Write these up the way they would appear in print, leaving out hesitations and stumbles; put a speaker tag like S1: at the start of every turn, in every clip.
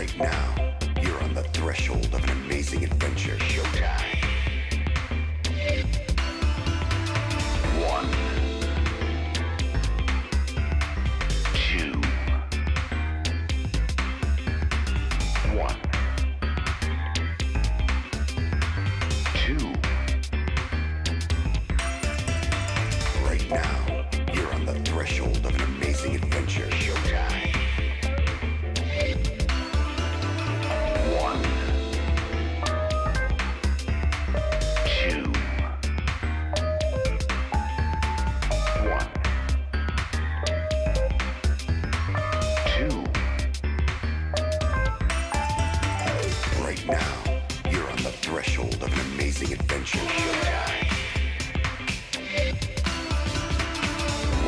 S1: Right now, you're on the threshold of an amazing adventure. Showtime. One, two, one, two. Right now, you're on the threshold of an amazing adventure. Showtime. One, two, one, two. Right now, you're on the threshold of an amazing adventure. Showtime.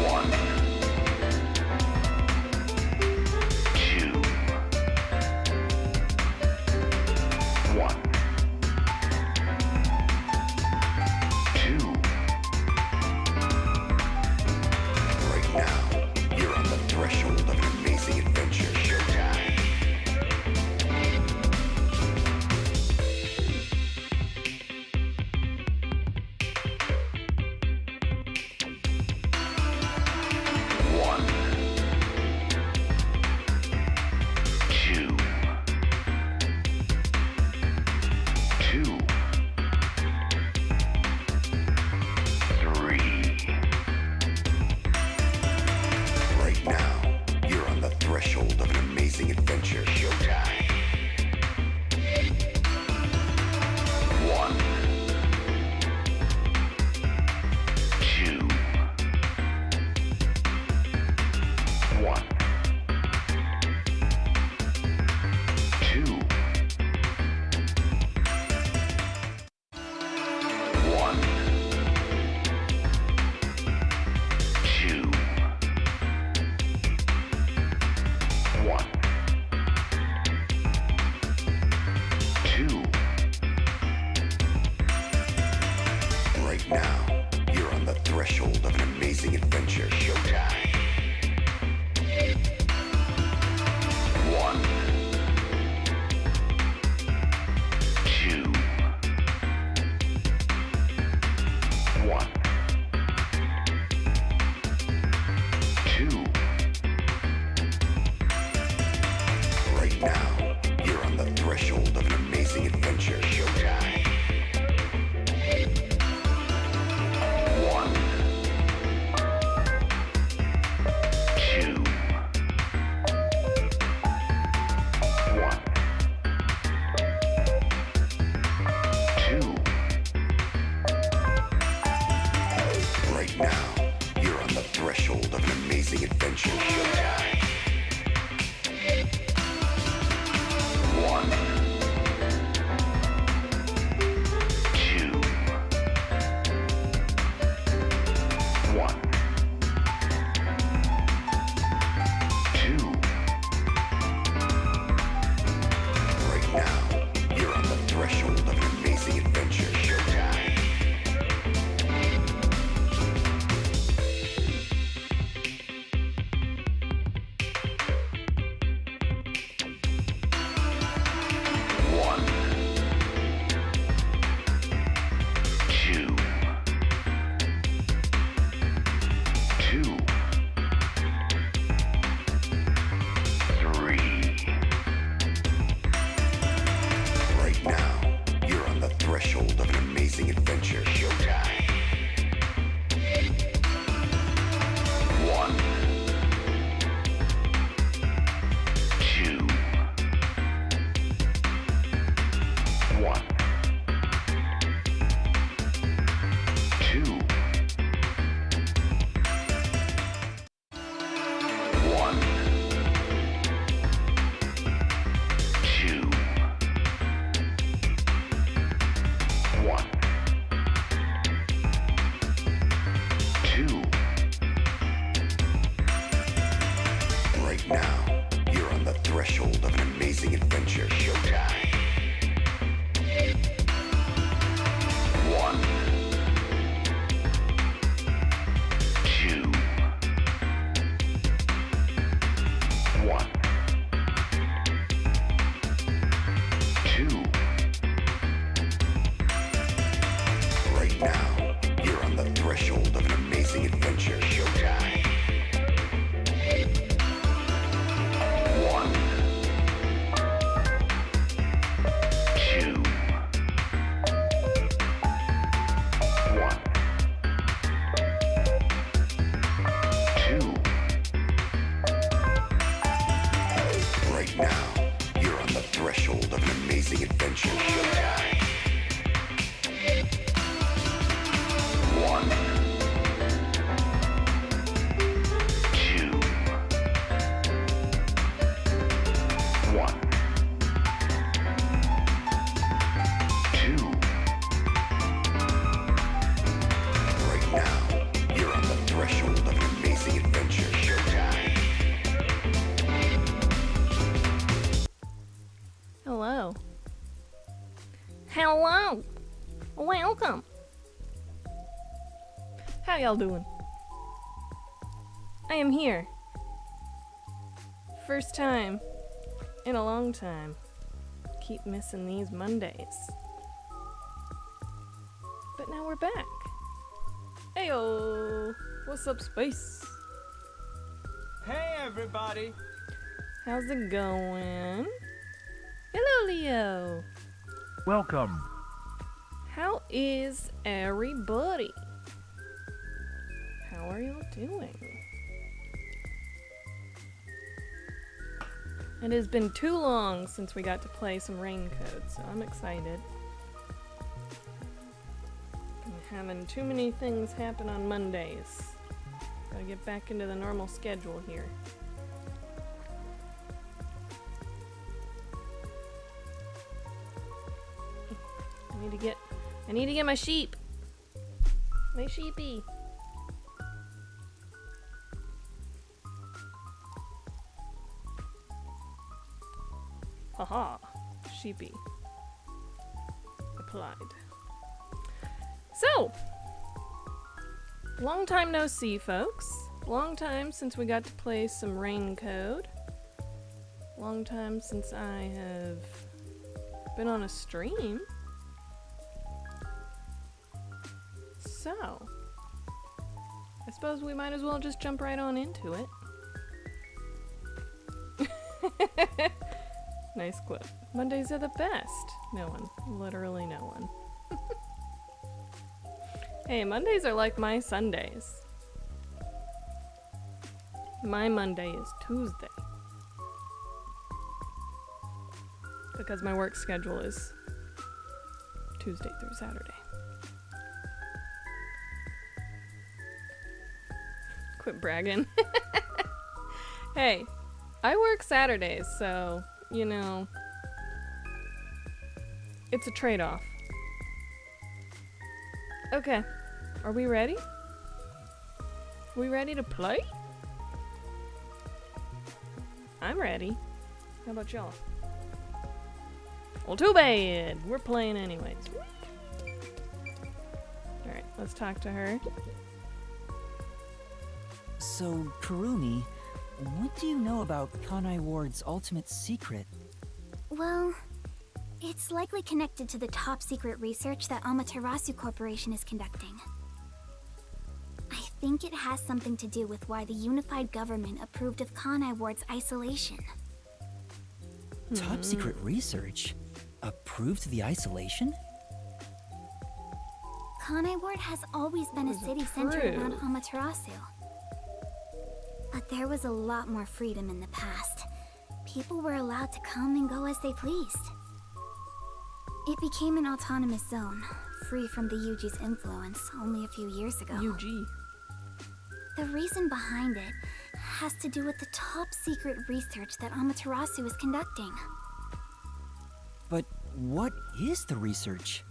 S1: One, two, one, two. Right now, you're on the threshold of an amazing adventure. Showtime. One, two, two, three. Right now, you're on the threshold of an amazing adventure. Showtime. One, two, one, two, one, two, one, two. Right now, you're on the threshold of an amazing adventure. Showtime. One, two, one, two. Right now, you're on the threshold of an amazing adventure. Showtime. One, two, one, two. Right now, you're on the threshold of an amazing adventure. Showtime. One, two, one, two. Right now, you're on the threshold of an amazing adventure. Showtime. One, two, two, three. Right now, you're on the threshold of an amazing adventure. Showtime. One, two, one, two, one, two, one, two. Right now, you're on the threshold of an amazing adventure. Showtime. One, two, one, now, you're on the threshold of an amazing adventure. Showtime. 1, 2, 1, 2. Right now, you're on the threshold of an amazing adventure. Showtime.
S2: Hello. Hello. Welcome. How y'all doing? I am here. First time in a long time. Keep missing these Mondays. But now we're back. Heyo. What's up, space?
S3: Hey everybody!
S2: How's it going? Hello, Leo.
S4: Welcome.
S2: How is everybody? How are y'all doing? It has been too long since we got to play some Raincode, so I'm excited. I'm having too many things happen on Mondays. Gotta get back into the normal schedule here. I need to get my sheep. My sheepy. Haha. Sheepy. Applied. So, long time no see, folks. Long time since we got to play some Raincode. Long time since I have been on a stream. So, I suppose we might as well just jump right on into it. Nice quote. Mondays are the best. No one. Literally no one. Hey, Mondays are like my Sundays. My Monday is Tuesday. Because my work schedule is Tuesday through Saturday. Quit bragging. Hey, I work Saturdays, so, you know, it's a trade-off. Okay, are we ready? We ready to play? I'm ready. How about y'all? Well, too bad. We're playing anyways. Alright, let's talk to her.
S5: So, Kurumi, what do you know about Kanai Ward's ultimate secret?
S6: Well, it's likely connected to the top secret research that Amaterasu Corporation is conducting. I think it has something to do with why the unified government approved of Kanai Ward's isolation.
S5: Top secret research? Approved the isolation?
S6: Kanai Ward has always been a city centered around Amaterasu. But there was a lot more freedom in the past. People were allowed to come and go as they pleased. It became an autonomous zone, free from the UG's influence only a few years ago.
S2: UG.
S6: The reason behind it has to do with the top secret research that Amaterasu is conducting.
S5: But what is the research?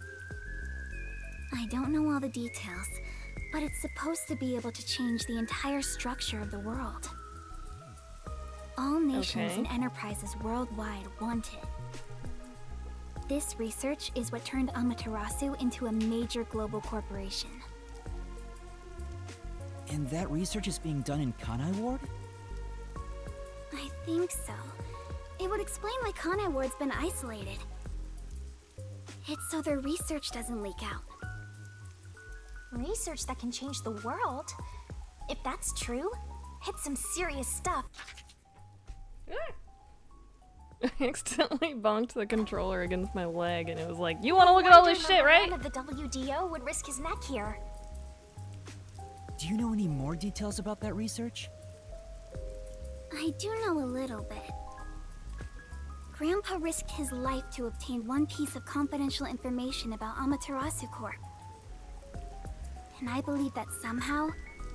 S6: I don't know all the details, but it's supposed to be able to change the entire structure of the world. All nations and enterprises worldwide want it. This research is what turned Amaterasu into a major global corporation.
S5: And that research is being done in Kanai Ward?
S6: I think so. It would explain why Kanai Ward's been isolated. It's so their research doesn't leak out.
S7: Research that can change the world? If that's true, it's some serious stuff.
S2: I accidentally bonked the controller against my leg and it was like, you want to look at all this shit, right?
S7: One of the WDO would risk his neck here.
S5: Do you know any more details about that research?
S6: I do know a little bit. Grandpa risked his life to obtain one piece of confidential information about Amaterasu Corp. And I believe that somehow,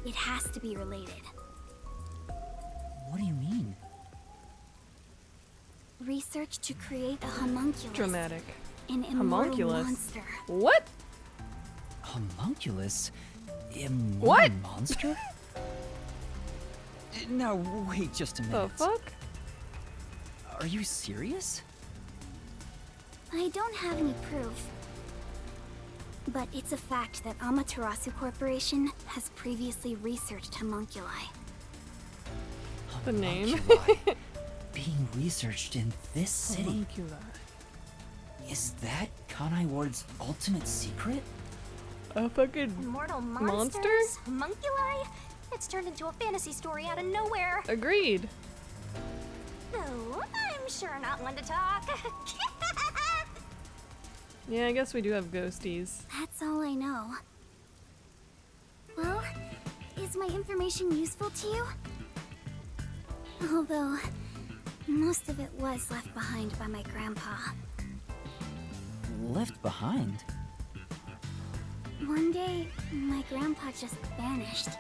S6: it has to be related.
S5: What do you mean?
S6: Research to create a homunculus.
S2: Dramatic.
S6: An immortal
S2: Homunculus?
S6: monster.
S2: What?
S5: Homunculus? Immortal
S2: What?
S5: monster? Now, wait just a
S2: The
S5: minute.
S2: fuck?
S5: Are you serious?
S6: I don't have any proof. But it's a fact that Amaterasu Corporation has previously researched homunculi.
S2: The name?
S5: Homunculi being researched in this city.
S2: Homunculi.
S5: Is that Kanai Ward's ultimate secret?
S2: A fucking
S7: Immortal
S2: monster?
S7: monsters? Homunculi? It's turned into a fantasy story out of nowhere.
S2: Agreed.
S7: Oh, I'm sure not one to talk.
S2: Yeah, I guess we do have ghosties.
S6: That's all I know. Well, is my information useful to you? Although, most of it was left behind by my grandpa.
S5: Left behind?
S6: One day, my grandpa just vanished.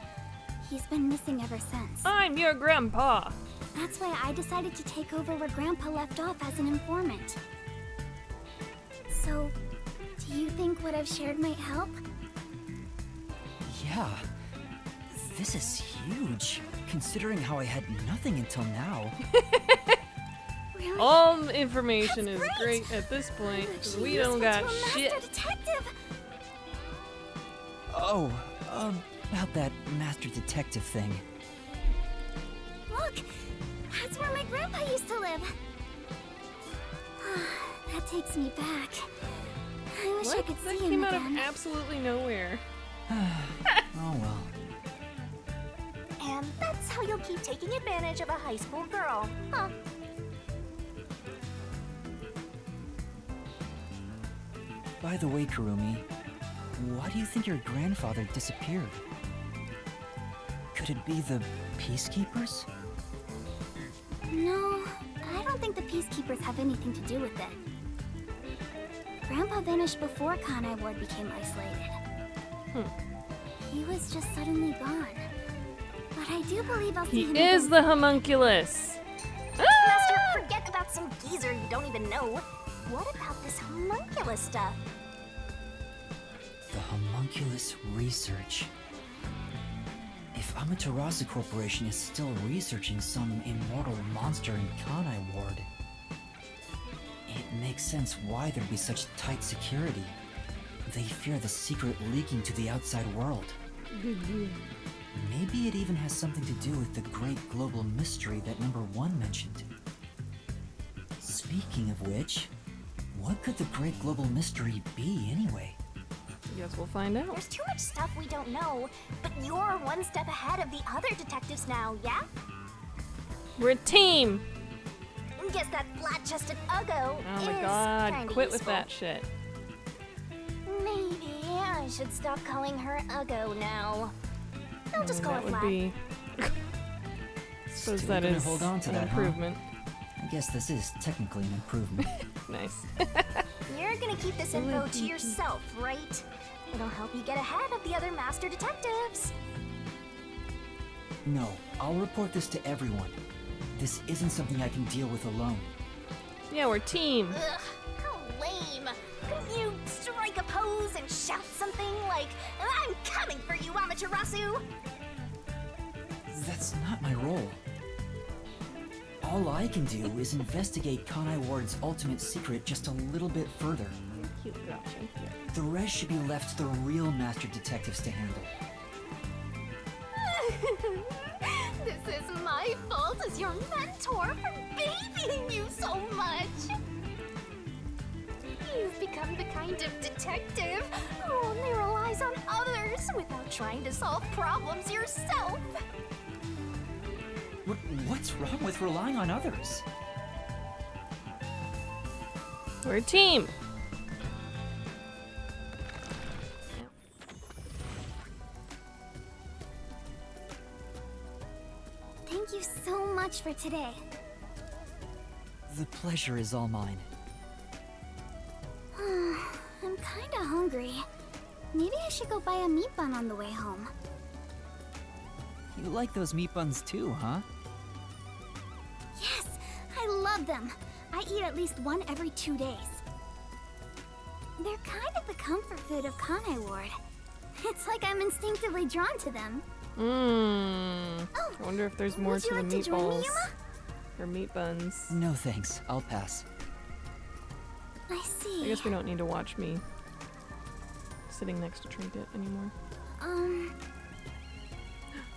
S6: He's been missing ever since.
S2: I'm your grandpa.
S6: That's why I decided to take over where grandpa left off as an informant. So, do you think what I've shared might help?
S5: Yeah. This is huge, considering how I had nothing until now.
S6: Really?
S2: All information
S6: That's
S2: is
S6: great.
S2: great at this point,
S6: Would
S2: because
S6: you
S2: we
S6: use
S2: don't
S6: me
S2: got
S6: to a
S2: shit.
S6: Master detective?
S5: Oh, about that master detective thing.
S6: Look, that's where my grandpa used to live. That takes me back. I wish I
S2: What?
S6: could
S2: That
S6: see him
S2: came out of
S6: again.
S2: absolutely nowhere.
S5: Oh well.
S7: And that's how you'll keep taking advantage of a high school girl, huh?
S5: By the way, Kurumi, why do you think your grandfather disappeared? Could it be the Peacekeepers?
S6: No, I don't think the Peacekeepers have anything to do with it. Grandpa vanished before Kanai Ward became isolated. He was just suddenly gone. But I do believe I'll see him
S2: He is
S6: again.
S2: the homunculus.
S7: Master, forget about some geezer you don't even know. What about this homunculus stuff?
S5: The homunculus research. If Amaterasu Corporation is still researching some immortal monster in Kanai Ward, it makes sense why there'd be such tight security. They fear the secret leaking to the outside world. Maybe it even has something to do with the great global mystery that number 1 mentioned. Speaking of which, what could the great global mystery be anyway?
S2: Guess we'll find out.
S7: There's too much stuff we don't know, but you're one step ahead of the other detectives now, yeah?
S2: We're a team.
S7: Guess that flat-chested Uggo
S2: Oh my
S7: is
S2: god,
S7: kinda
S2: quit with
S7: useful.
S2: that shit.
S7: Maybe I should stop calling her Uggo now. I'll just call
S2: That
S7: her
S2: would
S7: Flat.
S2: be. Suppose
S5: Still
S2: that
S5: gonna
S2: is
S5: hold on to
S2: an
S5: that, huh?
S2: improvement.
S5: I guess this is technically an improvement.
S2: Nice.
S7: You're gonna keep this info to yourself, right? It'll help you get ahead of the other master detectives.
S5: No, I'll report this to everyone. This isn't something I can deal with alone.
S2: Yeah, we're team.
S7: Ugh, how lame. Couldn't you strike a pose and shout something like, I'm coming for you, Amaterasu?
S5: That's not my role. All I can do is investigate Kanai Ward's ultimate secret just a little bit further.
S2: Cute gotcha.
S5: The rest should be left to the real master detectives to handle.
S7: This is my fault as your mentor for babying you so much. You've become the kind of detective who only relies on others without trying to solve problems yourself.
S5: What's wrong with relying on others?
S2: We're a team.
S6: Thank you so much for today.
S5: The pleasure is all mine.
S6: I'm kinda hungry. Maybe I should go buy a meat bun on the way home.
S5: You like those meat buns too, huh?
S6: Yes, I love them. I eat at least one every 2 days. They're kind of the comfort food of Kanai Ward. It's like I'm instinctively drawn to them.
S2: I wonder if there's more
S6: Would
S2: to
S6: you
S2: the
S6: like to join me,
S2: meatballs.
S6: Yuma?
S2: Or meat buns.
S5: No thanks, I'll pass.
S6: I see.
S2: I guess we don't need to watch me sitting next to Trinket anymore.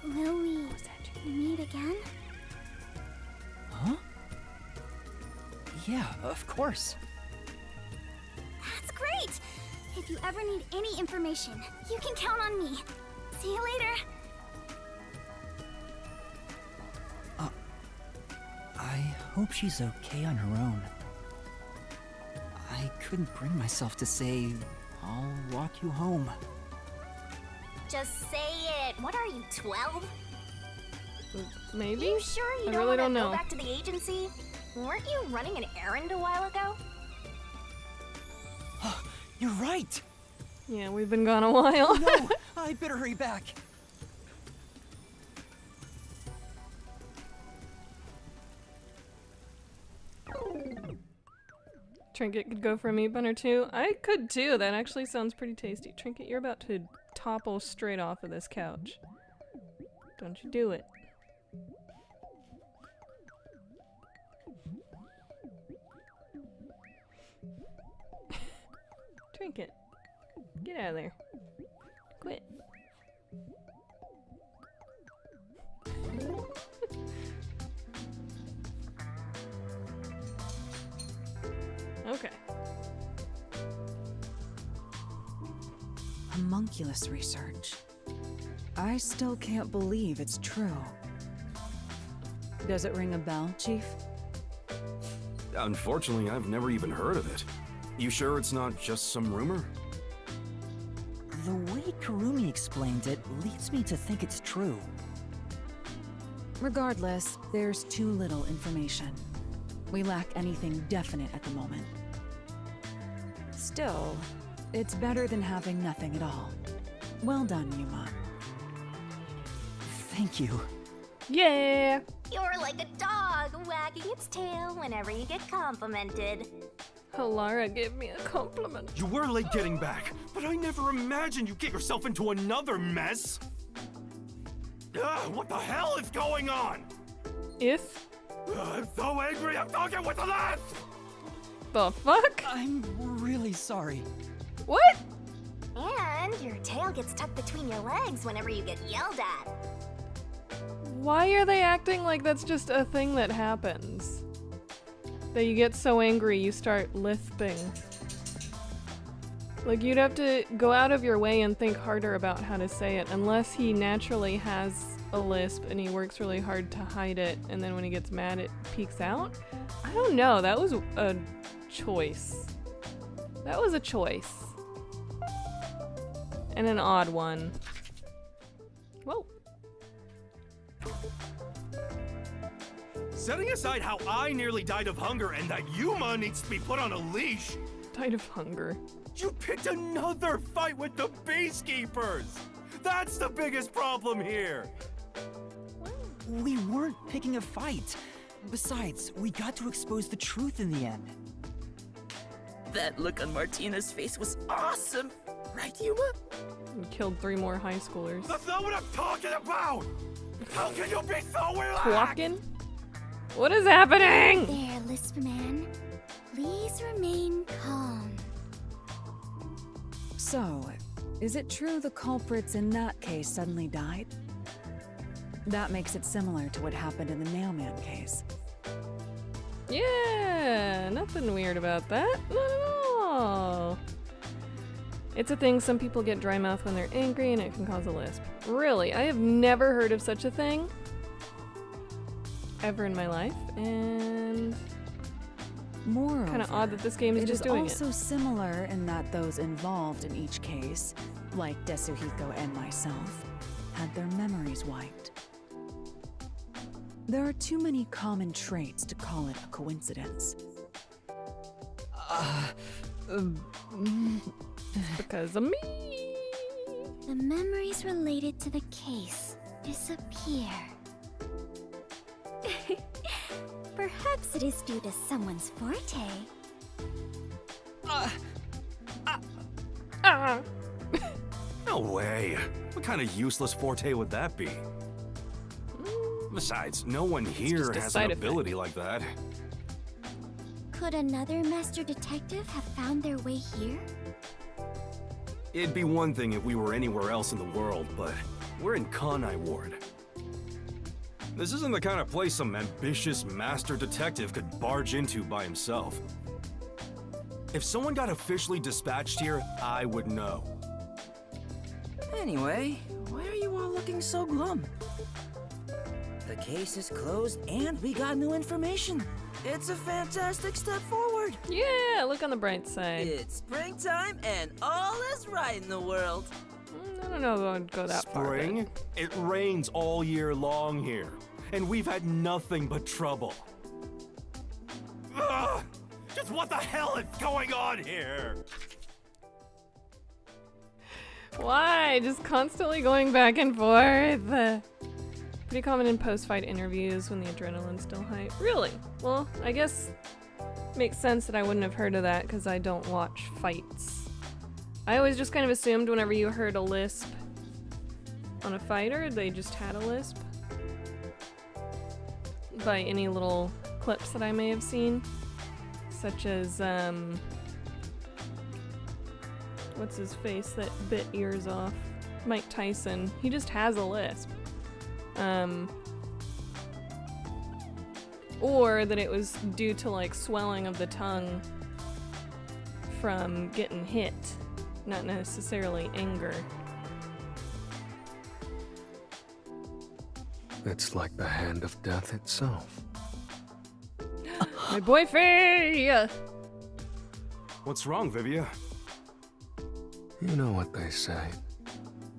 S6: Will we meet again?
S5: Huh? Yeah, of course.
S6: That's great! If you ever need any information, you can count on me. See you later.
S5: I hope she's okay on her own. I couldn't bring myself to say, I'll walk you home.
S7: Just say it. What are you, 12?
S2: Maybe?
S7: You sure you
S2: I
S7: don't
S2: really
S7: want to
S2: don't
S7: go
S2: know.
S7: back to the agency? Weren't you running an errand a while ago?
S5: You're right!
S2: Yeah, we've been gone a while.
S5: No! I better hurry back.
S2: Trinket could go for a meat bun or two. I could too. That actually sounds pretty tasty. Trinket, you're about to topple straight off of this couch. Don't you do it. Trinket, get out of there. Quit. Okay.
S4: Homunculus research. I still can't believe it's true. Does it ring a bell, Chief?
S8: Unfortunately, I've never even heard of it. You sure it's not just some rumor?
S5: The way Kurumi explained it leads me to think it's true.
S4: Regardless, there's too little information. We lack anything definite at the moment. Still, it's better than having nothing at all. Well done, Yuma.
S5: Thank you.
S2: Yeah!
S7: You're like a dog wagging its tail whenever you get complimented.
S2: Halara gave me a compliment.
S8: You were late getting back, but I never imagined you'd get yourself into another mess. What the hell is going on?
S2: If?
S8: I'm so angry, I'm talking with the last!
S2: The fuck?
S5: I'm really sorry.
S2: What?
S7: And your tail gets tucked between your legs whenever you get yelled at.
S2: Why are they acting like that's just a thing that happens? That you get so angry you start lisping. Like, you'd have to go out of your way and think harder about how to say it, unless he naturally has a lisp and he works really hard to hide it, and then when he gets mad it peeks out? I don't know, that was a choice. That was a choice. And an odd one. Whoa.
S8: Setting aside how I nearly died of hunger and that Yuma needs to be put on a leash,
S2: Died of hunger.
S8: you picked another fight with the Beastkeepers! That's the biggest problem here!
S5: We weren't picking a fight. Besides, we got to expose the truth in the end.
S9: That look on Martina's face was awesome! Right, Yuma?
S2: We killed 3 more high schoolers.
S8: That's not what I'm talking about! How can you be so relaxed?
S2: Twalkin'? What is happening?
S6: There, Lisp Man. Please remain calm.
S4: So, is it true the culprits in that case suddenly died? That makes it similar to what happened in the Nailman case.
S2: Yeah, nothing weird about that. Not at all. It's a thing, some people get dry mouth when they're angry and it can cause a lisp. Really, I have never heard of such a thing ever in my life, and
S4: Moreover,
S2: kind of odd that this game is just doing
S4: it is also similar in that those involved in each case, like Desuhiko and myself, had their memories wiped. There are too many common traits to call it a coincidence.
S2: Because of me.
S6: The memories related to the case disappear. Perhaps it is due to someone's forte.
S8: No way. What kind of useless forte would that be? Besides, no one here
S2: just a
S8: has
S2: side
S8: an
S2: effect.
S8: ability like that.
S6: Could another master detective have found their way here?
S8: It'd be one thing if we were anywhere else in the world, but we're in Kanai Ward. This isn't the kind of place some ambitious master detective could barge into by himself. If someone got officially dispatched here, I would know.
S9: Anyway, why are you all looking so glum? The case is closed and we got new information. It's a fantastic step forward.
S2: Yeah, look on the bright side.
S9: It's springtime and all is right in the world.
S2: I don't know if I would go that far.
S8: Spring? It rains all year long here, and we've had nothing but trouble. Ugh! Just what the hell is going on here?
S2: Why? Just constantly going back and forth. Pretty common in post-fight interviews when the adrenaline's still high. Really? Well, I guess makes sense that I wouldn't have heard of that because I don't watch fights. I always just kind of assumed whenever you heard a lisp on a fighter, they just had a lisp. By any little clips that I may have seen. Such as, what's his face that bit ears off? Mike Tyson. He just has a lisp. Or that it was due to like swelling of the tongue from getting hit, not necessarily anger.
S10: It's like the hand of death itself.
S2: My boy Faye!
S8: What's wrong, Vivia?
S10: You know what they say.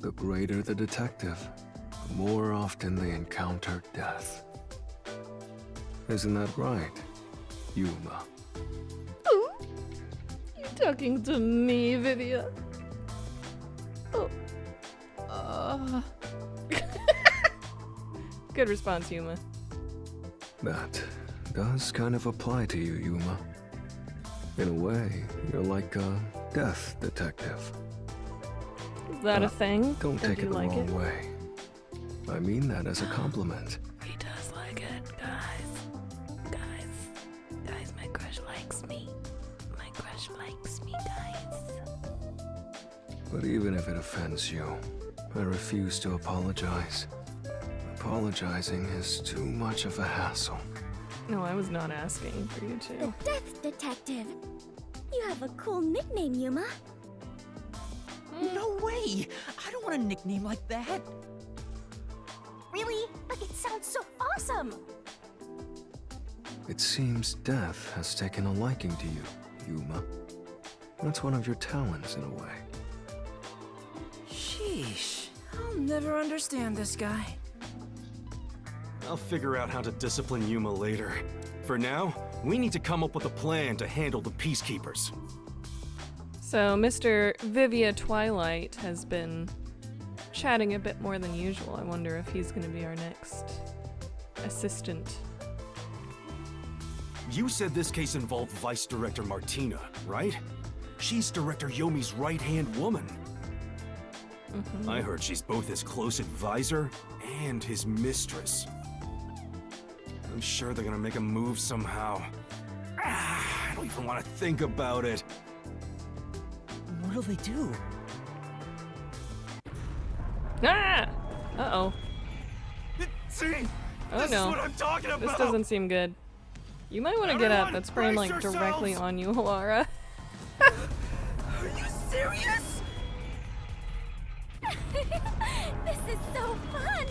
S10: The greater the detective, the more often they encounter death. Isn't that right, Yuma?
S2: Oh, you talking to me, Vivia? Oh. Good response, Yuma.
S10: That does kind of apply to you, Yuma. In a way, you're like a death detective.
S2: Is that a thing?
S10: Don't
S2: Or
S10: take
S2: do
S10: it
S2: you
S10: the
S2: like
S10: wrong way. I mean that as a compliment.
S9: He does like it, guys. Guys, my crush likes me. My crush likes me, guys.
S10: But even if it offends you, I refuse to apologize. Apologizing is too much of a hassle.
S2: No, I was not asking for you to.
S6: Death detective. You have a cool nickname, Yuma.
S9: No way! I don't want a nickname like that.
S7: Really? But it sounds so awesome!
S10: It seems death has taken a liking to you, Yuma. That's one of your talents in a way.
S9: Sheesh. I'll never understand this guy.
S8: I'll figure out how to discipline Yuma later. For now, we need to come up with a plan to handle the peacekeepers.
S2: So, Mr. Vivia Twilight has been chatting a bit more than usual. I wonder if he's going to be our next assistant.
S8: You said this case involved Vice Director Martina, right? She's Director Yomi's right-hand woman. I heard she's both his close advisor and his mistress. I'm sure they're gonna make a move somehow. I don't even want to think about it.
S9: What'll they do?
S2: Ah! Uh-oh.
S8: See?
S2: Oh
S8: This
S2: no.
S8: is what I'm talking about!
S2: This doesn't seem good. You might want to get up.
S8: Everyone,
S2: That's spraying like
S8: brace
S2: directly
S8: yourselves!
S2: on you, Laura.
S9: Are you serious?
S6: This is so fun!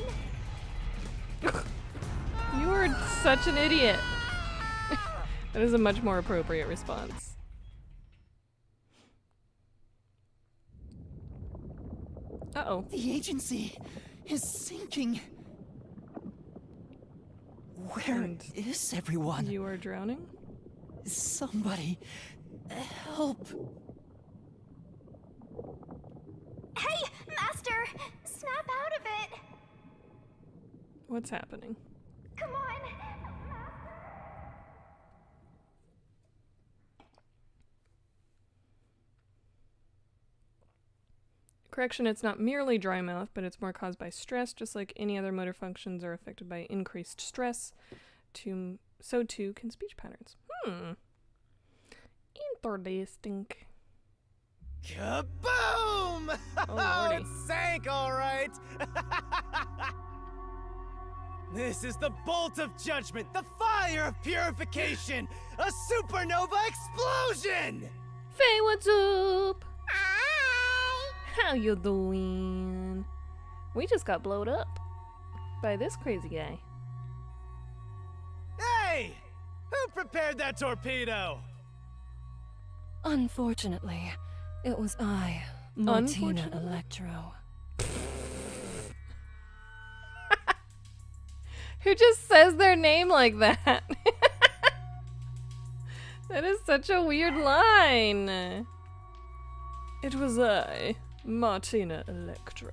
S2: You are such an idiot. That is a much more appropriate response. Uh-oh.
S9: The agency is sinking.
S5: Where is everyone?
S2: You are drowning?
S5: Somebody, help!
S7: Hey, Master! Snap out of it!
S2: What's happening?
S7: Come on!
S2: Correction, it's not merely dry mouth, but it's more caused by stress, just like any other motor functions are affected by increased stress. So too can speech patterns. Interesting.
S3: Kaboom!
S2: Oh, lordy.
S3: It sank, all right. This is the bolt of judgment, the fire of purification, a supernova explosion!
S2: Faye, what's up? How you doing? We just got blowed up by this crazy guy.
S3: Hey! Who prepared that torpedo?
S11: Unfortunately, it was I, Martina Electro.
S2: Who just says their name like that? That is such a weird line. It was I, Martina Electro.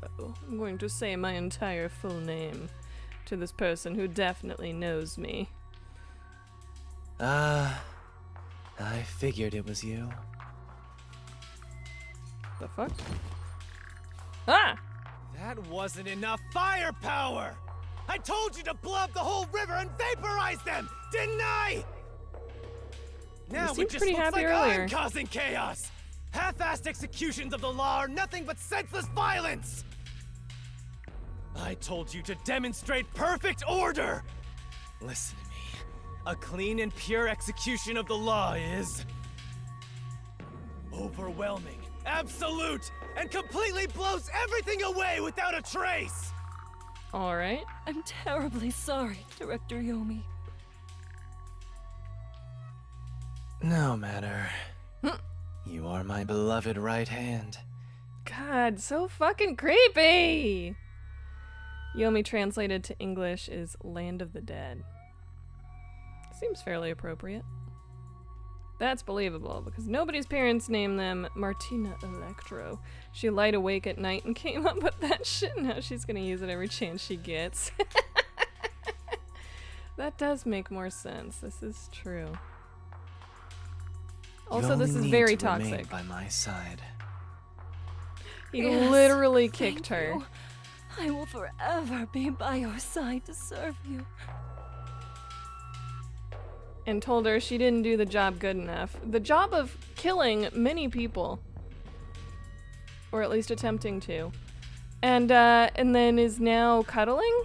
S2: I'm going to say my entire full name to this person who definitely knows me.
S3: I figured it was you.
S2: The fuck? Ah!
S3: That wasn't enough firepower! I told you to blow up the whole river and vaporize them, didn't I? Now it
S2: seemed
S3: just
S2: pretty
S3: looks
S2: happy
S3: like
S2: earlier.
S3: I'm causing chaos! Half-assed executions of the law are nothing but senseless violence! I told you to demonstrate perfect order! Listen to me. A clean and pure execution of the law is... overwhelming, absolute, and completely blows everything away without a trace!
S2: Alright.
S11: I'm terribly sorry, Director Yomi.
S3: No matter. You are my beloved right hand.
S2: God, so fucking creepy! Yomi translated to English is Land of the Dead. Seems fairly appropriate. That's believable, because nobody's parents named them Martina Electro. She lied awake at night and came up with that shit, and now she's gonna use it every chance she gets. That does make more sense. This is true. Also, this is very toxic.
S3: By my side.
S2: He
S11: Yes,
S2: literally kicked
S11: thank
S2: her.
S11: you. I will forever be by your side to serve you.
S2: And told her she didn't do the job good enough. The job of killing many people. Or at least attempting to. And then is now cuddling?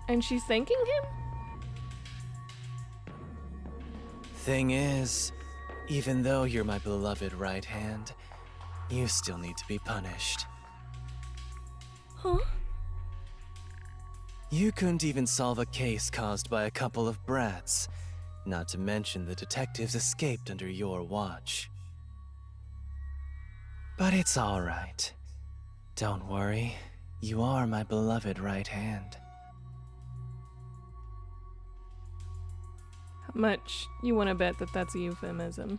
S2: And she's thanking him?
S3: Thing is, even though you're my beloved right hand, you still need to be punished.
S11: Huh?
S3: You couldn't even solve a case caused by a couple of brats, not to mention the detectives escaped under your watch. But it's all right. Don't worry, you are my beloved right hand.
S2: How much you want to bet that that's a euphemism?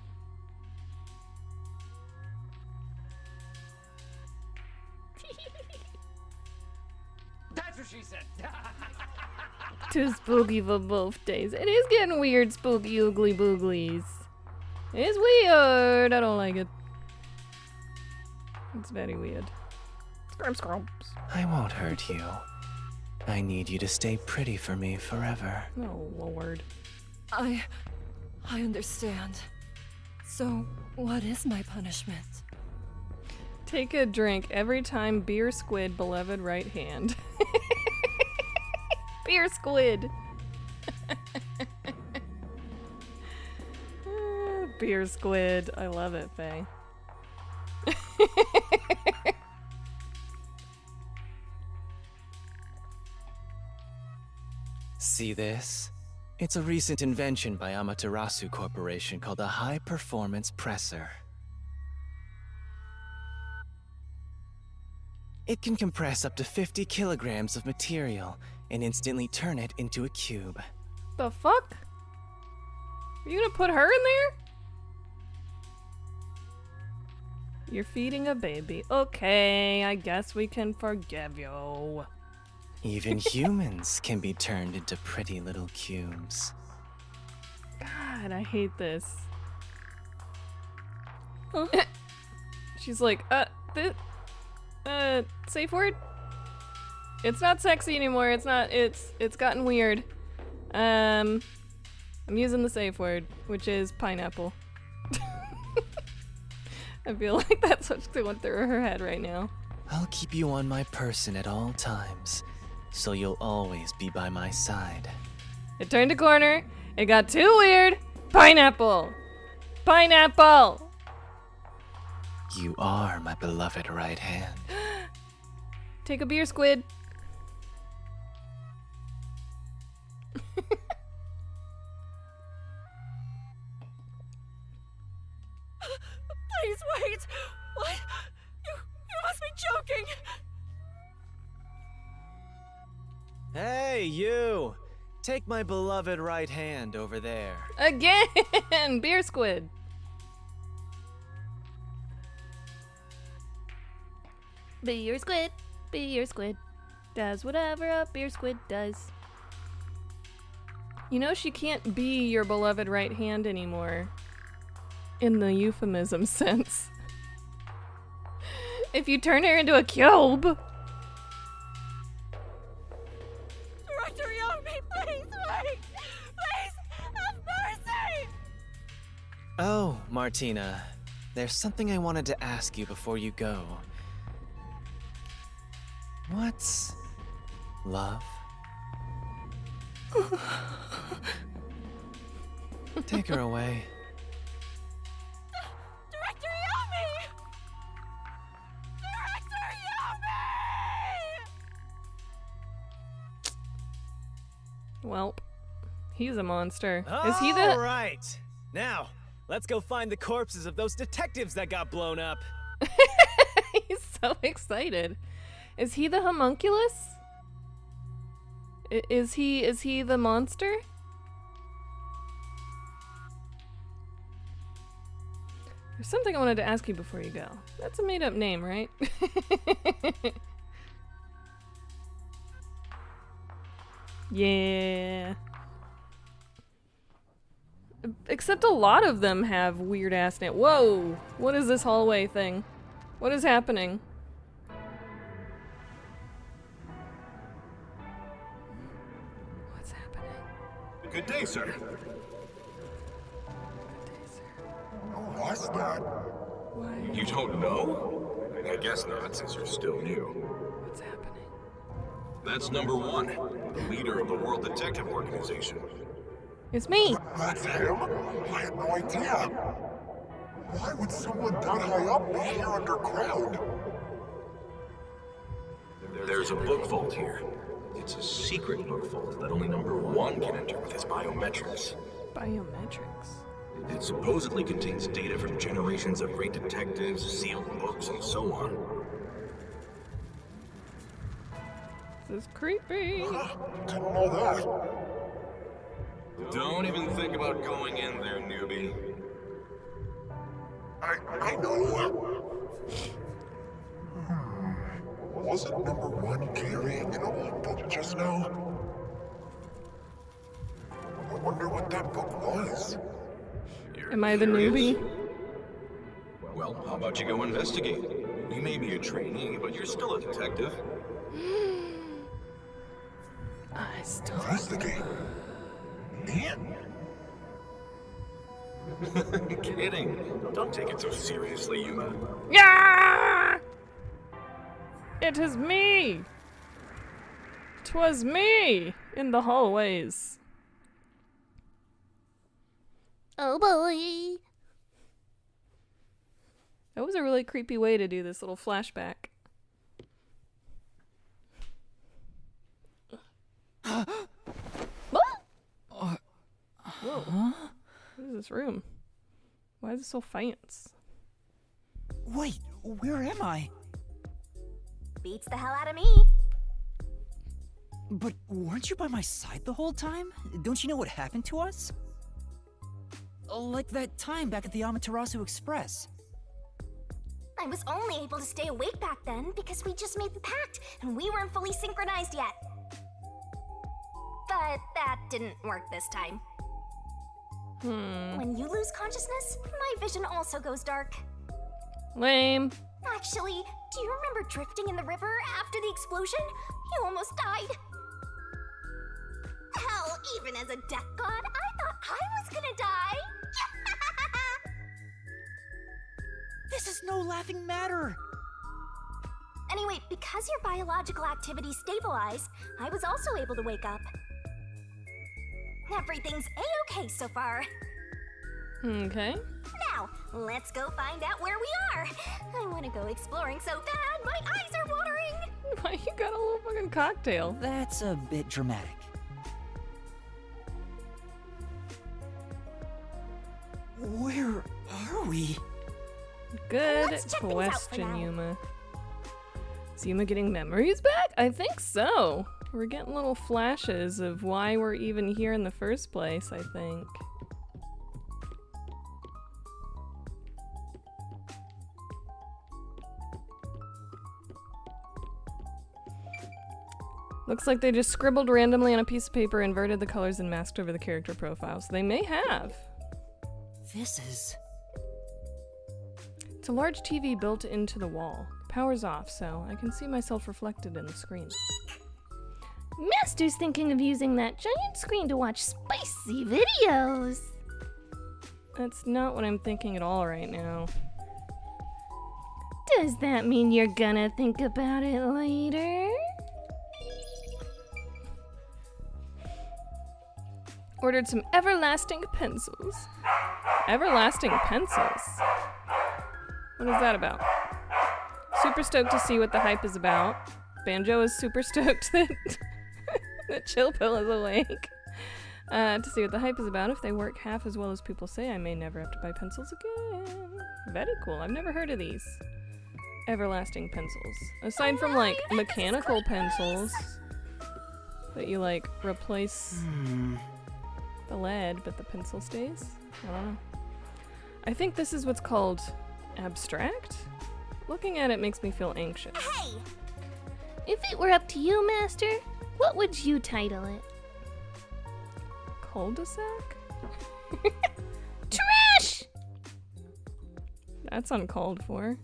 S12: That's what she said.
S2: Too spooky for both days. It is getting weird, spooky, oogly booglies. It's weird. I don't like it. It's very weird. Scrumps.
S3: I won't hurt you. I need you to stay pretty for me forever.
S2: Oh, Lord.
S11: I understand. So, what is my punishment?
S2: Take a drink every time beer squid beloved right hand. Beer squid. Beer squid. I love it, Faye.
S3: See this? It's a recent invention by Amaterasu Corporation called a high-performance presser. It can compress up to 50 kilograms of material and instantly turn it into a cube.
S2: The fuck? Are you gonna put her in there? You're feeding a baby. Okay, I guess we can forgive you.
S3: Even humans can be turned into pretty little cubes.
S2: God, I hate this. She's like, safe word? It's not sexy anymore. It's not, it's gotten weird. I'm using the safe word, which is pineapple. I feel like that's what's going through her head right now.
S3: I'll keep you on my person at all times, so you'll always be by my side.
S2: It turned a corner. It got too weird. Pineapple! Pineapple!
S3: You are my beloved right hand.
S2: Take a beer, squid.
S11: Please wait! What? You must be joking!
S3: Hey, you! Take my beloved right hand over there.
S2: Again! Beer squid. Beer squid. Beer squid. Does whatever a beer squid does. You know she can't be your beloved right hand anymore. In the euphemism sense. If you turn her into a cube.
S11: Director Yomi, please wait! Please, have mercy!
S3: Oh, Martina. There's something I wanted to ask you before you go. What's love? Take her away.
S11: Director Yomi! Director Yomi!
S2: Welp. He's a monster.
S3: All
S2: Is he the...
S3: right. Now, let's go find the corpses of those detectives that got blown up.
S2: He's so excited. Is he the homunculus? Is he the monster? There's something I wanted to ask you before you go. That's a made-up name, right? Yeah. Except a lot of them have weird-ass names. Whoa! What is this hallway thing? What is happening? What's happening?
S13: Good day, sir.
S2: Good day, sir.
S13: Who was that?
S2: Why?
S13: You don't know? I guess not, since you're still new.
S2: What's happening?
S13: That's number one, the leader of the World Detective Organization.
S2: It's me!
S13: That's him? I had no idea. Why would someone that high up be here underground? There's a book vault here. It's a secret book vault that only number one can enter with his biometrics.
S2: Biometrics?
S13: It supposedly contains data from generations of great detectives, sealed books, and so on.
S2: This is creepy.
S13: Didn't know that. Don't even think about going in there, newbie. I know. Wasn't number one carrying an old book just now? I wonder what that book was.
S2: Am I the newbie?
S13: Well, how about you go investigate? You may be a trainee, but you're still a detective.
S2: I still...
S13: Investigate? Me? Kidding. Don't take it so seriously, Yuma.
S2: Yeah! It is me! 'Twas me! In the hallways.
S7: Oh boy.
S2: That was a really creepy way to do this little flashback. Whoa. What is this room? Why is it so fancy?
S9: Wait, where am I?
S7: Beats the hell out of me.
S9: But weren't you by my side the whole time? Don't you know what happened to us? Like that time back at the Amaterasu Express.
S7: I was only able to stay awake back then because we just made the pact and we weren't fully synchronized yet. But that didn't work this time. When you lose consciousness, my vision also goes dark.
S2: Lame.
S7: Actually, do you remember drifting in the river after the explosion? You almost died. Hell, even as a death god, I thought I was gonna die.
S9: This is no laughing matter.
S7: Anyway, because your biological activity stabilized, I was also able to wake up. Everything's a-okay so far.
S2: Okay.
S7: Now, let's go find out where we are. I want to go exploring so bad, my eyes are watering.
S2: Why you got a little fucking cocktail?
S9: That's a bit dramatic. Where are we?
S2: Good
S7: Let's check things out for
S2: question,
S7: now.
S2: Yuma. Is Yuma getting memories back? I think so. We're getting little flashes of why we're even here in the first place, I think. Looks like they just scribbled randomly on a piece of paper, inverted the colors, and masked over the character profiles. They may have.
S9: This is...
S2: It's a large TV built into the wall. Power's off, so I can see myself reflected in the screen.
S14: Master's thinking of using that giant screen to watch spicy videos.
S2: That's not what I'm thinking at all right now.
S14: Does that mean you're gonna think about it later?
S2: Ordered some everlasting pencils. Everlasting pencils? What is that about? Super stoked to see what the hype is about. Banjo is super stoked that, that Chill Pill is awake. To see what the hype is about. If they work half as well as people say, I may never have to buy pencils again. Very cool. I've never heard of these. Everlasting pencils. Aside from, like, mechanical pencils that you, like, replace the lead, but the pencil stays? I don't know. I think this is what's called abstract? Looking at it makes me feel anxious.
S7: Hey!
S14: If it were up to you, Master, what would you title it?
S2: Cul-de-sac?
S14: Trash!
S2: That's uncalled for.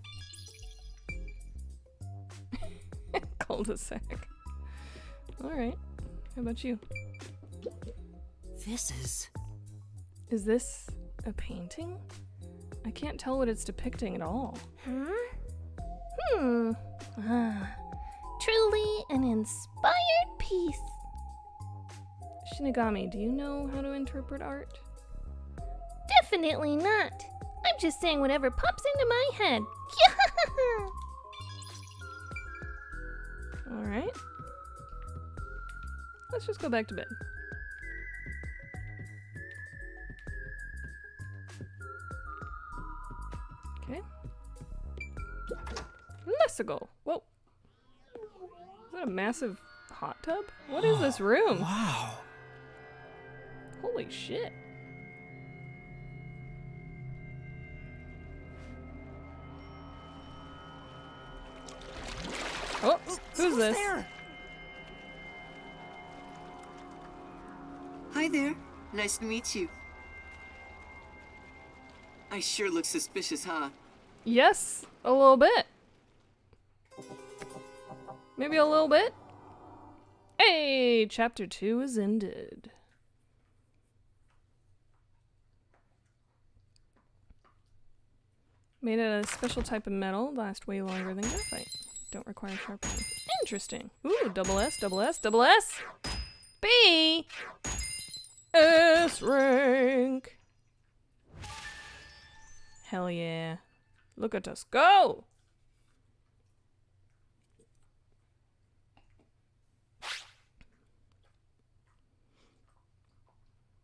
S2: Cul-de-sac. Alright. How about you?
S9: This is...
S2: Is this a painting? I can't tell what it's depicting at all.
S14: Truly an inspired piece.
S2: Shinigami, do you know how to interpret art?
S14: Definitely not. I'm just saying whatever pops into my head.
S2: Alright. Let's just go back to bed. Okay. Let's go. Whoa. Is that a massive hot tub? What is this room?
S9: Wow.
S2: Holy shit. Oh, who's this?
S9: There?
S15: Hi there. Nice to meet you. I sure look suspicious, huh?
S2: Yes, a little bit. Maybe a little bit. Hey, chapter 2 is ended. Made out of a special type of metal, last way longer than graphite. Don't require sharpening. Interesting. Ooh, double S, double S, double S. B. S rank. Hell yeah. Look at us go.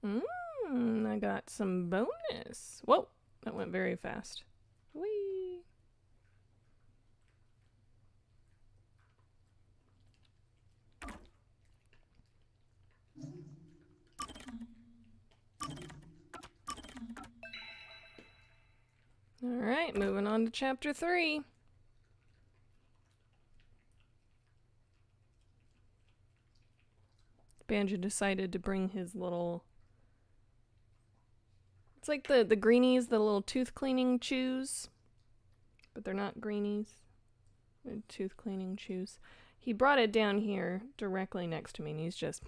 S2: I got some bonus. Whoa, that went very fast. Whee. Alright, moving on to chapter 3. Banjo decided to bring his little... It's like the greenies, the little tooth cleaning chews. But they're not greenies. They're tooth cleaning chews. He brought it down here directly next to me and he's just...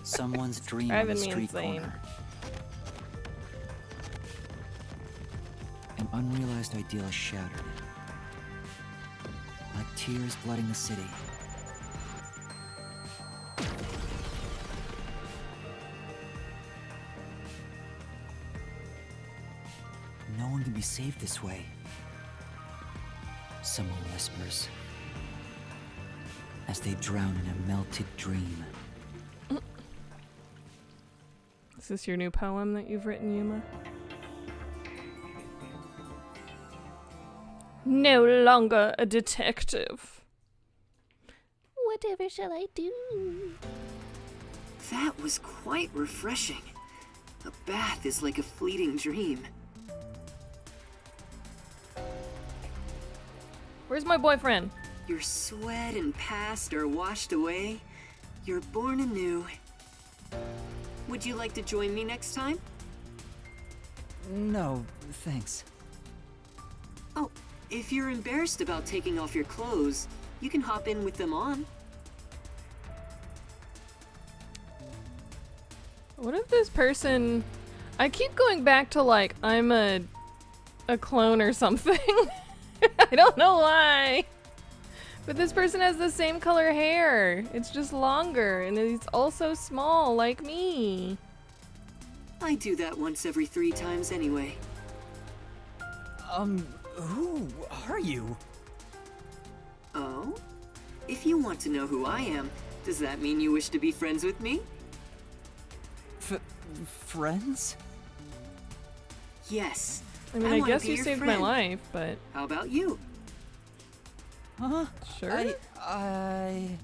S5: Someone's dream on
S2: driving
S5: the
S2: me
S5: street
S2: insane.
S5: corner. An unrealized ideal is shattered. Like tears flooding the city. No one can be saved this way. Someone whispers. As they drown in a melted dream.
S2: Is this your new poem that you've written, Yuma? No longer a detective.
S14: Whatever shall I do?
S15: That was quite refreshing. A bath is like a fleeting dream.
S2: Where's my boyfriend?
S15: Your sweat and past are washed away. You're born anew. Would you like to join me next time?
S5: No, thanks.
S15: Oh, if you're embarrassed about taking off your clothes, you can hop in with them on.
S2: What if this person... I keep going back to like, I'm a clone or something. I don't know why. But this person has the same color hair. It's just longer, and he's also small, like me.
S15: I do that once every 3 times anyway.
S5: Who are you?
S15: Oh? If you want to know who I am, does that mean you wish to be friends with me?
S5: Friends?
S15: Yes.
S2: I mean, I
S15: wanna
S2: guess
S15: be
S2: you
S15: your
S2: saved my
S15: friend.
S2: life, but...
S15: How about you?
S5: Huh?
S2: Sure.
S7: I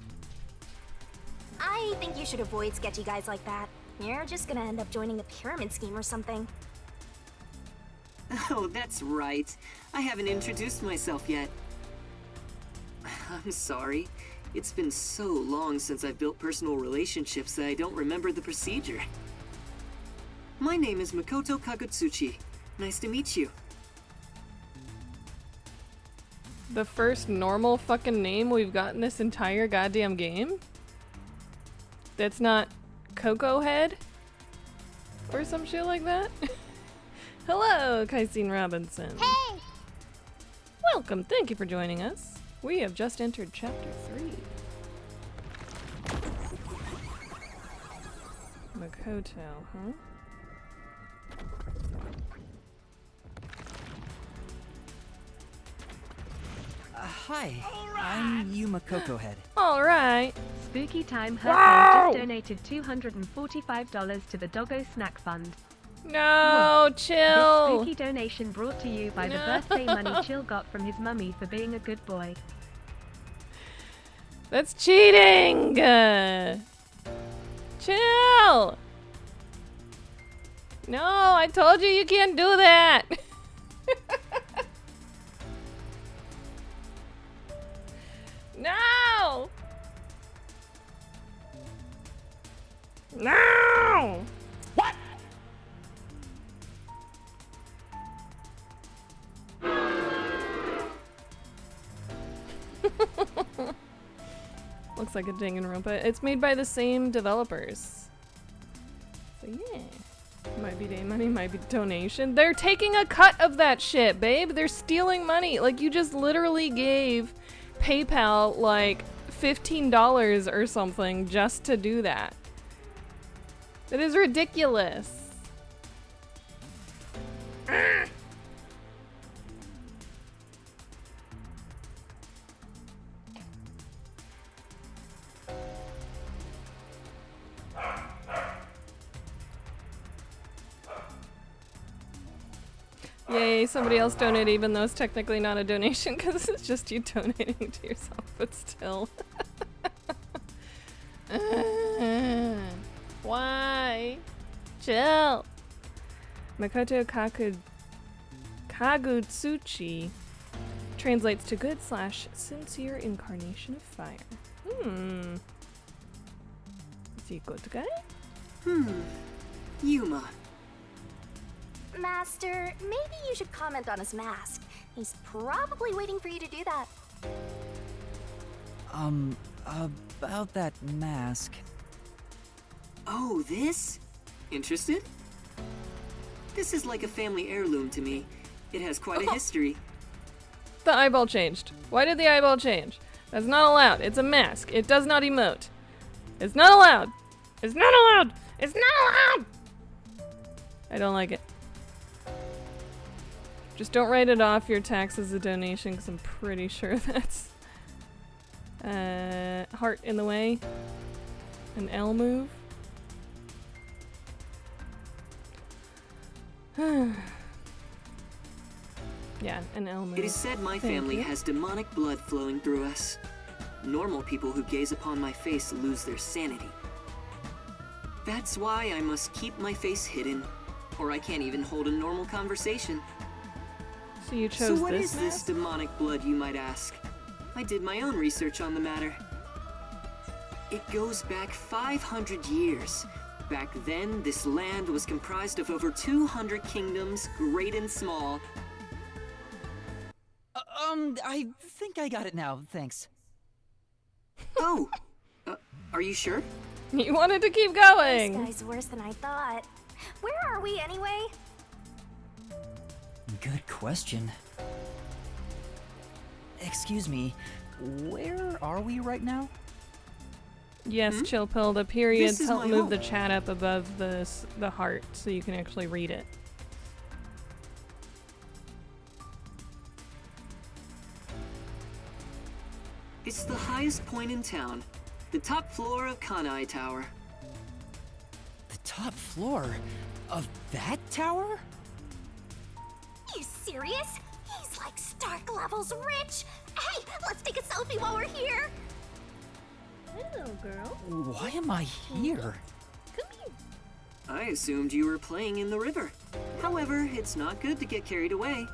S7: think you should avoid sketchy guys like that. You're just gonna end up joining a pyramid scheme or something.
S15: Oh, that's right. I haven't introduced myself yet. I'm sorry. It's been so long since I've built personal relationships that I don't remember the procedure. My name is Makoto Kagutsuchi. Nice to meet you.
S2: The first normal fucking name we've got in this entire goddamn game? That's not Coco Head? Or some shit like that? Hello, Kaisine Robinson.
S7: Hey!
S2: Welcome, thank you for joining us. We have just entered chapter 3. Makoto, huh?
S5: Hi, I'm Yuma Cocohead.
S2: Alright.
S16: Spooky Time
S2: Wow!
S16: Hurricane just donated $245 to the Doggo Snack Fund.
S2: No, chill.
S16: This spooky donation brought to you by the birthday money Chill got from his mummy for being a good boy.
S2: That's cheating! Chill! No, I told you can't do that! No! No!
S12: What?
S2: Looks like a Danganronpa. It's made by the same developers. So yeah. Might be day money, might be donation. They're taking a cut of that shit, babe. They're stealing money. Like, you just literally gave PayPal like $15 or something just to do that. That is ridiculous. Yay, somebody else donated even though it's technically not a donation because it's just you donating to yourself, but still. Why? Chill. Makoto Kagutsuchi translates to good / sincere incarnation of fire. Is he a good guy?
S15: Yuma.
S7: Master, maybe you should comment on his mask. He's probably waiting for you to do that.
S5: About that mask.
S15: Oh, this? Interested? This is like a family heirloom to me. It has quite a history.
S2: The eyeball changed. Why did the eyeball change? That's not allowed. It's a mask. It does not emote. It's not allowed. It's not allowed. It's not allowed. I don't like it. Just don't write it off your tax as a donation, because I'm pretty sure that's heart in the way. An L move. Yeah, an L move.
S15: It is said my family has demonic blood flowing through us. Normal people who gaze upon my face lose their sanity. That's why I must keep my face hidden, or I can't even hold a normal conversation.
S2: So you chose
S15: So what
S2: this
S15: is this demonic blood, you might ask? I did my own research on the matter. It goes back 500 years. Back then, this land was comprised of over 200 kingdoms, great and small.
S5: I think I got it now, thanks.
S15: Oh, are you sure?
S2: You wanted to keep going.
S7: This guy's worse than I thought. Where are we anyway?
S5: Good question. Excuse me, where are we right now?
S2: Yes, chill pill. The periods
S15: This is
S2: help
S15: my
S2: move
S15: home.
S2: the chat up above the heart so you can actually read it.
S15: It's the highest point in town, the top floor of Kanai Tower.
S5: The top floor of that tower?
S7: You serious? He's like Stark levels rich. Hey, let's take a selfie while we're here.
S14: Hello, girl.
S5: Why am I here?
S14: Come here.
S15: I assumed you were playing in the river. However, it's not good to get carried away.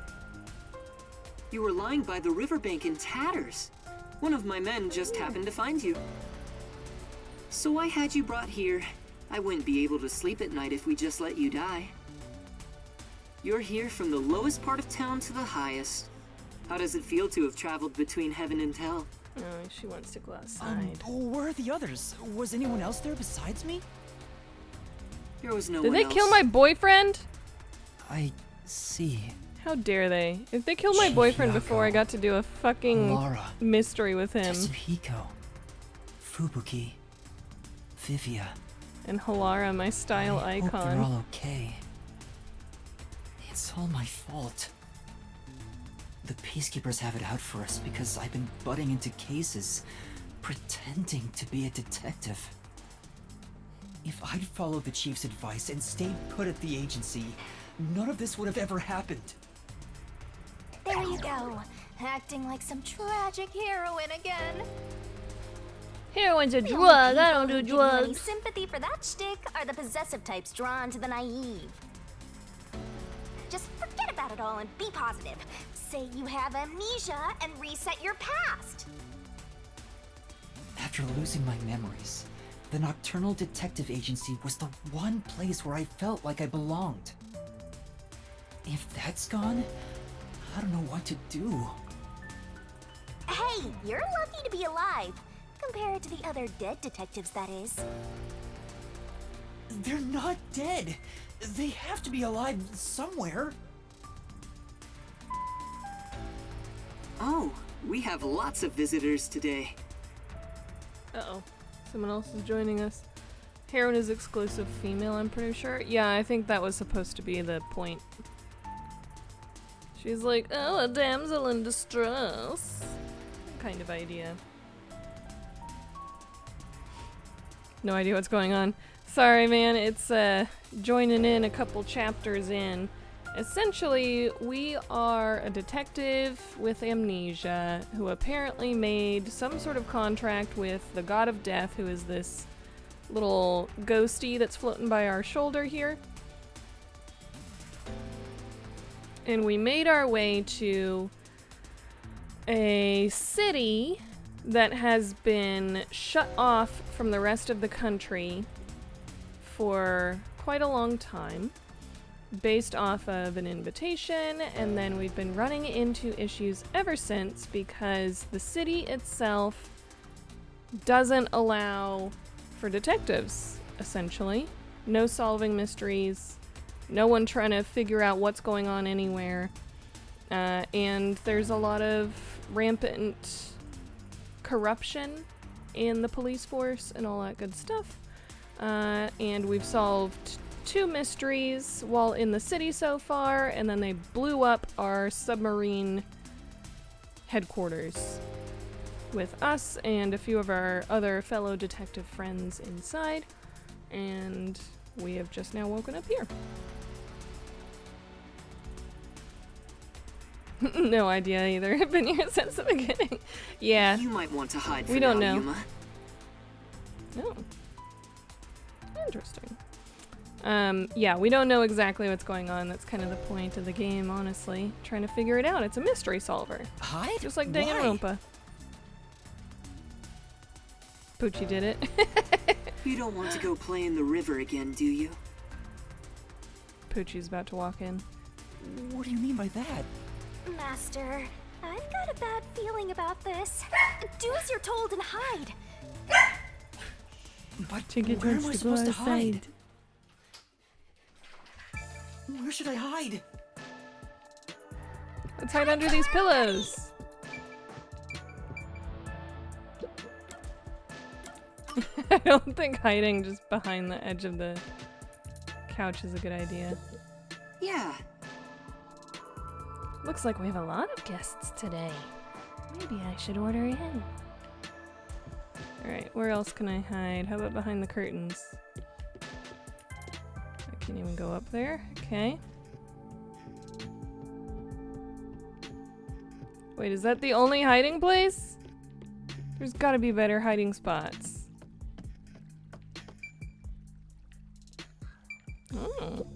S15: You were lying by the riverbank in tatters. One of my men just happened to find you. So I had you brought here. I wouldn't be able to sleep at night if we just let you die. You're here from the lowest part of town to the highest. How does it feel to have traveled between heaven and hell?
S2: Oh, she wants to go outside.
S5: Where are the others? Was anyone else there besides me?
S15: There was no
S2: Did
S15: one
S2: they
S15: else.
S2: kill my boyfriend?
S5: I see.
S2: How dare they? If they killed my boyfriend before I got to do a fucking
S5: Lara,
S2: mystery with him.
S5: Tetsuhiko, Fubuki, Vivia.
S2: And Halara, my style
S5: I
S2: icon.
S5: hope they're all okay. It's all my fault. The peacekeepers have it out for us because I've been butting into cases, pretending to be a detective. If I'd followed the chief's advice and stayed put at the agency, none of this would have ever happened.
S7: There you go. Acting like some tragic heroine again.
S14: Heroin's a
S7: The
S14: drug.
S7: only
S14: I don't
S7: people
S14: do
S7: who give you any
S14: drugs.
S7: sympathy for that shtick are the possessive types drawn to the naive. Just forget about it all and be positive. Say you have amnesia and reset your past.
S5: After losing my memories, the Nocturnal Detective Agency was the one place where I felt like I belonged. If that's gone, I don't know what to do.
S7: Hey, you're lucky to be alive. Compared to the other dead detectives, that is.
S5: They're not dead. They have to be alive somewhere.
S15: Oh, we have lots of visitors today.
S2: Uh-oh. Someone else is joining us. Heroine is exclusive female, I'm pretty sure. Yeah, I think that was supposed to be the point. She's like, oh, a damsel in distress. Kind of idea. No idea what's going on. Sorry, man. It's joining in a couple chapters in. Essentially, we are a detective with amnesia who apparently made some sort of contract with the god of death, who is this little ghosty that's floating by our shoulder here. And we made our way to a city that has been shut off from the rest of the country for quite a long time, based off of an invitation, and then we've been running into issues ever since because the city itself doesn't allow for detectives, essentially. No solving mysteries, no one trying to figure out what's going on anywhere, and there's a lot of rampant corruption in the police force and all that good stuff. And we've solved 2 mysteries while in the city so far, and then they blew up our submarine headquarters with us and a few of our other fellow detective friends inside, and we have just now woken up here. No idea either. I've been here since the beginning. Yeah.
S15: You might want to hide for
S2: we don't
S15: now,
S2: know.
S15: Yuma.
S2: No. Interesting. Yeah, we don't know exactly what's going on. That's kind of the point of the game, honestly. Trying to figure it out. It's a mystery solver.
S9: Hide?
S2: Just like Danganronpa. Poochie did it.
S15: You don't want to go play in the river again, do you?
S2: Poochie's about to walk in.
S9: What do you mean by that?
S6: Master, I've got a bad feeling about this. Do as you're told and hide.
S9: But
S2: Chicken
S9: where am
S2: wants
S9: I
S2: to
S9: supposed
S2: go
S9: to hide?
S2: outside.
S9: Where should I hide?
S2: Let's hide under these pillows. I don't think hiding just behind the edge of the couch is a good idea.
S15: Yeah.
S14: Looks like we have a lot of guests today. Maybe I should order in.
S2: Alright, where else can I hide? How about behind the curtains? I can't even go up there. Okay. Wait, is that the only hiding place? There's gotta be better hiding spots. Oh.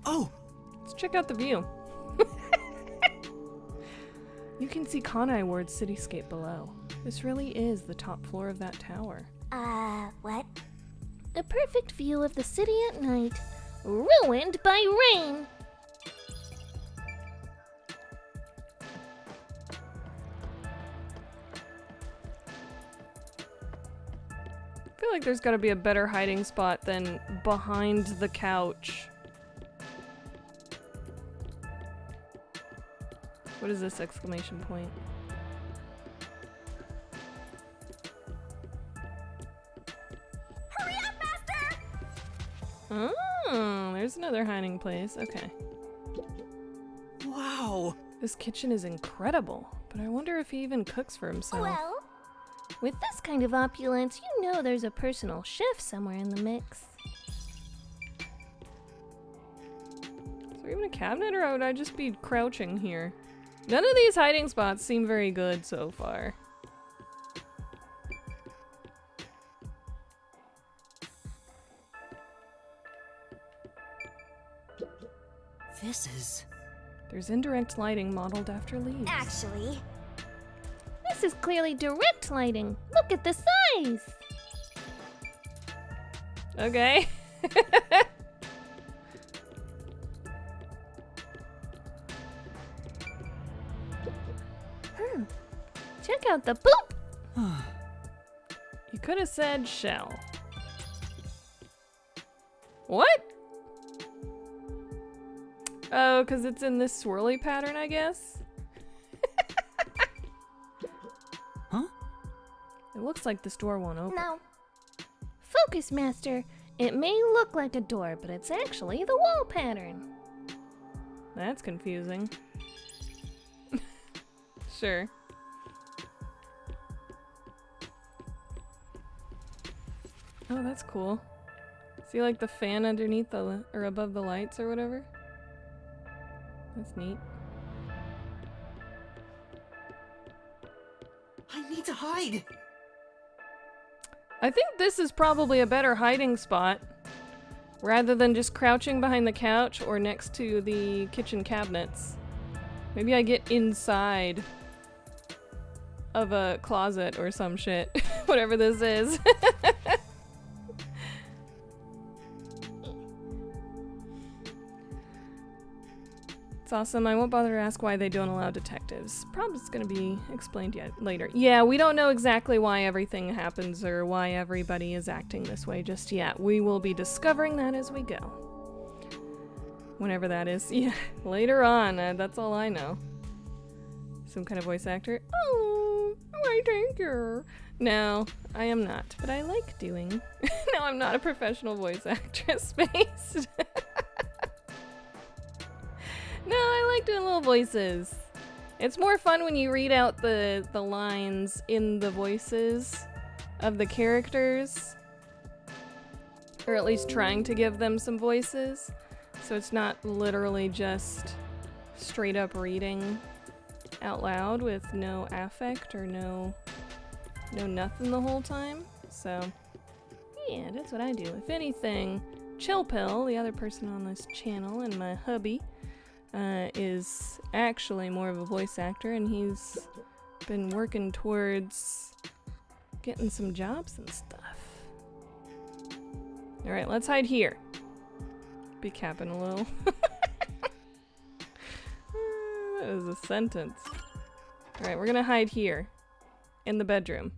S9: Oh!
S2: Let's check out the view. You can see Kanai Ward's cityscape below. This really is the top floor of that tower.
S6: What?
S14: A perfect view of the city at night, ruined by rain.
S2: I feel like there's gotta be a better hiding spot than behind the couch. What is this exclamation point?
S6: Hurry up, Master!
S2: Oh, there's another hiding place. Okay.
S9: Wow!
S2: This kitchen is incredible, but I wonder if he even cooks for himself.
S14: Well, with this kind of opulence, you know there's a personal chef somewhere in the mix.
S2: Is there even a cabinet, or would I just be crouching here? None of these hiding spots seem very good so far.
S5: This is...
S2: There's indirect lighting modeled after leaves.
S6: Actually,
S14: This is clearly direct lighting. Look at the size.
S2: Okay.
S14: Check out the poop.
S2: You could have said shell. What? Oh, because it's in this swirly pattern, I guess?
S9: Huh?
S2: It looks like this door won't open.
S14: No. Focus, Master. It may look like a door, but it's actually the wall pattern.
S2: That's confusing. Sure. Oh, that's cool. See, like the fan underneath the or above the lights or whatever? That's neat.
S9: I need to hide!
S2: I think this is probably a better hiding spot. Rather than just crouching behind the couch or next to the kitchen cabinets. Maybe I get inside of a closet or some shit. Whatever this is. It's awesome. I won't bother to ask why they don't allow detectives. Probably it's gonna be explained yet later. Yeah, we don't know exactly why everything happens or why everybody is acting this way just yet. We will be discovering that as we go. Whenever that is. Yeah, later on. That's all I know. Some kind of voice actor. Oh, I thank you. No, I am not, but I like doing. No, I'm not a professional voice actress. Based. No, I like doing little voices. It's more fun when you read out the lines in the voices of the characters. Or at least trying to give them some voices. So it's not literally just straight up reading out loud with no affect or no nothing the whole time. So yeah, that's what I do. If anything, Chill Pill, the other person on this channel, and my hubby, is actually more of a voice actor, and he's been working towards getting some jobs and stuff. Alright, let's hide here. Be capping a little. That was a sentence. Alright, we're gonna hide here. In the bedroom.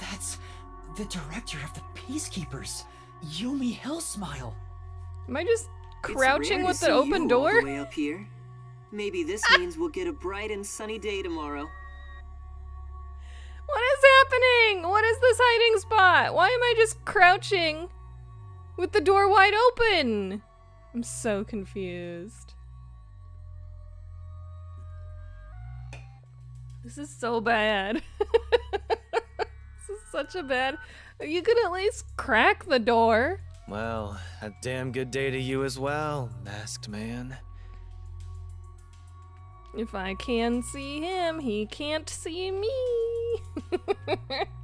S5: That's the director of the Peacekeepers, Yumi Hillsmile.
S2: Am I just crouching with
S15: the
S2: the open door?
S15: All the way up here. Maybe this means we'll get a bright and sunny day tomorrow.
S2: What is happening? What is this hiding spot? Why am I just crouching with the door wide open? I'm so confused. This is so bad. This is such a bad... You could at least crack the door.
S3: Well, a damn good day to you as well, masked man.
S2: If I can see him, he can't see me.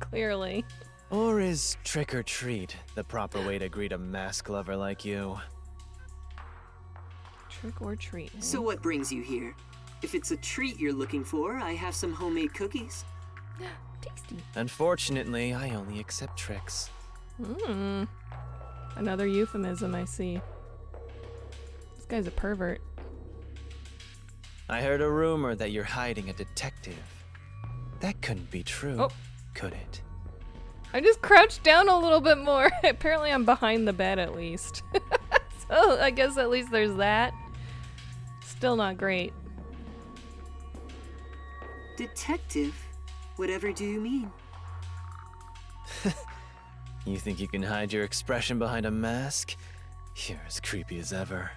S2: Clearly.
S3: Or is trick or treat the proper way to greet a mask lover like you?
S2: Trick or treat. Eh?
S15: So what brings you here? If it's a treat you're looking for, I have some homemade cookies.
S2: Tasty.
S3: Unfortunately, I only accept tricks.
S2: Another euphemism, I see. This guy's a pervert.
S3: I heard a rumor that you're hiding a detective. That couldn't be true, could it?
S2: I just crouched down a little bit more. Apparently I'm behind the bed at least. So I guess at least there's that. Still not great.
S15: Detective? Whatever do you mean?
S3: You think you can hide your expression behind a mask? You're as creepy as ever.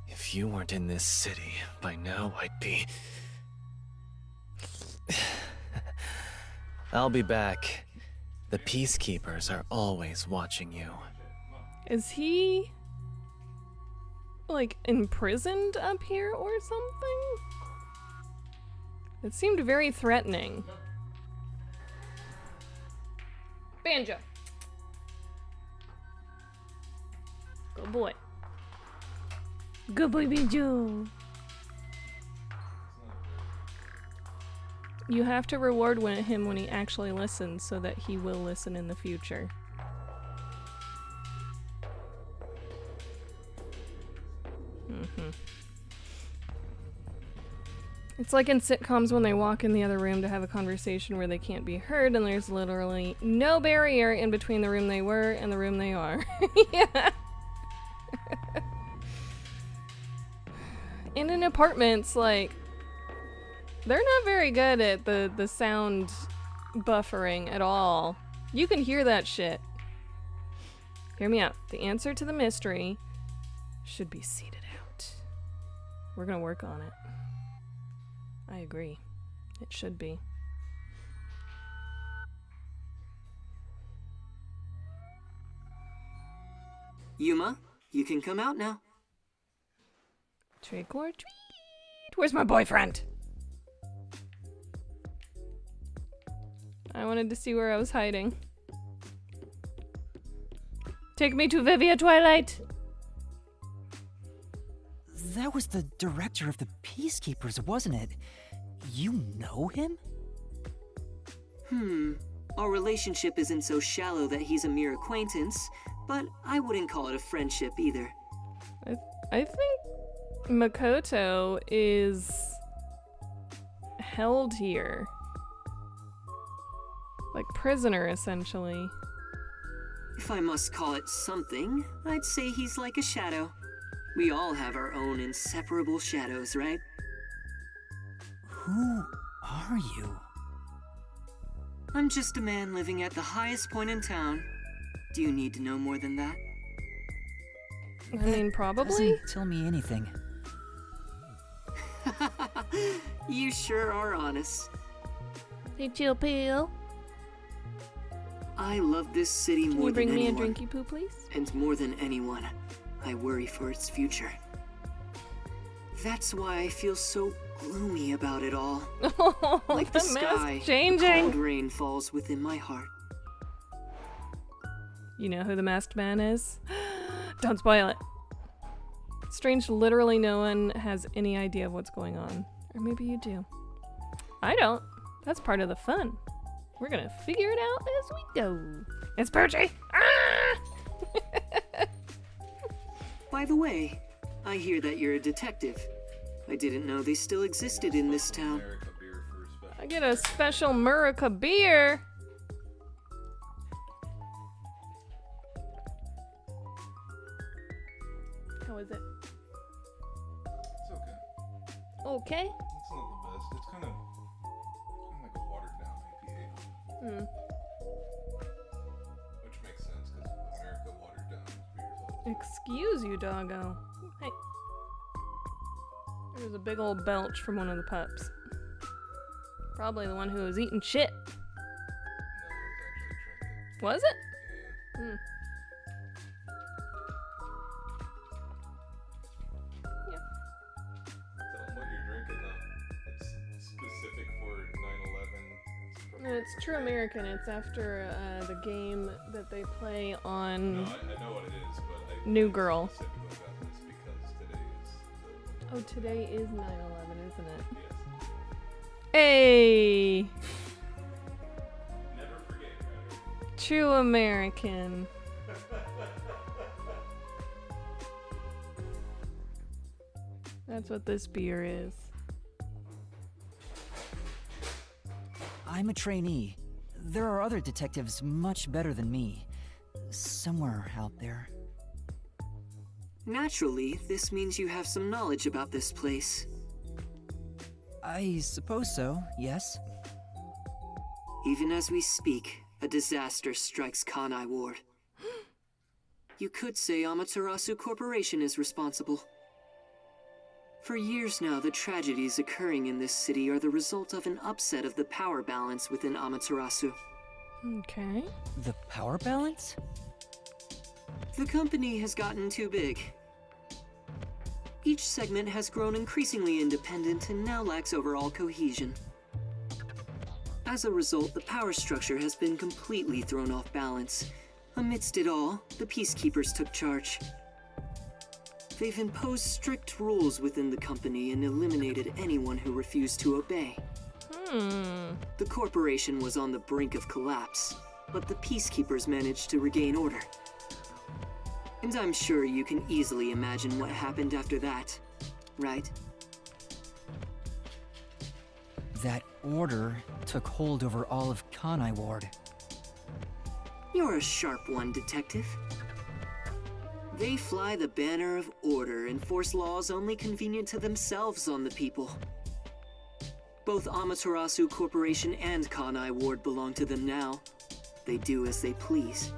S3: If you weren't in this city, by now I'd be... I'll be back. The Peacekeepers are always watching you.
S2: Is he... like, imprisoned up here or something? It seemed very threatening. Banjo. Good boy. Good boy, Banjo. You have to reward him when he actually listens so that he will listen in the future. It's like in sitcoms when they walk in the other room to have a conversation where they can't be heard and there's literally no barrier in between the room they were and the room they are. Yeah. And in apartments, like, they're not very good at the sound buffering at all. You can hear that shit. Hear me out. The answer to the mystery should be seated out. We're gonna work on it. I agree. It should be.
S15: Yuma, you can come out now.
S2: Trick or treat. Where's my boyfriend? I wanted to see where I was hiding. Take me to Vivia, Twilight!
S5: That was the director of the Peacekeepers, wasn't it? You know him?
S15: Our relationship isn't so shallow that he's a mere acquaintance, but I wouldn't call it a friendship either.
S2: I think Makoto is held here. Like prisoner, essentially.
S15: If I must call it something, I'd say he's like a shadow. We all have our own inseparable shadows, right?
S5: Who are you?
S15: I'm just a man living at the highest point in town. Do you need to know more than that?
S2: I mean, probably?
S5: Doesn't tell me anything.
S15: You sure are honest.
S14: Hey, Chill Pill.
S15: I love this city more than anyone.
S2: Can you bring me a drinky poo, please?
S15: And more than anyone, I worry for its future. That's why I feel so gloomy about it all. Like the sky,
S2: changing.
S15: cold rain falls within my heart.
S2: You know who the masked man is? Don't spoil it. Strange, literally no one has any idea of what's going on. Or maybe you do. I don't. That's part of the fun. We're gonna figure it out as we go. It's Perchy! Ah!
S15: By the way, I hear that you're a detective. I didn't know they still existed in this town.
S2: I get a special Murica beer! How is it?
S17: It's okay.
S2: Okay?
S17: It's not the best. It's kind of like a watered down IPA. Which makes sense because America watered down beers.
S2: Excuse you, doggo. Hey. There's a big old belch from one of the pups. Probably the one who was eating shit.
S17: No, it was actually
S2: Was it?
S17: Yeah. Tell them what you're drinking though. It's specific for 9/11.
S2: It's True American. It's after the game that they play on
S17: No, I know what it is, but I
S2: New Girl.
S17: specifically got this because today is the...
S2: Oh, today is 9/11, isn't it?
S17: Yes.
S2: Hey!
S17: Never forget, Ryder.
S2: True American. That's what this beer is.
S5: I'm a trainee. There are other detectives much better than me. Somewhere out there.
S15: Naturally, this means you have some knowledge about this place.
S5: I suppose so, yes.
S15: Even as we speak, a disaster strikes Kanai Ward. You could say Amaterasu Corporation is responsible. For years now, the tragedies occurring in this city are the result of an upset of the power balance within Amaterasu.
S2: Okay.
S5: The power balance?
S15: The company has gotten too big. Each segment has grown increasingly independent and now lacks overall cohesion. As a result, the power structure has been completely thrown off balance. Amidst it all, the Peacekeepers took charge. They've imposed strict rules within the company and eliminated anyone who refused to obey. The corporation was on the brink of collapse, but the Peacekeepers managed to regain order. And I'm sure you can easily imagine what happened after that, right?
S5: That order took hold over all of Kanai Ward.
S15: You're a sharp one, Detective. They fly the banner of order and force laws only convenient to themselves on the people. Both Amaterasu Corporation and Kanai Ward belong to them now. They do as they please.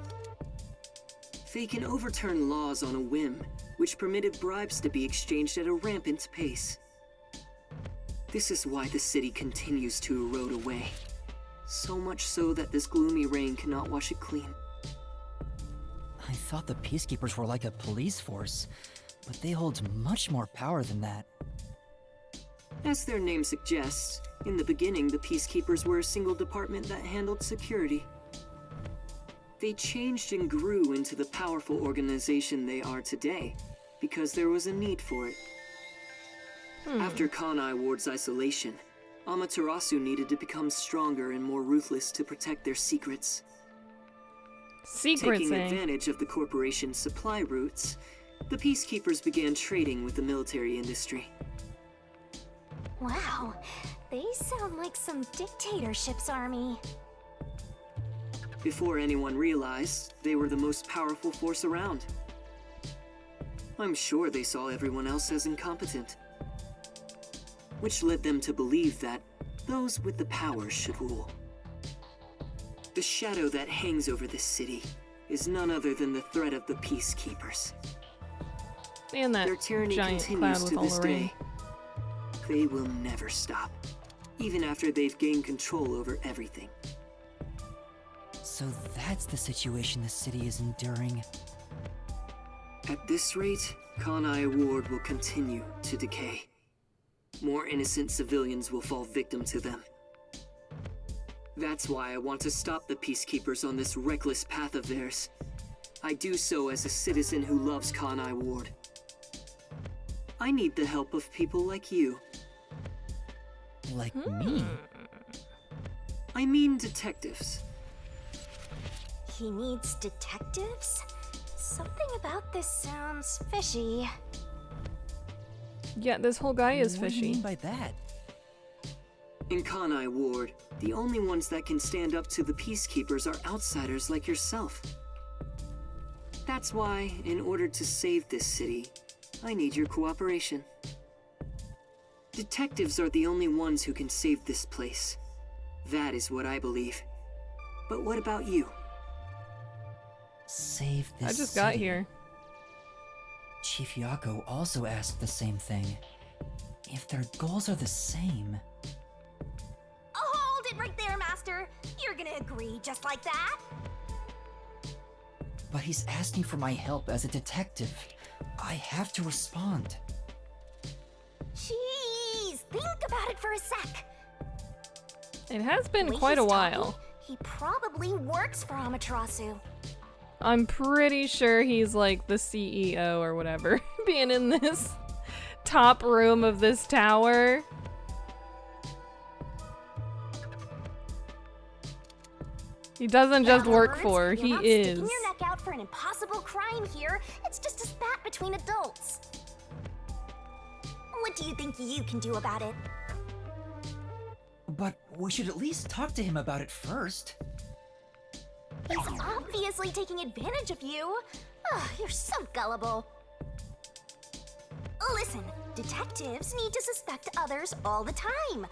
S15: They can overturn laws on a whim, which permitted bribes to be exchanged at a rampant pace. This is why the city continues to erode away. So much so that this gloomy rain cannot wash it clean.
S5: I thought the Peacekeepers were like a police force, but they hold much more power than that.
S15: As their name suggests, In the beginning, the Peacekeepers were a single department that handled security. They changed and grew into the powerful organization they are today, because there was a need for it. After Kanai Ward's isolation, Amaterasu needed to become stronger and more ruthless to protect their secrets. Taking advantage of the corporation's supply routes, the Peacekeepers began trading with the military industry.
S7: Wow, they sound like some dictatorship's army.
S15: Before anyone realized, they were the most powerful force around. I'm sure they saw everyone else as incompetent, which led them to believe that those with the power should rule. The shadow that hangs over this city is none other than the threat of the Peacekeepers.
S2: And that
S15: Their tyranny
S2: giant
S15: continues
S2: cloud with
S15: to
S2: all
S15: this
S2: the rain.
S15: day. They will never stop, even after they've gained control over everything.
S5: So that's the situation the city is enduring.
S15: At this rate, Kanai Ward will continue to decay. More innocent civilians will fall victim to them. That's why I want to stop the Peacekeepers on this reckless path of theirs. I do so as a citizen who loves Kanai Ward. I need the help of people like you.
S5: Like me?
S15: I mean detectives.
S7: He needs detectives? Something about this sounds fishy.
S2: Yeah, this whole guy is
S5: What do you
S2: fishy.
S5: mean by that?
S15: In Kanai Ward, the only ones that can stand up to the Peacekeepers are outsiders like yourself. That's why, in order to save this city, I need your cooperation. Detectives are the only ones who can save this place. That is what I believe. But what about you?
S5: Save this
S2: I just got
S5: city.
S2: here.
S5: Chief Yako also asked the same thing. If their goals are the same...
S7: Hold it right there, Master. You're gonna agree just like that?
S5: But he's asking for my help as a detective. I have to respond.
S7: Jeez, think about it for a sec.
S2: It has been
S7: The way
S2: quite a
S7: he's
S2: while.
S7: talking, he probably works for Amaterasu.
S2: I'm pretty sure he's like the CEO or whatever, being in this top room of this tower. He doesn't just
S7: In other
S2: work
S7: words,
S2: for,
S7: you're
S2: he
S7: not
S2: is.
S7: sticking your neck out for an impossible crime here. It's just a spat between adults. What do you think you can do about it?
S5: But we should at least talk to him about it first.
S7: He's obviously taking advantage of you. Ugh, you're so gullible. Listen, detectives need to suspect others all the time.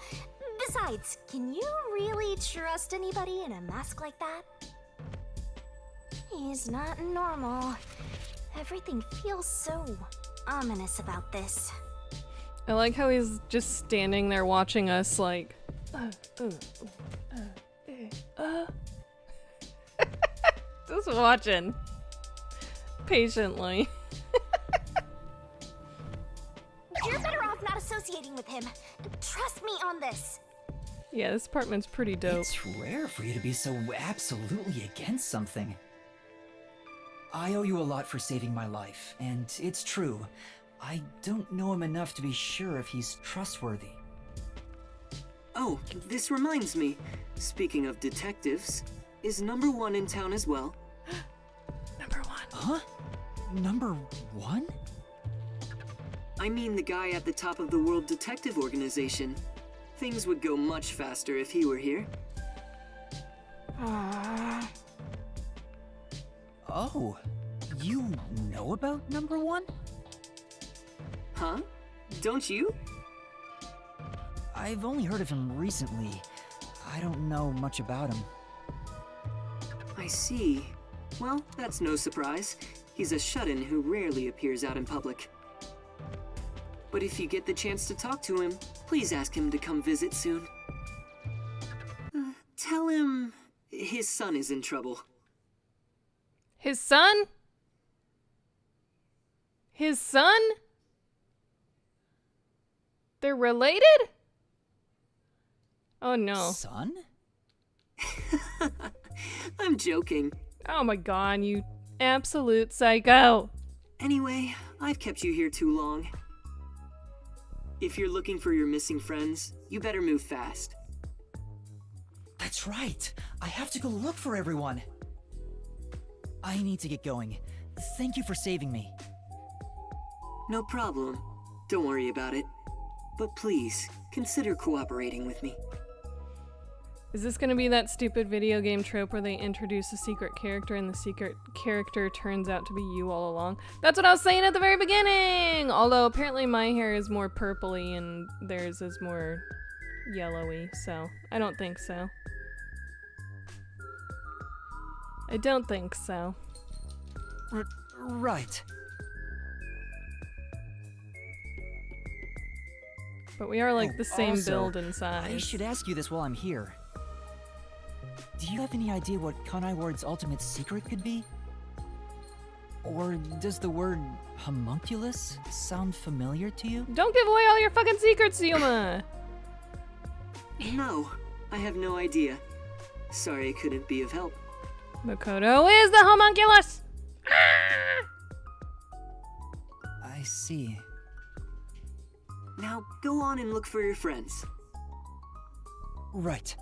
S7: Besides, can you really trust anybody in a mask like that? He's not normal. Everything feels so ominous about this.
S2: I like how he's just standing there watching us like... just watching. Patiently.
S7: You're better off not associating with him. Trust me on this.
S2: Yeah, this apartment's pretty dope.
S5: It's rare for you to be so absolutely against something. I owe you a lot for saving my life, and it's true. I don't know him enough to be sure if he's trustworthy.
S15: Oh, this reminds me. Speaking of detectives, is number 1 in town as well?
S2: Number 1.
S5: Huh? Number 1?
S15: I mean the guy at the top of the World Detective Organization. Things would go much faster if he were here.
S5: Oh, you know about number 1?
S15: Huh? Don't you?
S5: I've only heard of him recently. I don't know much about him.
S15: I see. Well, that's no surprise. He's a shut-in who rarely appears out in public. But if you get the chance to talk to him, please ask him to come visit soon. Tell him his son is in trouble.
S2: His son? His son? They're related? Oh no.
S5: Son?
S15: I'm joking.
S2: Oh my god, you absolute psycho.
S15: Anyway, I've kept you here too long. If you're looking for your missing friends, you better move fast.
S5: That's right. I have to go look for everyone. I need to get going. Thank you for saving me.
S15: No problem. Don't worry about it. But please, consider cooperating with me.
S2: Is this gonna be that stupid video game trope where they introduce a secret character and the secret character turns out to be you all along? That's what I was saying at the very beginning! Although apparently my hair is more purpley and theirs is more yellowy, so I don't think so. I don't think so.
S5: Right.
S2: But we are like the same
S5: Also,
S2: build and size.
S5: I should ask you this while I'm here. Do you have any idea what Kanai Ward's ultimate secret could be? Or does the word homunculus sound familiar to you?
S2: Don't give away all your fucking secrets, Yuma!
S15: No, I have no idea. Sorry I couldn't be of help.
S2: Makoto is the homunculus!
S5: I see.
S15: Now, go on and look for your friends.
S5: Right.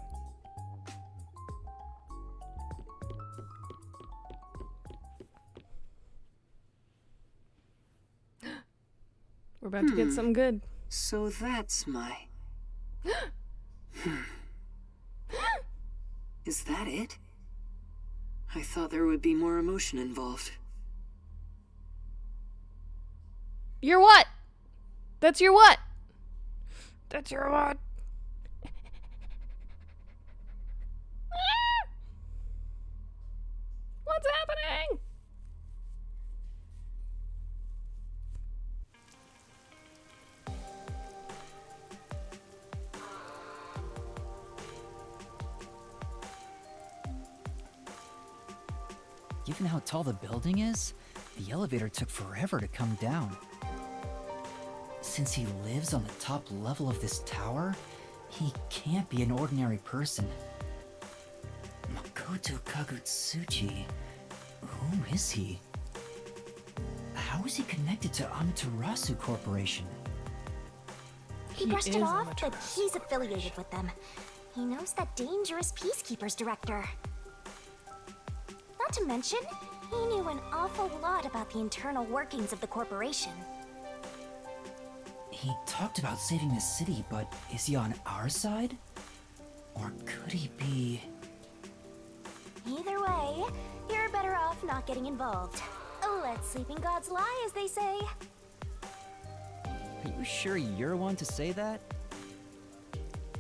S2: We're about to get something good.
S15: So that's my... Is that it? I thought there would be more emotion involved.
S2: Your what? That's your what? That's your what? What's happening?
S5: Given how tall the building is, the elevator took forever to come down. Since he lives on the top level of this tower, he can't be an ordinary person. Makoto Kagutsuchi. Who is he? How is he connected to Amaterasu Corporation?
S6: He brushed it off, but he's affiliated with them. He knows that dangerous Peacekeepers director. Not to mention, he knew an awful lot about the internal workings of the corporation.
S5: He talked about saving the city, but is he on our side? Or could he be...
S6: Either way, you're better off not getting involved. Let sleeping gods lie, as they say.
S5: Are you sure you're one to say that?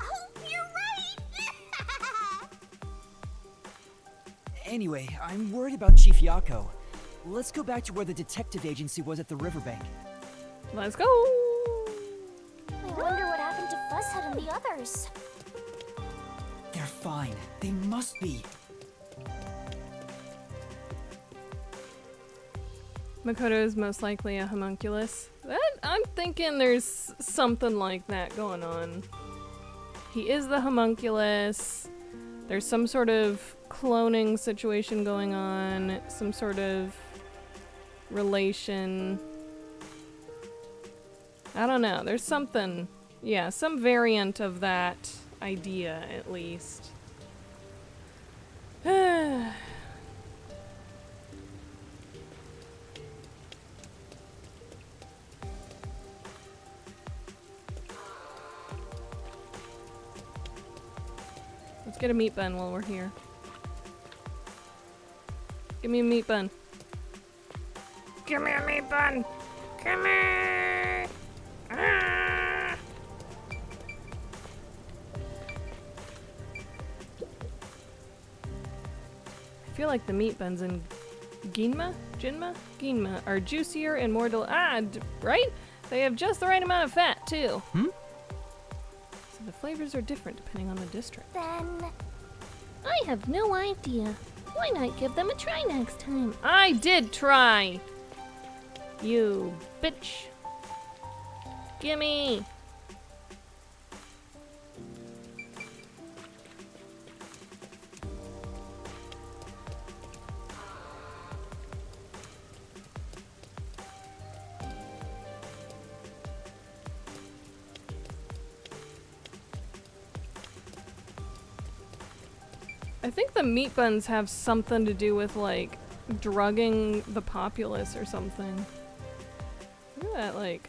S6: Oh, you're right!
S5: Anyway, I'm worried about Chief Yako. Let's go back to where the detective agency was at the riverbank.
S2: Let's go!
S6: I wonder what happened to Fuzzhead and the others.
S5: They're fine. They must be.
S2: Makoto is most likely a homunculus. I'm thinking there's something like that going on. He is the homunculus. There's some sort of cloning situation going on. Some sort of relation. I don't know. There's something. Yeah, some variant of that idea, at least. Let's get a meat bun while we're here. Give me a meat bun. Give me a meat bun! Come here! Ah! I feel like the meat buns in Ginma are juicier and more right? They have just the right amount of fat, too. So the flavors are different depending on the district.
S6: Then...
S14: I have no idea. Why not give them a try next time?
S2: I did try! You bitch. Gimme! I think the meat buns have something to do with, like, drugging the populace or something. Look at that, like...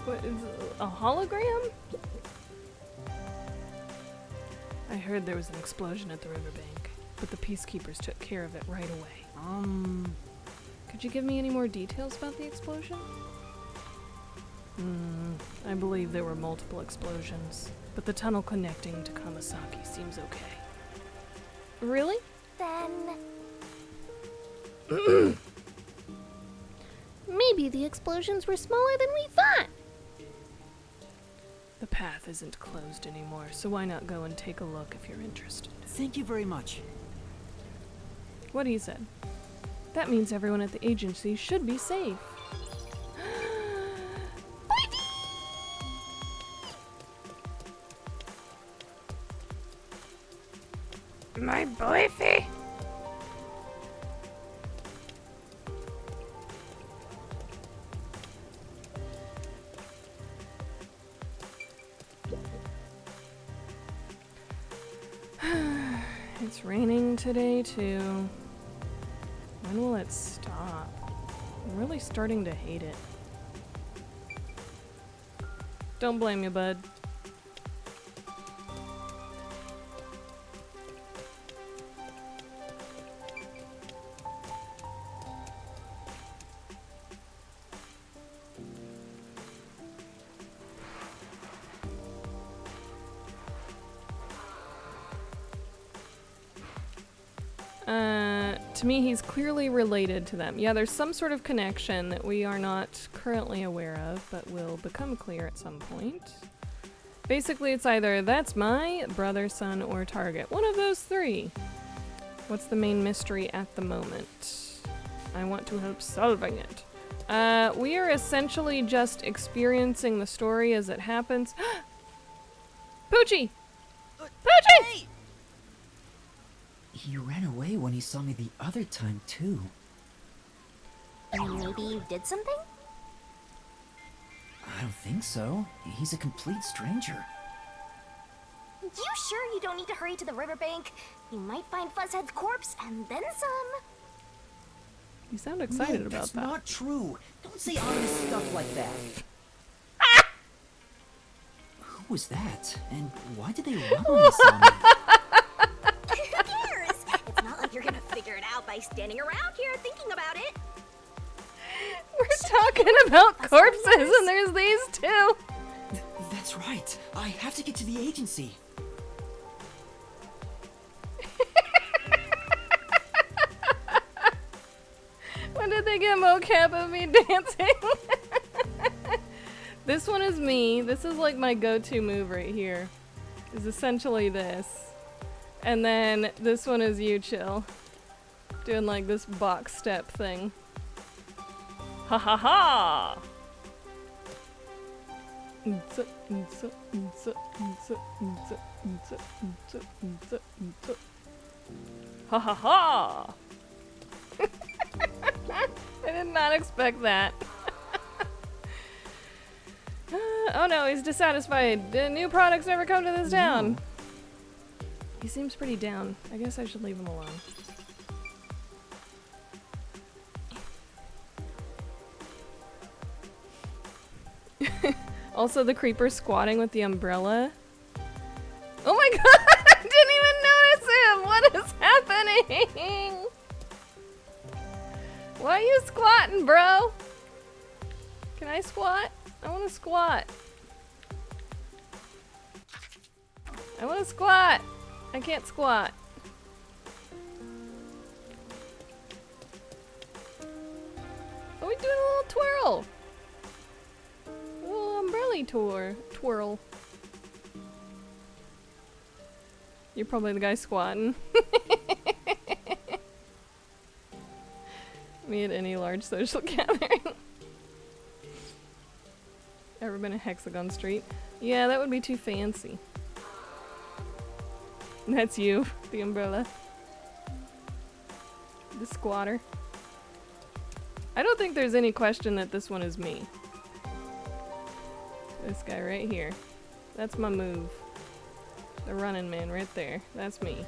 S2: What is it, a hologram? I heard there was an explosion at the riverbank, but the peacekeepers took care of it right away. Could you give me any more details about the explosion? I believe there were multiple explosions, but the tunnel connecting to Kamasaki seems okay. Really?
S6: Then...
S14: Maybe the explosions were smaller than we thought.
S2: The path isn't closed anymore, so why not go and take a look if you're interested?
S5: Thank you very much.
S2: What he said. That means everyone at the agency should be safe. My boyfie! It's raining today too. When will it stop? I'm really starting to hate it. Don't blame me, bud. To me, he's clearly related to them. Yeah, there's some sort of connection that we are not currently aware of, but will become clear at some point. Basically, it's either that's my brother, son, or target. One of those three. What's the main mystery at the moment? I want to help solving it. We are essentially just experiencing the story as it happens. Poochie! Poochie!
S5: Hey! He ran away when he saw me the other time, too.
S7: Maybe you did something?
S5: I don't think so. He's a complete stranger.
S7: You sure you don't need to hurry to the riverbank? You might find Fuzzhead's corpse and then some.
S2: You sound excited
S5: No,
S2: about
S5: that's
S2: that.
S5: not true. Don't say honest stuff like that. Who was that? And why did they run when they saw me?
S7: Who cares? It's not like you're gonna figure it out by standing around here thinking about it.
S2: We're talking about corpses and there's these two.
S5: That's right. I have to get to the agency.
S2: When did they get mocap of me dancing? This one is me. This is like my go-to move right here. Is essentially this. And then this one is you, Chill. Doing like this box step thing. Ha ha ha! Ha ha ha! I did not expect that. Oh no, he's dissatisfied. The new products never come to this town. He seems pretty down. I guess I should leave him alone. Also, the creeper squatting with the umbrella. Oh my god! I didn't even notice him! What is happening? Why are you squatting, bro? Can I squat? I want to squat. I want to squat. I can't squat. Oh, we're doing a little twirl. A little umbrella twirl. You're probably the guy squatting. Me at any large social gathering. Ever been to Hexagon Street? Yeah, that would be too fancy. That's you, the umbrella. The squatter. I don't think there's any question that this one is me. This guy right here. That's my move. The running man right there. That's me.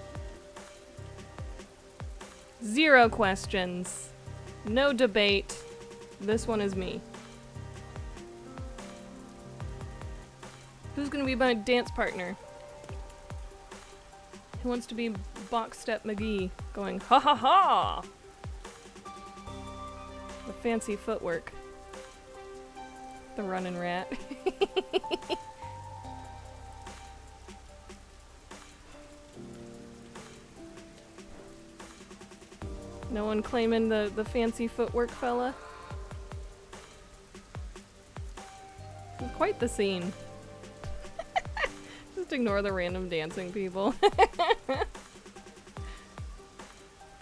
S2: 0 questions. No debate. This one is me. Who's gonna be my dance partner? Who wants to be Box Step McGee going ha ha ha? The fancy footwork. The running rat. No one claiming the fancy footwork fella? Quite the scene. Just ignore the random dancing people.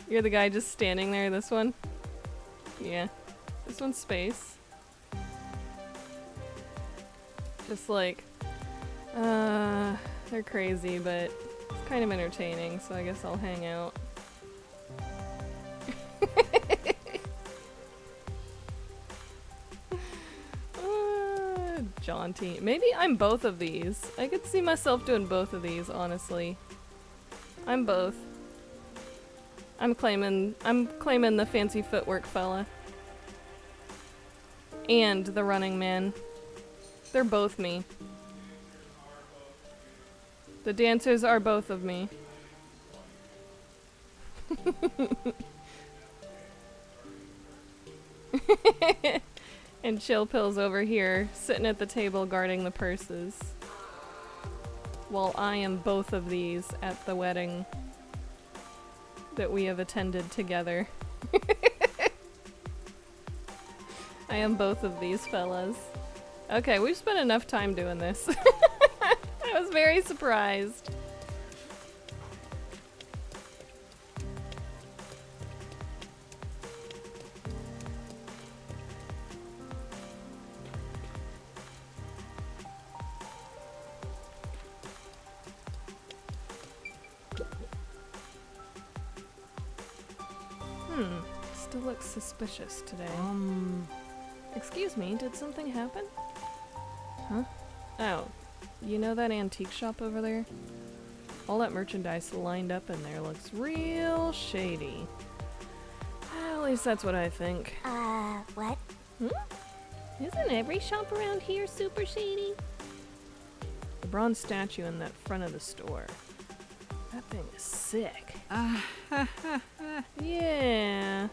S2: You're the guy just standing there, this one? Yeah. This one's space. Just like, they're crazy, but it's kind of entertaining, so I guess I'll hang out. Jaunty. Maybe I'm both of these. I could see myself doing both of these, honestly. I'm both. I'm claiming the fancy footwork fella. And the running man. They're both me. The dancers are both of me. And Chill Pill's over here, sitting at the table guarding the purses. While I am both of these at the wedding that we have attended together. I am both of these fellas. Okay, we've spent enough time doing this. I was very surprised. Still looks suspicious today. Excuse me, did something happen? Huh? Oh, you know that antique shop over there? All that merchandise lined up in there looks real shady. At least that's what I think.
S7: What?
S14: Isn't every shop around here super shady?
S2: The bronze statue in that front of the store. That thing is sick. Yeah.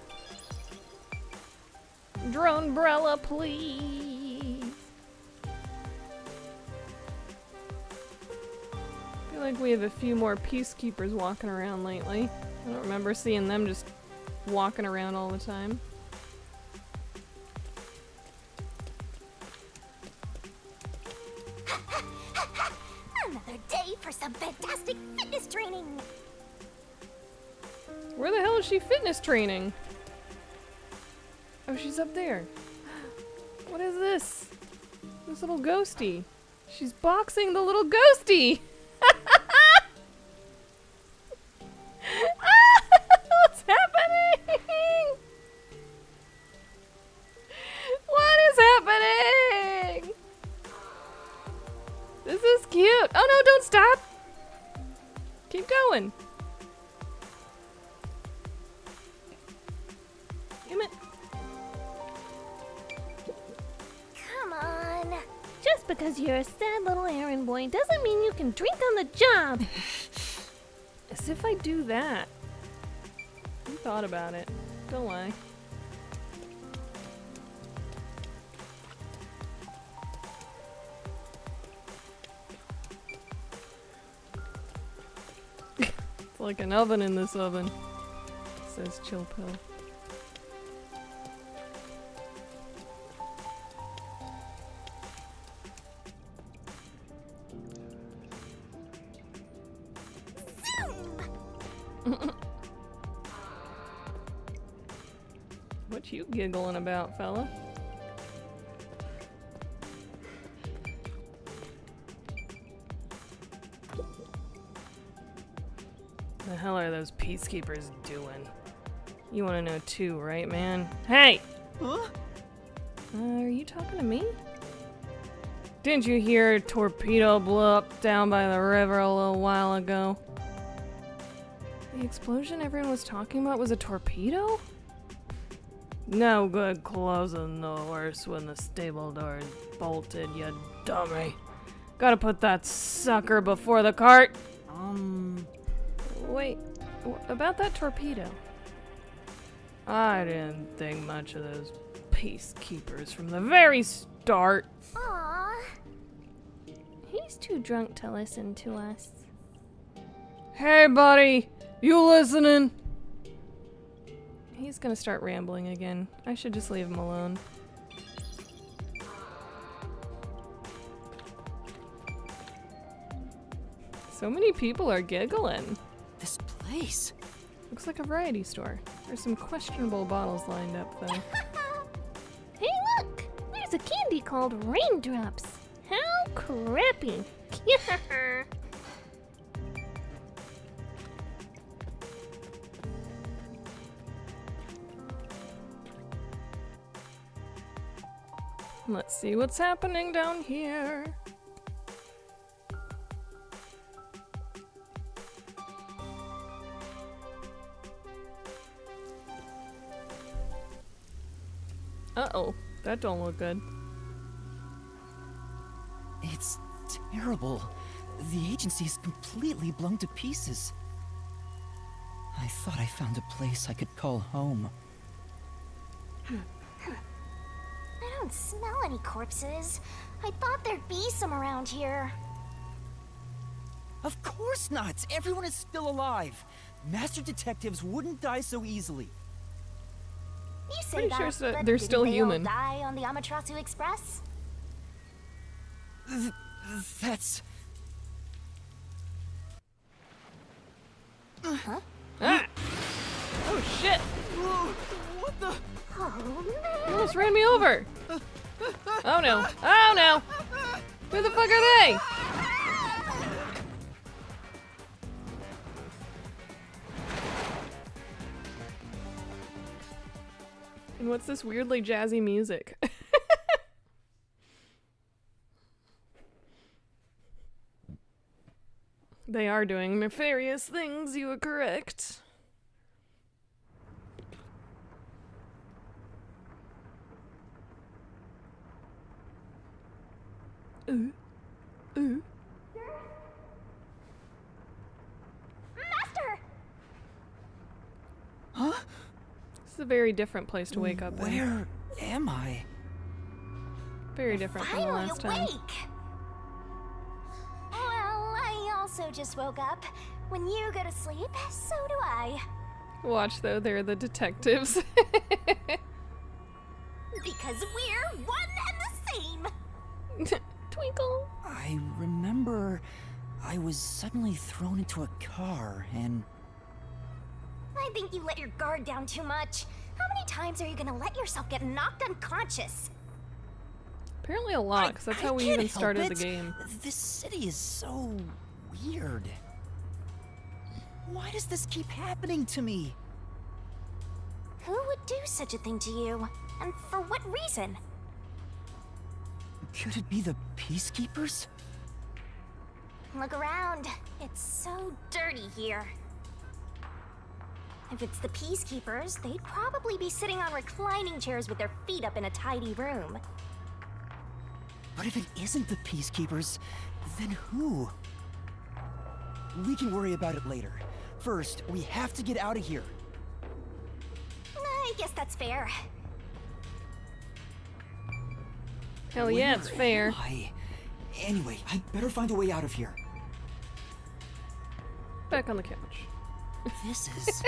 S2: Dronebrella, please. I feel like we have a few more peacekeepers walking around lately. I don't remember seeing them just walking around all the time.
S7: Another day for some fantastic fitness training.
S2: Where the hell is she fitness training? Oh, she's up there. What is this? This little ghosty. She's boxing the little ghosty! What's happening? What is happening? This is cute. Oh no, don't stop! Keep going. Damn it.
S7: Come on.
S14: Just because you're a sad little errand boy doesn't mean you can drink on the job.
S2: As if I do that. You thought about it. Don't lie. It's like an oven in this oven, says Chill Pill. What you giggling about, fella? The hell are those peacekeepers doing? You want to know too, right, man? Hey!
S9: Huh?
S2: Are you talking to me? Didn't you hear a torpedo blow up down by the river a little while ago? The explosion everyone was talking about was a torpedo? No good closing the doors when the stable door is bolted, you dummy. Gotta put that sucker before the cart. Wait, about that torpedo. I didn't think much of those peacekeepers from the very start.
S14: Aww. He's too drunk to listen to us.
S2: Hey, buddy, you listening? He's gonna start rambling again. I should just leave him alone. So many people are giggling.
S5: This place.
S2: Looks like a variety store. There's some questionable bottles lined up, though.
S14: Hey, look! There's a candy called Raindrops. How crappy.
S2: Let's see what's happening down here. Uh-oh, that don't look good.
S5: It's terrible. The agency is completely blown to pieces. I thought I found a place I could call home.
S7: I don't smell any corpses. I thought there'd be some around here.
S5: Of course not! Everyone is still alive! Master detectives wouldn't die so easily.
S7: You say
S2: Pretty
S7: that,
S2: sure
S7: but
S2: they're
S7: didn't
S2: still
S7: they
S2: human.
S7: all die on the Amaterasu Express?
S5: That's...
S7: Huh?
S2: Ah! Oh shit!
S5: What the?
S7: Oh
S2: You
S7: man!
S2: almost ran me over! Oh no! Oh no! Who the fuck are they? And what's this weirdly jazzy music? They are doing nefarious things, you are correct. Ooh. Ooh.
S7: Master!
S5: Huh?
S2: This is a very different place to wake up in.
S5: Where am I?
S2: Very different from the
S7: Finally
S2: last time.
S7: awake! Well, I also just woke up. When you go to sleep, so do I.
S2: Watch though, they're the detectives.
S7: Because we're one and the same!
S2: Twinkle!
S5: I remember I was suddenly thrown into a car and...
S7: I think you let your guard down too much. How many times are you gonna let yourself get knocked unconscious?
S2: Apparently a lot, because that's how we
S5: can't
S2: even
S5: help
S2: started
S5: it.
S2: the game.
S5: This city is so... weird. Why does this keep happening to me?
S7: Who would do such a thing to you? And for what reason?
S5: Could it be the Peacekeepers?
S7: Look around. It's so dirty here. If it's the Peacekeepers, they'd probably be sitting on reclining chairs with their feet up in a tidy room.
S5: But if it isn't the Peacekeepers, then who? We can worry about it later. First, we have to get out of here.
S7: I guess that's fair.
S2: Hell yeah, it's fair.
S5: Anyway, I better find a way out of here.
S2: Back on the couch.
S5: This is...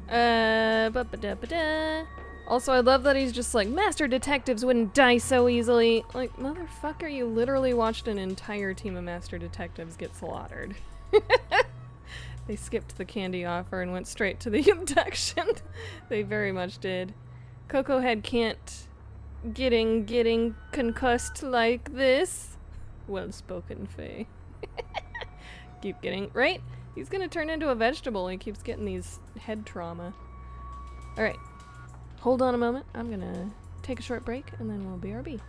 S2: Ba-ba-da-ba-da. Also, I love that he's just like, Master Detectives wouldn't die so easily. Like, motherfucker, you literally watched an entire team of Master Detectives get slaughtered. They skipped the candy offer and went straight to the abduction. They very much did. Cocoa Head can't getting concussed like this. Well spoken, Faye. Keep getting, right? He's gonna turn into a vegetable. He keeps getting these head trauma. Alright. Hold on a moment. I'm gonna take a short break and then we'll BRB.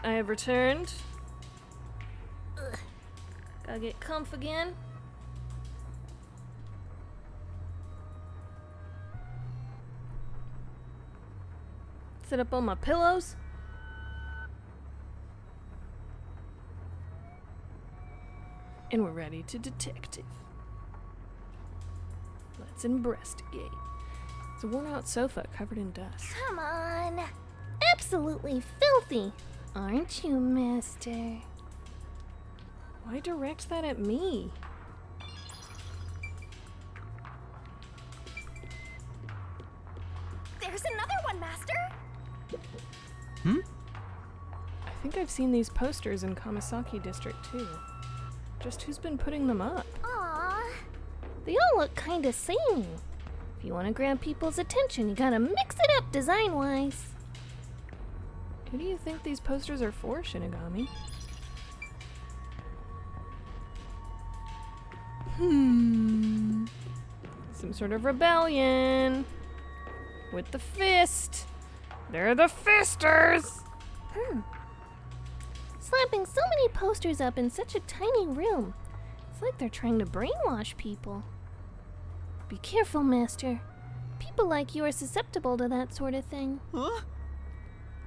S2: I have returned. Ugh. Gotta get comf again. Sit up on my pillows. And we're ready to detective. Let's investigate. It's a worn out sofa covered in dust.
S14: Come on. Absolutely filthy. Aren't you, mister?
S2: Why direct that at me?
S6: There's another one, Master!
S2: I think I've seen these posters in Kamisaki District too. Just who's been putting them up?
S14: Aww. They all look kinda samey. If you want to grab people's attention, you gotta mix it up design-wise.
S2: Who do you think these posters are for, Shinigami? Some sort of rebellion. With the fist. They're the fisters!
S14: Slapping so many posters up in such a tiny room. It's like they're trying to brainwash people. Be careful, Master. People like you are susceptible to that sort of thing.
S9: Huh?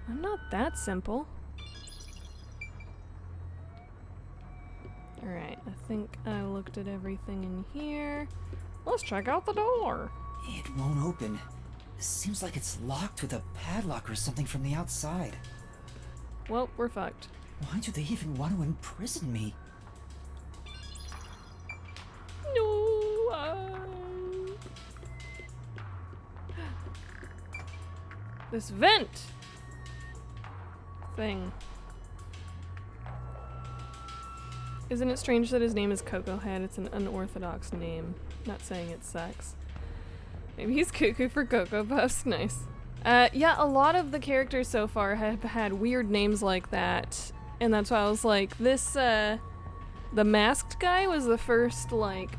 S2: I'm not that simple. Alright, I think I looked at everything in here. Let's check out the door.
S5: It won't open. Seems like it's locked with a padlock or something from the outside.
S2: Well, we're fucked.
S5: Why do they even want to imprison me?
S2: No. This vent thing. Isn't it strange that his name is Cocoa Head? It's an unorthodox name. Not saying it sucks. Maybe he's cuckoo for Cocoa Puffs. Nice. Yeah, a lot of the characters so far have had weird names like that. And that's why I was like, this, the masked guy was the first, like,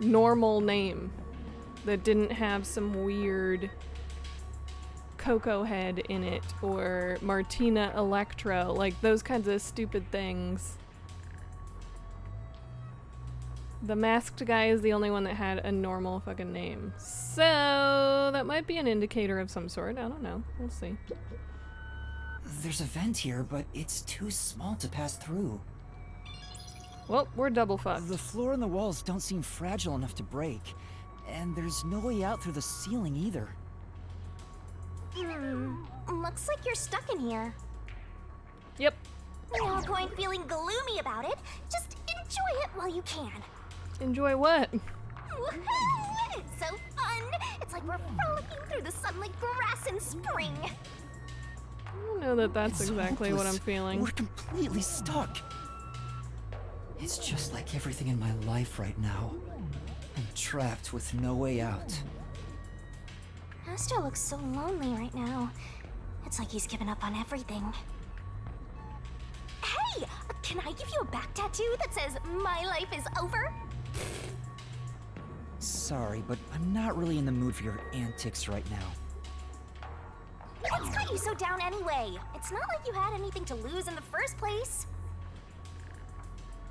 S2: normal name that didn't have some weird Cocoa Head in it, or Martina Electro, like those kinds of stupid things. The masked guy is the only one that had a normal fucking name. So that might be an indicator of some sort. I don't know. We'll see.
S5: There's a vent here, but it's too small to pass through.
S2: Well, we're double fucked.
S9: The floor and the walls don't seem fragile enough to break. And there's no way out through the ceiling either.
S6: Looks like you're stuck in here.
S2: Yep.
S6: No point feeling gloomy about it. Just enjoy it while you can.
S2: Enjoy what?
S6: Woohoo! It's so fun! It's like we're frolicking through the sunlit grass in spring.
S2: I don't know that that's
S5: It's
S2: exactly what I'm
S5: hopeless.
S2: feeling.
S5: We're completely stuck. It's just like everything in my life right now. I'm trapped with no way out.
S6: Master looks so lonely right now. It's like he's given up on everything. Hey! Can I give you a back tattoo that says, "My life is over"?
S9: Sorry, but I'm not really in the mood for your antics right now.
S6: What's got you so down anyway? It's not like you had anything to lose in the first place.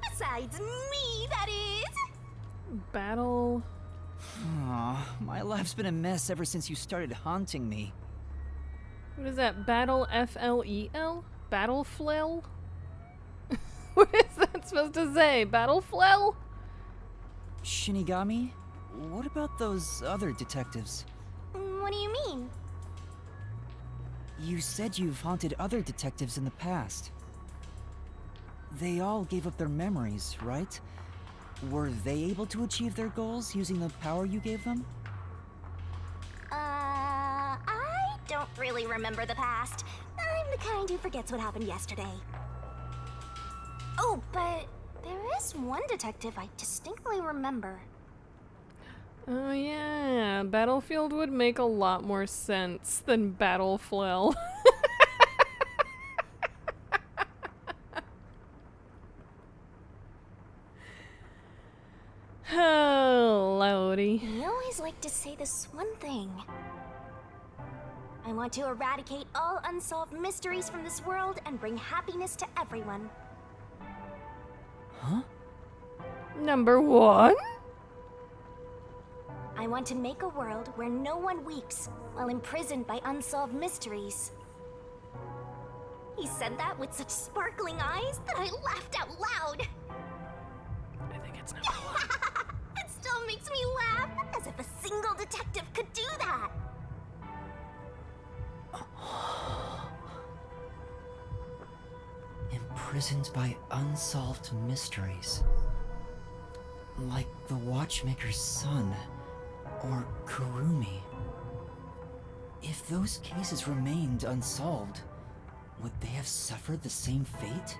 S6: Besides me, that is.
S2: Battle.
S9: Aw, my life's been a mess ever since you started haunting me.
S2: What is that? Battle F-L-E-L? Battle Flell? What is that supposed to say? Battle Flell?
S9: Shinigami, what about those other detectives?
S6: What do you mean?
S9: You said you've haunted other detectives in the past. They all gave up their memories, right? Were they able to achieve their goals using the power you gave them?
S6: I don't really remember the past. I'm the kind who forgets what happened yesterday. Oh, but there is one detective I distinctly remember.
S2: Oh yeah, Battlefield would make a lot more sense than Battle Flell. Oh, lordy.
S6: You always like to say this one thing.
S7: I want to eradicate all unsolved mysteries from this world and bring happiness to everyone.
S9: Huh?
S2: Number 1?
S7: I want to make a world where no one weeps while imprisoned by unsolved mysteries. He said that with such sparkling eyes that I laughed out loud.
S2: I think it's number 1.
S7: It still makes me laugh, as if a single detective could do that.
S5: Imprisoned by unsolved mysteries. Like the Watchmaker's son, or Kurumi. If those cases remained unsolved, would they have suffered the same fate?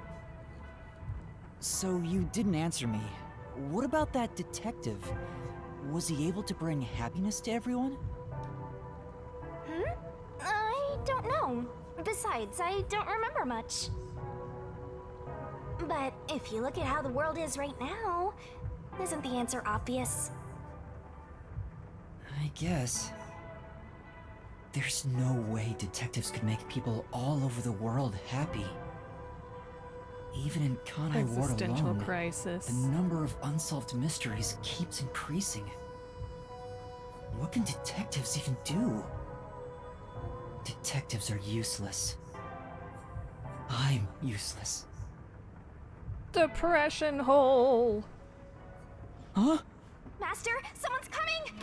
S9: So you didn't answer me. What about that detective? Was he able to bring happiness to everyone?
S7: I don't know. Besides, I don't remember much. But if you look at how the world is right now, isn't the answer obvious?
S5: I guess. There's no way detectives could make people all over the world happy. Even in Kanai Ward
S2: Existential
S5: alone,
S2: crisis.
S5: the number of unsolved mysteries keeps increasing. What can detectives even do? Detectives are useless. I'm useless.
S2: Depression hole.
S9: Huh?
S7: Master, someone's coming!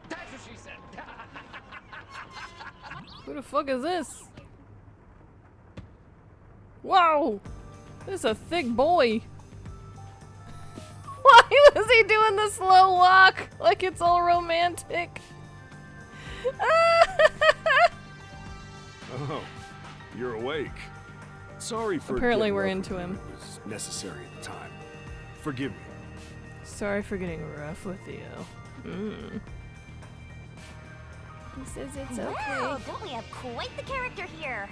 S12: That's what she said.
S2: Who the fuck is this? Whoa! This is a thick boy. Why was he doing the slow walk? Like it's all romantic.
S8: Oh, you're awake. Sorry for
S2: Apparently
S8: getting
S2: we're
S8: rough
S2: into
S8: with you.
S2: him.
S8: It was necessary at the time. Forgive me.
S2: Sorry for getting rough with you. He says it's okay.
S7: Wow, don't we have quite the character here?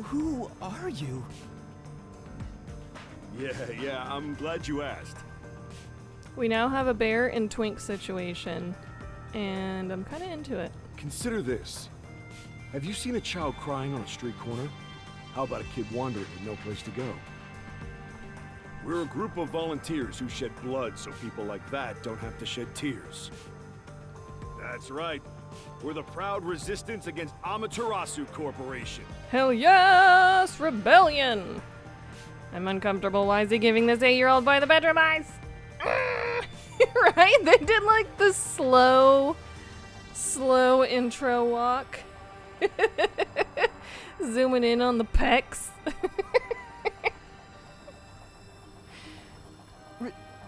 S9: Who are you?
S8: Yeah, I'm glad you asked.
S2: We now have a bear and twink situation, and I'm kind of into it.
S8: Consider this. Have you seen a child crying on a street corner? How about a kid wandering with no place to go? We're a group of volunteers who shed blood so people like that don't have to shed tears. That's right. We're the proud resistance against Amaterasu Corporation.
S2: Hell yes! Rebellion! I'm uncomfortable. Why is he giving this 8-year-old boy the bedroom eyes? Right? They did like the slow intro walk. Zooming in on the pecs.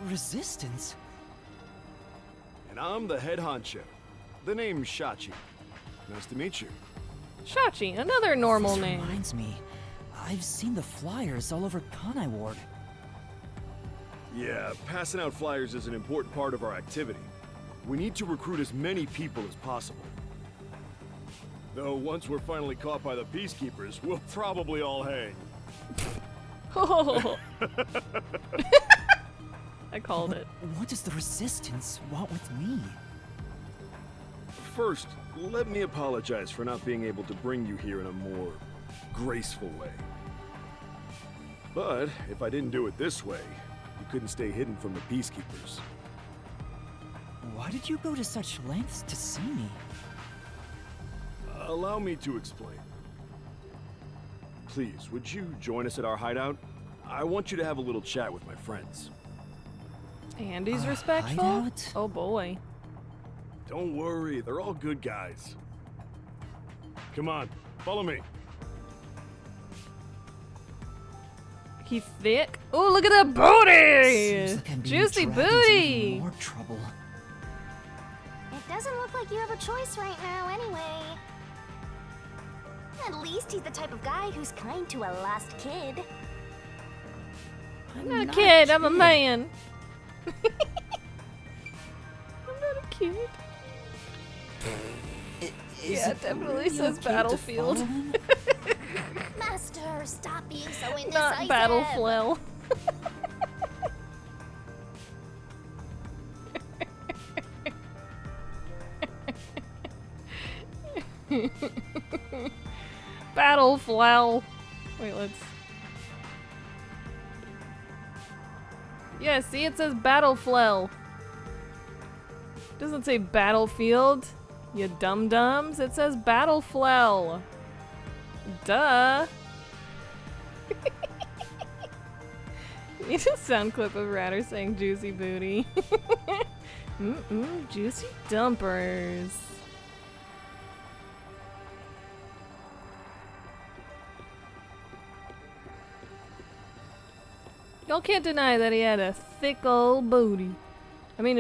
S9: Resistance?
S8: And I'm the head honcho. The name's Shachi. Nice to meet you.
S2: Shachi, another normal
S9: This
S2: name.
S9: reminds me. I've seen the flyers all over Kanai Ward.
S8: Yeah, passing out flyers is an important part of our activity. We need to recruit as many people as possible. Though once we're finally caught by the Peacekeepers, we'll probably all hang.
S2: Oh. I called it.
S9: What does the Resistance want with me?
S8: First, let me apologize for not being able to bring you here in a more graceful way. But if I didn't do it this way, you couldn't stay hidden from the Peacekeepers.
S9: Why did you go to such lengths to see me?
S8: Allow me to explain. Please, would you join us at our hideout? I want you to have a little chat with my friends.
S2: And he's respectful?
S9: Hideout?
S2: Oh boy.
S8: Don't worry, they're all good guys. Come on, follow me.
S2: He thick? Oh, look at that booty!
S5: Seems like I'm being
S2: Juicy
S5: dragged into
S2: booty!
S5: even more trouble.
S7: It doesn't look like you have a choice right now anyway. At least he's the type of guy who's kind to a lost kid.
S2: I'm not a kid, I'm a man. I'm not a kid. Yeah, it definitely says Battlefield.
S7: Master, stop being so indecisive.
S2: Not Battleflell. battle flow. Wait, let's... Yeah, see, it says battle flow. Doesn't say battlefield, you dum-dums. It says battle flow. Duh. Need a sound clip of Ratter saying juicy booty. Juicy dumpers. Y'all can't deny that he had a thick old booty. I mean,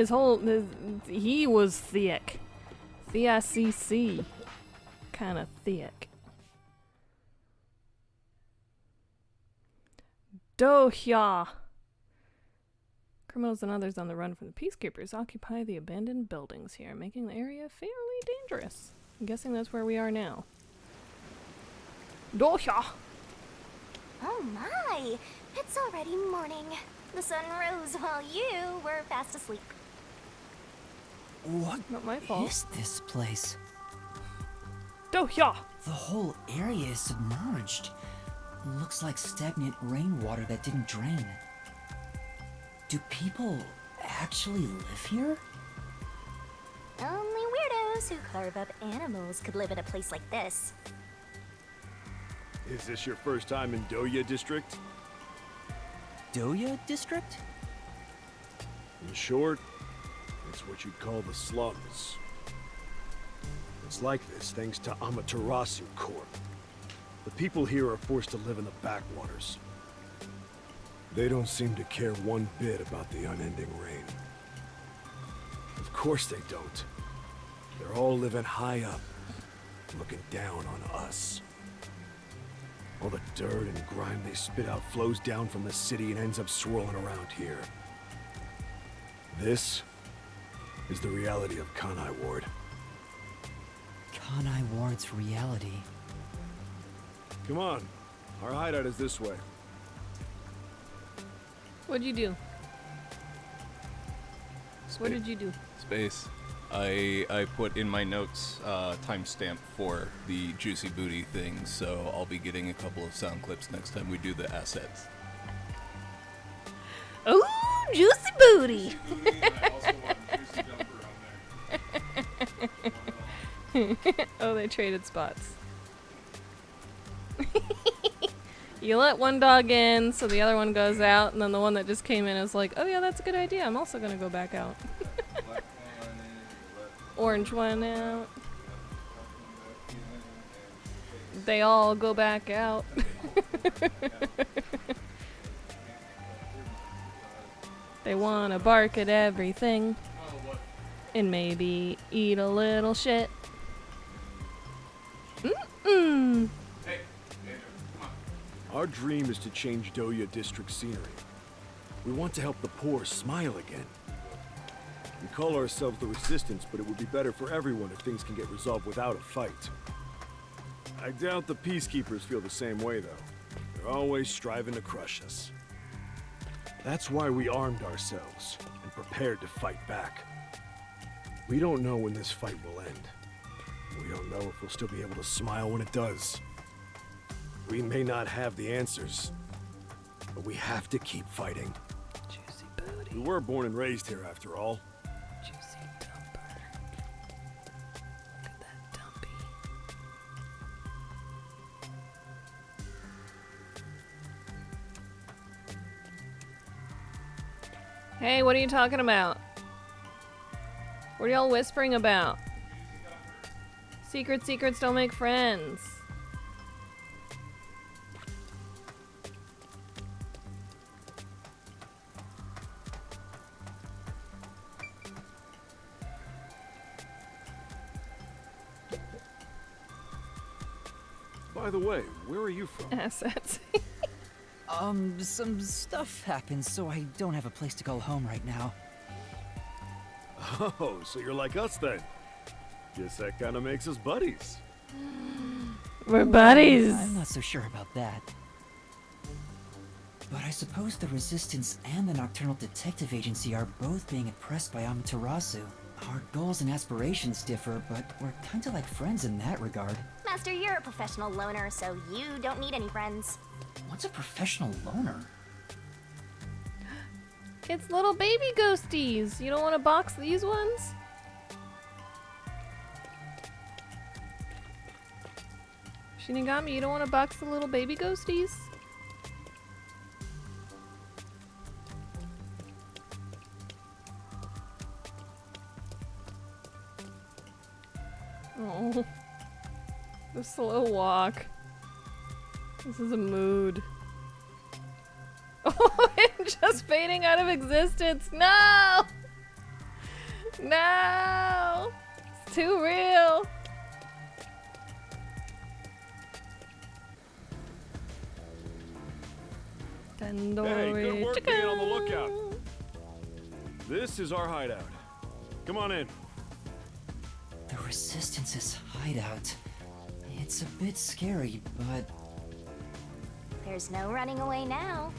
S2: he was thick. Thick. Kinda thick. Dohya. Criminals and others on the run from the peacekeepers occupy the abandoned buildings here, making the area fairly dangerous. I'm guessing that's where we are now. Dohya.
S7: Oh my! It's already morning. The sun rose while you were fast asleep.
S9: What
S2: Not my fault.
S9: is this place?
S2: Dohya!
S9: The whole area is submerged. Looks like stagnant rainwater that didn't drain. Do people actually live here?
S7: Only weirdos who carve up animals could live in a place like this.
S8: Is this your first time in Doya District?
S9: Doya District?
S8: In short, it's what you'd call the slums. It's like this thanks to Amaterasu Corp. The people here are forced to live in the backwaters. They don't seem to care one bit about the unending rain. Of course they don't. They're all living high up, looking down on us. All the dirt and grime they spit out flows down from the city and ends up swirling around here. This is the reality of Kanai Ward.
S9: Kanai Ward's reality.
S8: Come on, our hideout is this way.
S2: What'd you do? What did you do?
S18: Space. I put in my notes timestamp for the Juicy Booty thing, so I'll be getting a couple of sound clips next time we do the assets.
S14: Ooh, Juicy Booty!
S2: Oh, they traded spots. You let one dog in, so the other one goes out, and then the one that just came in is like, oh yeah, that's a good idea, I'm also gonna go back out. Orange one out. They all go back out. They wanna bark at everything. And maybe eat a little shit. Mm-mm.
S8: Our dream is to change Doya District scenery. We want to help the poor smile again. We call ourselves the Resistance, but it would be better for everyone if things can get resolved without a fight. I doubt the Peacekeepers feel the same way, though. They're always striving to crush us. That's why we armed ourselves and prepared to fight back. We don't know when this fight will end. We don't know if we'll still be able to smile when it does. We may not have the answers, but we have to keep fighting.
S2: Juicy booty.
S8: We were born and raised here, after all.
S2: Juicy dumper. Look at that dumpy. Hey, what are you talking about? What are y'all whispering about? Secrets don't make friends.
S8: By the way, where are you from?
S2: Assets.
S9: Some stuff happened, so I don't have a place to call home right now.
S8: Oh, so you're like us then. Guess that kind of makes us buddies.
S2: We're buddies.
S9: I'm not so sure about that. But I suppose the Resistance and the Nocturnal Detective Agency are both being oppressed by Amaterasu. Our goals and aspirations differ, but we're kinda like friends in that regard.
S7: Master, you're a professional loner, so you don't need any friends.
S9: What's a professional loner?
S2: It's little baby ghosties. You don't want to box these ones? Shinigami, you don't want to box the little baby ghosties? Oh, the slow walk. This is a mood. Oh, it's just fading out of existence. No! No! It's too real. Tandoori
S8: Hey, good work
S2: chicken.
S8: being on the lookout. This is our hideout. Come on in.
S9: The Resistance's hideout. It's a bit scary, but...
S7: There's no running away now.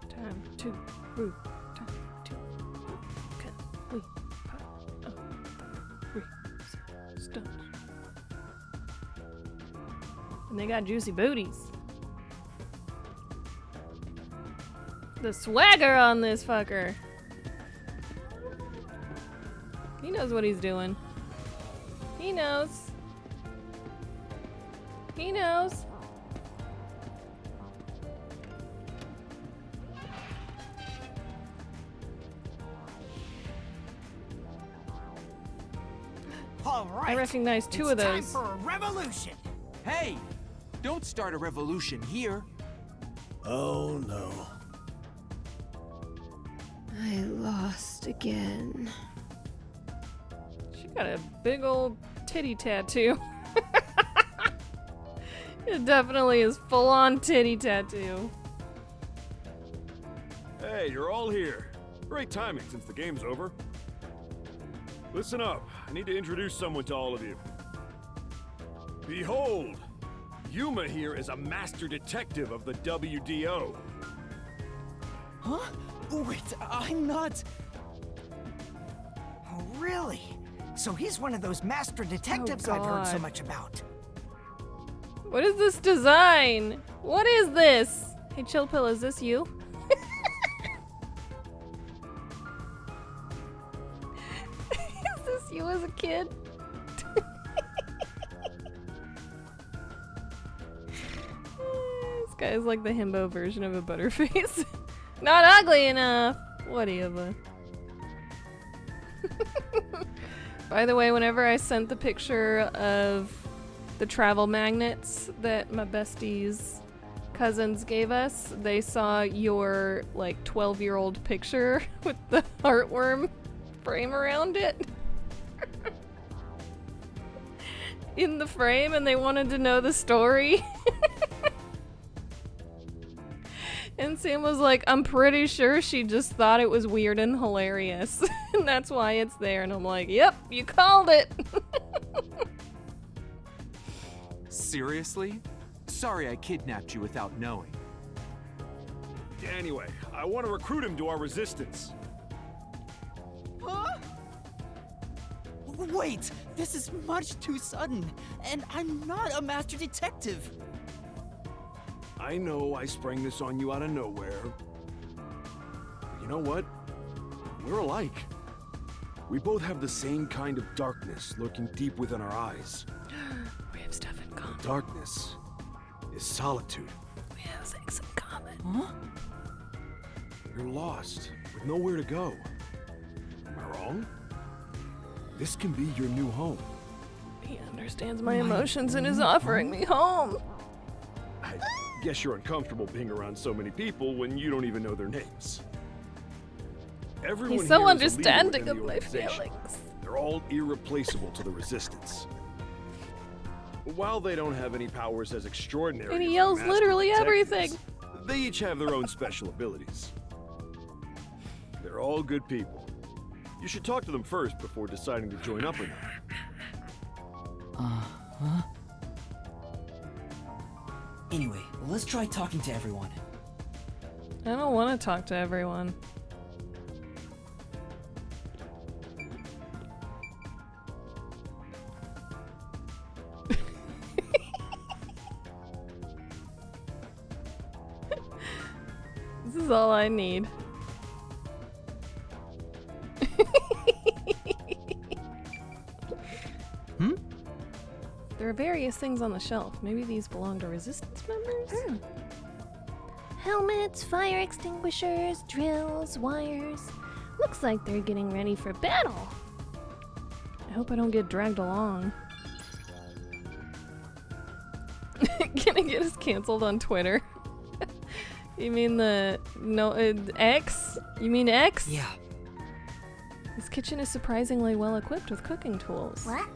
S2: Time to root. Time to root. Can we pop up the resistance? And they got juicy booties. The swagger on this fucker. He knows what he's doing. He knows. He knows.
S12: All right.
S2: I recognize two of those.
S12: It's time for a revolution.
S19: Hey! Don't start a revolution here.
S20: Oh no.
S14: I lost again.
S2: She got a big old titty tattoo. It definitely is full-on titty tattoo.
S8: Hey, you're all here. Great timing since the game's over. Listen up. I need to introduce someone to all of you. Behold! Yuma here is a master detective of the WDO.
S19: Huh? Wait, I'm not...
S12: Oh, really? So he's one of those master detectives I've heard so
S2: God.
S12: much about.
S2: What is this design? What is this? Hey, Chill Pill, is this you? Is this you as a kid? This guy is like the himbo version of a Butterface. Not ugly enough. Whatever. By the way, whenever I sent the picture of the travel magnets that my besties' cousins gave us, they saw your like 12-year-old picture with the heartworm frame around it. In the frame, and they wanted to know the story. And Sam was like, I'm pretty sure she just thought it was weird and hilarious. And that's why it's there. And I'm like, yep, you called it.
S19: Seriously? Sorry I kidnapped you without knowing.
S8: Anyway, I want to recruit him to our resistance.
S19: Huh? Wait, this is much too sudden, and I'm not a master detective.
S8: I know I sprang this on you out of nowhere. But you know what? We're alike. We both have the same kind of darkness lurking deep within our eyes.
S2: We have stuff in common.
S8: Darkness is solitude.
S2: We have things in common.
S19: Huh?
S8: You're lost, with nowhere to go. Am I wrong? This can be your new home.
S2: He understands my emotions and is offering me home.
S8: I guess you're uncomfortable being around so many people when you don't even know their names. Everyone
S2: He's so
S8: here is a leader
S2: understanding
S8: within
S2: of
S8: the
S2: my
S8: organization.
S2: feelings.
S8: They're all irreplaceable to the Resistance. While they don't have any powers as extraordinary
S2: And he
S8: as the
S2: yells
S8: Master
S2: literally
S8: Detectives,
S2: everything.
S8: They each have their own special abilities. They're all good people.
S21: You should talk to them first before deciding to join up or not.
S9: Huh? Anyway, let's try talking to everyone.
S2: I don't want to talk to everyone. This is all I need. There are various things on the shelf. Maybe these belong to resistance members?
S14: Helmets, fire extinguishers, drills, wires. Looks like they're getting ready for battle.
S2: I hope I don't get dragged along. Gonna get us canceled on Twitter. You mean X? You mean X?
S9: Yeah.
S2: This kitchen is surprisingly well equipped with cooking tools.
S14: What?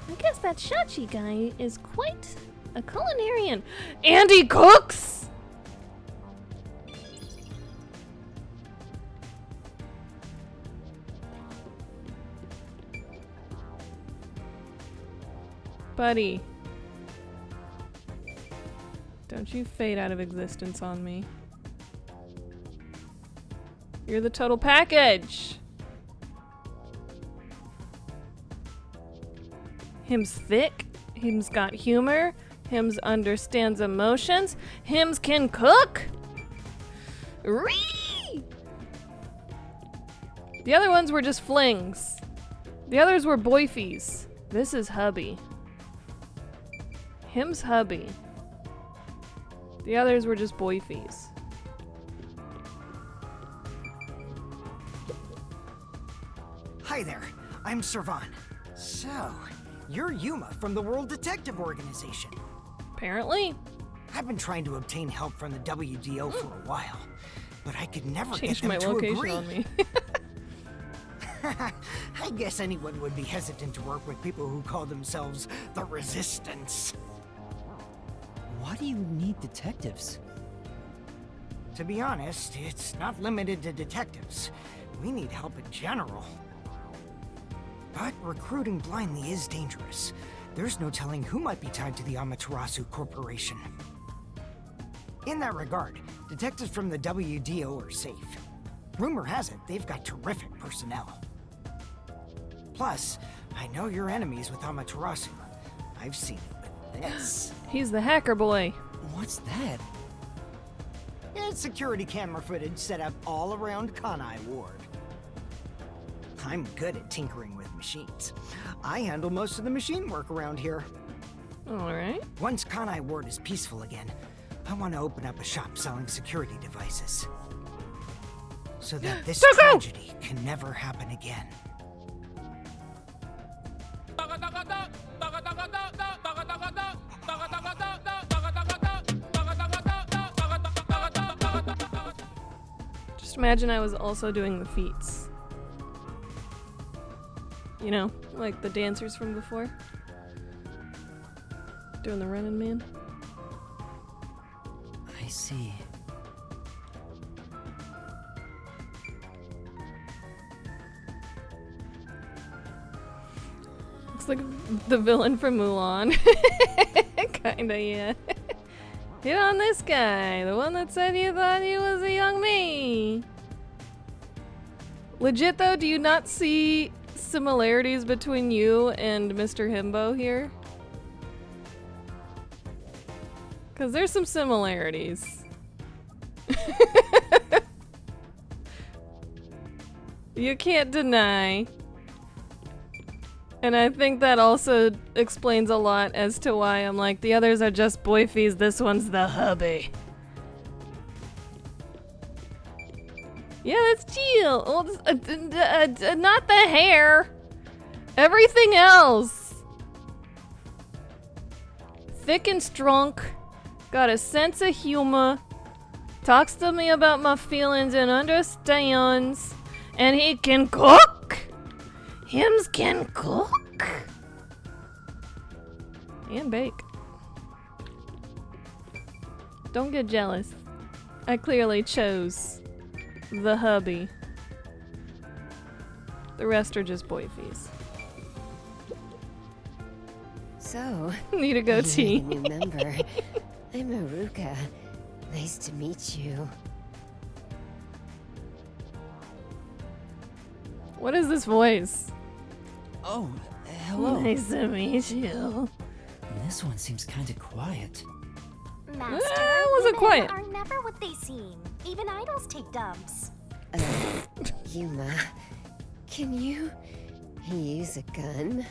S14: I guess that Shachi guy is quite a culinarian.
S2: And he cooks! Buddy. Don't you fade out of existence on me. You're the total package! Him's thick, him's got humor, him's understands emotions, him's can cook! Ree! The other ones were just flings. The others were boyfies. This is hubby. Him's hubby. The others were just boyfies.
S12: Hi there, I'm Servan. So, you're Yuma from the World Detective Organization.
S2: Apparently.
S12: I've been trying to obtain help from the WDO for a while, but I could never
S2: Changed
S12: get them
S2: my
S12: to
S2: location
S12: agree.
S2: on me.
S12: I guess anyone would be hesitant to work with people who call themselves the Resistance.
S9: Why do you need detectives?
S12: To be honest, it's not limited to detectives. We need help in general. But recruiting blindly is dangerous. There's no telling who might be tied to the Amaterasu Corporation. In that regard, detectives from the WDO are safe. Rumor has it they've got terrific personnel. Plus, I know you're enemies with Amaterasu. I've seen it with this.
S2: He's the hacker boy.
S9: What's that?
S12: It's security camera footage set up all around Kanai Ward. I'm good at tinkering with machines. I handle most of the machine work around here.
S2: Alright.
S12: Once Kanai Ward is peaceful again, I want to open up a shop selling security devices. So that this tragedy can never happen again.
S2: Just imagine I was also doing the feats. You know, like the dancers from before. Doing the Running Man.
S9: I see.
S2: Looks like the villain from Mulan. Kinda, yeah. Hit on this guy, the one that said you thought he was a young me. Legit though, do you not see similarities between you and Mr. Himbo here? Because there's some similarities. You can't deny. And I think that also explains a lot as to why I'm like, the others are just boyfies, this one's the hubby. Yeah, that's chill. Well, not the hair. Everything else. Thick and strong. Got a sense of humor. Talks to me about my feelings and understands. And he can cook. Hims can cook. And bake. Don't get jealous. I clearly chose the hubby. The rest are just boyfies.
S1: So,
S2: Need a goatee.
S1: I'm a new member. I'm Haruka. Nice to meet you.
S2: What is this voice?
S9: Oh, hello.
S14: Nice to meet you.
S9: This one seems kinda quiet.
S7: Master,
S2: it wasn't
S7: women
S2: quiet.
S7: are never what they seem. Even idols take dumps.
S1: Yuma, can you use a gun?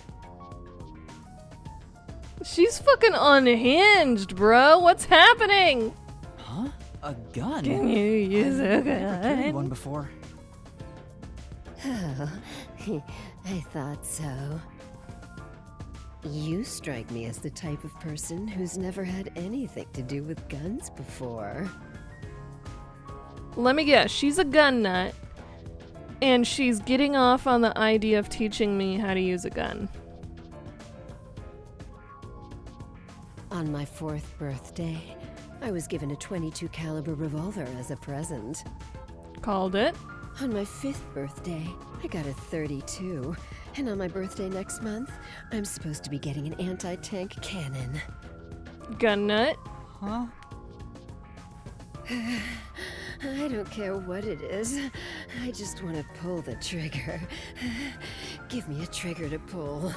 S2: She's fucking unhinged, bro. What's happening?
S9: Huh? A gun?
S2: Can you use a
S9: I've never carried
S2: gun?
S9: one before.
S1: Oh, I thought so. You strike me as the type of person who's never had anything to do with guns before.
S2: Let me guess. She's a gun nut, and she's getting off on the idea of teaching me how to use a gun.
S1: On my 4th birthday, I was given a .22 caliber revolver as a present.
S2: Called it.
S1: On my 5th birthday, I got a .32. And on my birthday next month, I'm supposed to be getting an anti-tank cannon.
S2: Gun nut.
S9: Huh?
S1: I don't care what it is. I just want to pull the trigger. Give me a trigger to pull.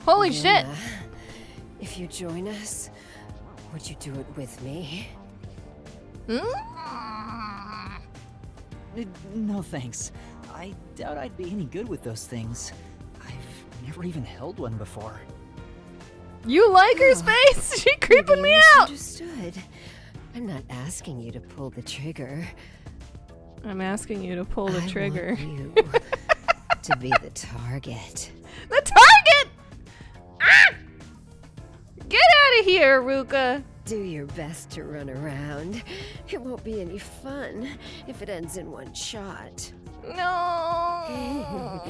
S2: Holy shit!
S1: Yuma, if you join us, would you do it with me?
S9: No thanks. I doubt I'd be any good with those things. I've never even held one before.
S2: You like her space? She creeping me out!
S1: Understood. I'm not asking you to pull the trigger.
S2: I'm asking you to pull the trigger.
S1: I want you to be the target.
S2: The target! Ah! Get out of here, Ruka!
S1: Do your best to run around. It won't be any fun if it ends in one shot.
S2: No!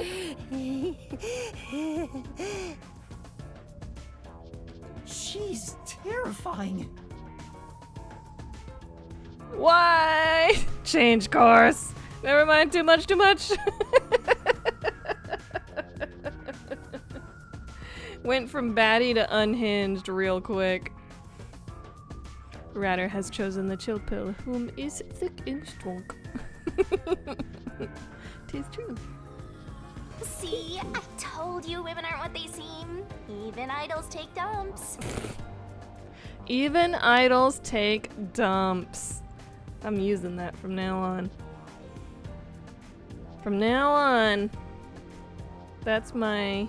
S9: She's terrifying.
S2: Why? Change course. Never mind, too much. Went from batty to unhinged real quick. Ratter has chosen the chill pill, whom is thick and strong. 'Tis true.
S7: See, I told you women aren't what they seem. Even idols take dumps.
S2: Even idols take dumps. I'm using that from now on. From now on, that's my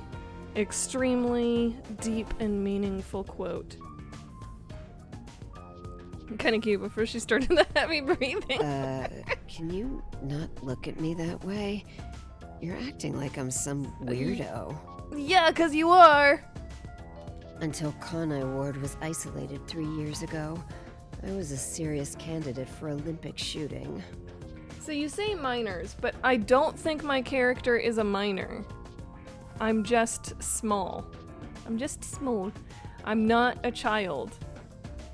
S2: extremely deep and meaningful quote. Kind of cute before she started the heavy breathing.
S1: Can you not look at me that way? You're acting like I'm some weirdo.
S2: Yeah, 'cause you are.
S1: Until Kanai Ward was isolated 3 years ago, I was a serious candidate for Olympic shooting.
S2: So you say minors, but I don't think my character is a minor. I'm just small. I'm just small. I'm not a child.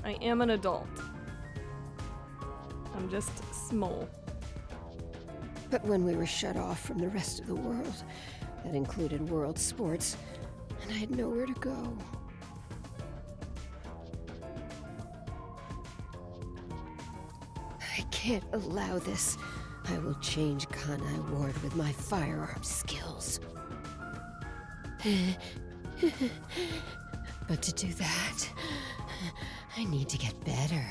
S2: I am an adult. I'm just small.
S1: But when we were shut off from the rest of the world, that included world sports, and I had nowhere to go. I can't allow this. I will change Kanai Ward with my firearm skills. But to do that, I need to get better.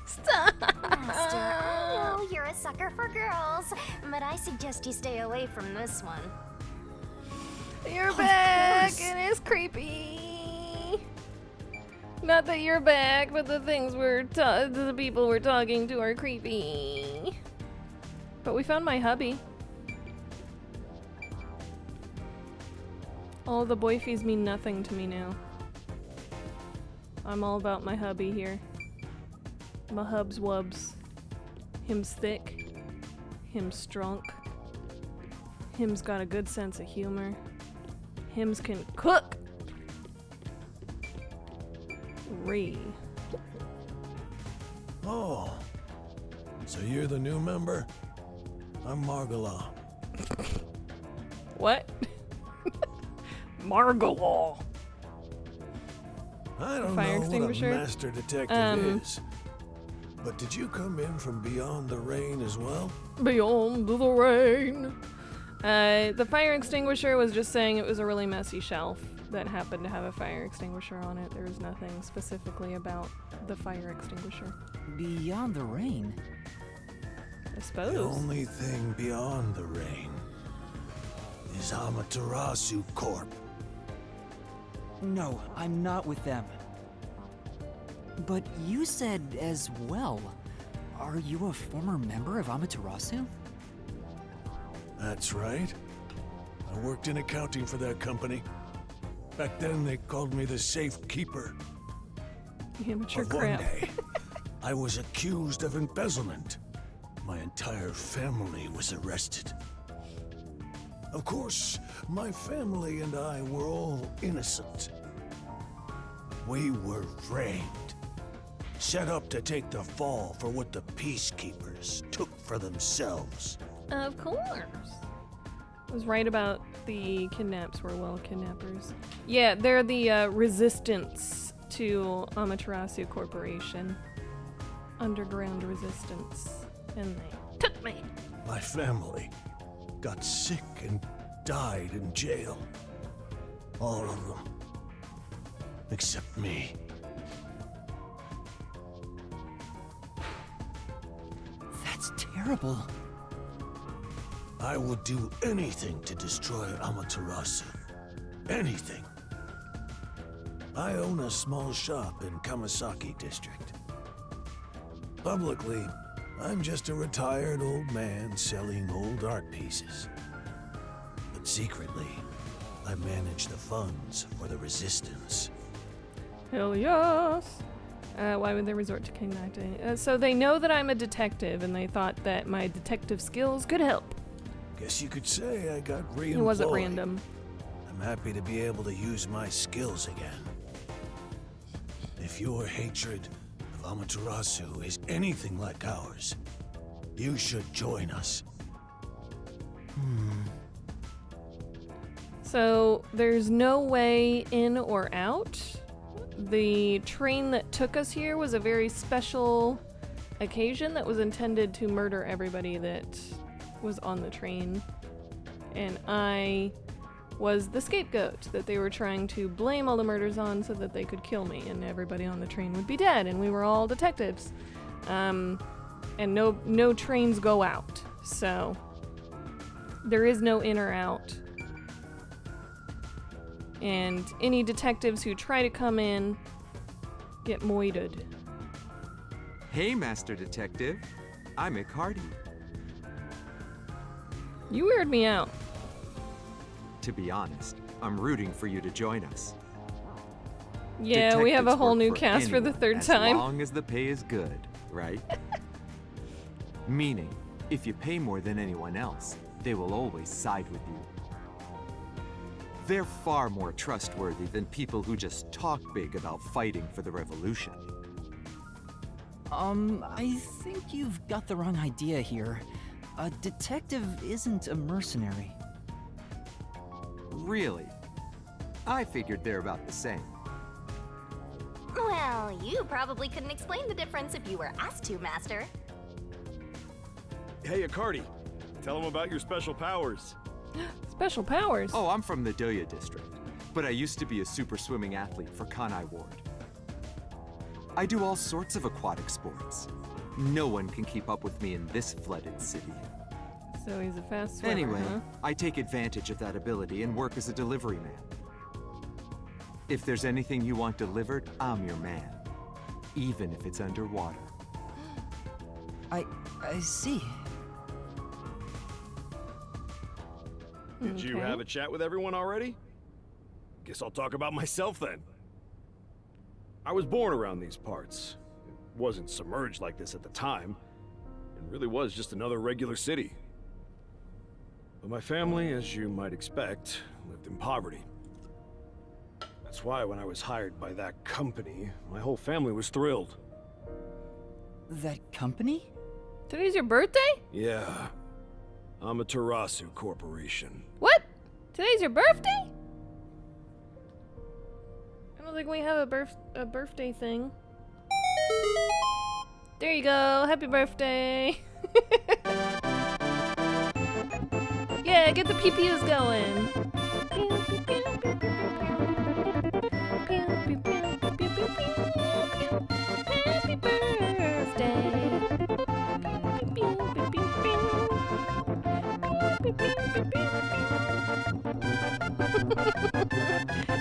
S2: Stop!
S7: Master, I know you're a sucker for girls, but I suggest you stay away from this one.
S2: You're back, and it's creepy. Not that you're back, but the things the people we're talking to are creepy. But we found my hubby. All the boyfies mean nothing to me now. I'm all about my hubby here. My hubs wubs. Him's thick. Him's strong. Him's got a good sense of humor. Hims can cook.
S20: Oh, so you're the new member? I'm Margala.
S2: What? Margalaw.
S20: I don't
S2: Fire
S20: know
S2: extinguisher?
S20: what a master detective is, but did you come in from beyond the rain as well?
S2: Beyond the rain. The fire extinguisher was just saying it was a really messy shelf that happened to have a fire extinguisher on it. There was nothing specifically about the fire extinguisher.
S9: Beyond the rain?
S2: I suppose.
S20: The only thing beyond the rain is Amaterasu Corp.
S9: No, I'm not with them. But you said as well. Are you a former member of Amaterasu?
S20: That's right. I worked in accounting for that company. Back then, they called me the safe keeper.
S2: Amateur
S20: But one
S2: crap.
S20: day, I was accused of embezzlement. My entire family was arrested. Of course, my family and I were all innocent. We were framed, set up to take the fall for what the peacekeepers took for themselves.
S2: Of course. I was right about the kidnaps were kidnappers. Yeah, they're the resistance to Amaterasu Corporation. Underground resistance. And they took me.
S20: My family got sick and died in jail. All of them. Except me.
S9: That's terrible.
S20: I would do anything to destroy Amaterasu. Anything. I own a small shop in Kamasaki District. Publicly, I'm just a retired old man selling old art pieces. But secretly, I manage the funds for the resistance.
S2: Hell yes! Why would they resort to kidnapping? So they know that I'm a detective, and they thought that my detective skills could help.
S20: Guess you could say I got reemployed.
S2: It wasn't random.
S20: I'm happy to be able to use my skills again. If your hatred of Amaterasu is anything like ours, you should join us.
S2: So there's no way in or out. The train that took us here was a very special occasion that was intended to murder everybody that was on the train. And I was the scapegoat that they were trying to blame all the murders on so that they could kill me and everybody on the train would be dead and we were all detectives. And no trains go out. So there is no in or out. And any detectives who try to come in get moited.
S4: Hey, Master Detective. I'm Icardi.
S2: You weird me out.
S4: To be honest, I'm rooting for you to join us.
S2: Yeah, we have a
S4: Detectives
S2: whole
S4: work
S2: new
S4: for
S2: cast for the
S4: anyone,
S2: third time.
S4: As long as the pay is good, right? Meaning, if you pay more than anyone else, they will always side with you. They're far more trustworthy than people who just talk big about fighting for the revolution.
S9: I think you've got the wrong idea here. A detective isn't a mercenary.
S4: Really? I figured they're about the same.
S7: Well, you probably couldn't explain the difference if you were asked to, Master.
S21: Hey, Icardi. Tell them about your special powers.
S2: Special powers?
S4: Oh, I'm from the Doya district, but I used to be a super swimming athlete for Kanai Ward. I do all sorts of aquatic sports. No one can keep up with me in this flooded city.
S2: So he's a fast swimmer,
S4: Anyway,
S2: huh?
S4: I take advantage of that ability and work as a delivery man. If there's anything you want delivered, I'm your man. Even if it's underwater.
S9: I see.
S21: Did you have a chat with everyone already? Guess I'll talk about myself then. I was born around these parts. It wasn't submerged like this at the time. It really was just another regular city. But my family, as you might expect, lived in poverty. That's why when I was hired by that company, my whole family was thrilled.
S9: That company?
S2: Today's your birthday?
S21: Yeah. Amaterasu Corporation.
S2: What? Today's your birthday? I don't think we have a birthday thing. There you go. Happy birthday. Yeah, get the PPUs going. Happy birthday.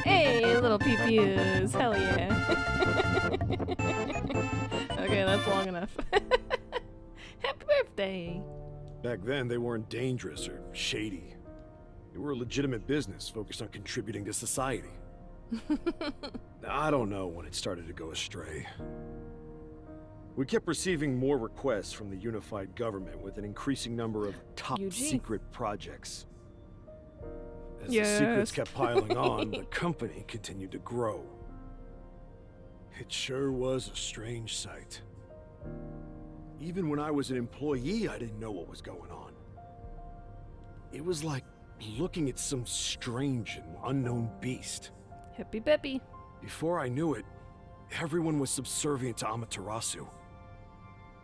S2: Hey, little PPUs. Hell yeah. Okay, that's long enough. Happy birthday.
S21: Back then, they weren't dangerous or shady. They were a legitimate business focused on contributing to society. I don't know when it started to go astray. We kept receiving more requests from the unified government with an increasing number of top-secret projects. As the secrets kept piling on, the company continued to grow. It sure was a strange sight. Even when I was an employee, I didn't know what was going on. It was like looking at some strange and unknown beast.
S2: Hippy Peppy.
S21: Before I knew it, everyone was subservient to Amaterasu.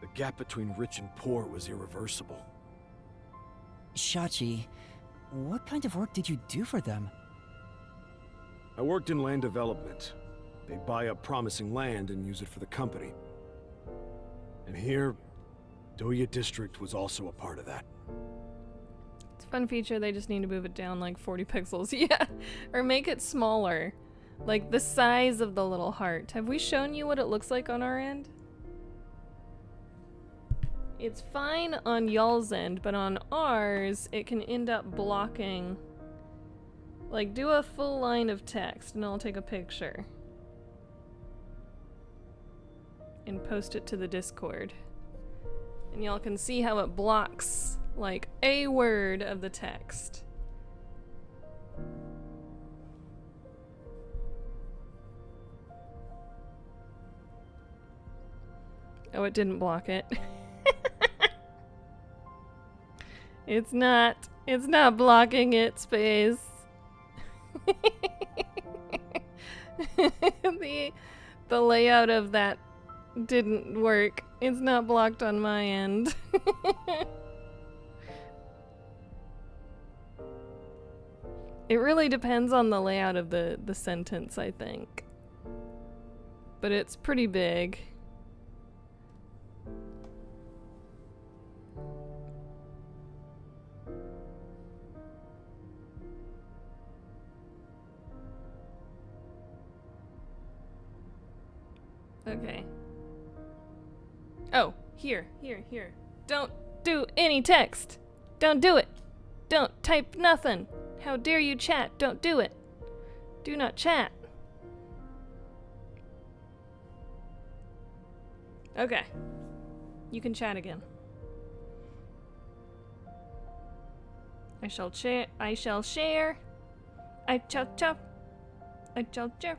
S21: The gap between rich and poor was irreversible.
S9: Shachi, what kind of work did you do for them?
S21: I worked in land development. They'd buy up promising land and use it for the company. And here, Doya District was also a part of that.
S2: It's a fun feature, they just need to move it down like 40 pixels. Yeah, or make it smaller. Like the size of the little heart. Have we shown you what it looks like on our end? It's fine on y'all's end, but on ours, it can end up blocking. Like, do a full line of text, and I'll take a picture. And post it to the Discord. And y'all can see how it blocks, like, a word of the text. Oh, it didn't block it. It's not blocking it, Space. The layout of that didn't work. It's not blocked on my end. It really depends on the layout of the sentence, I think. But it's pretty big. Okay. Oh, here. Don't do any text. Don't do it. Don't type nothing. How dare you chat? Don't do it. Do not chat. Okay. You can chat again. I shall share. I shall share. I shall chop. I shall share.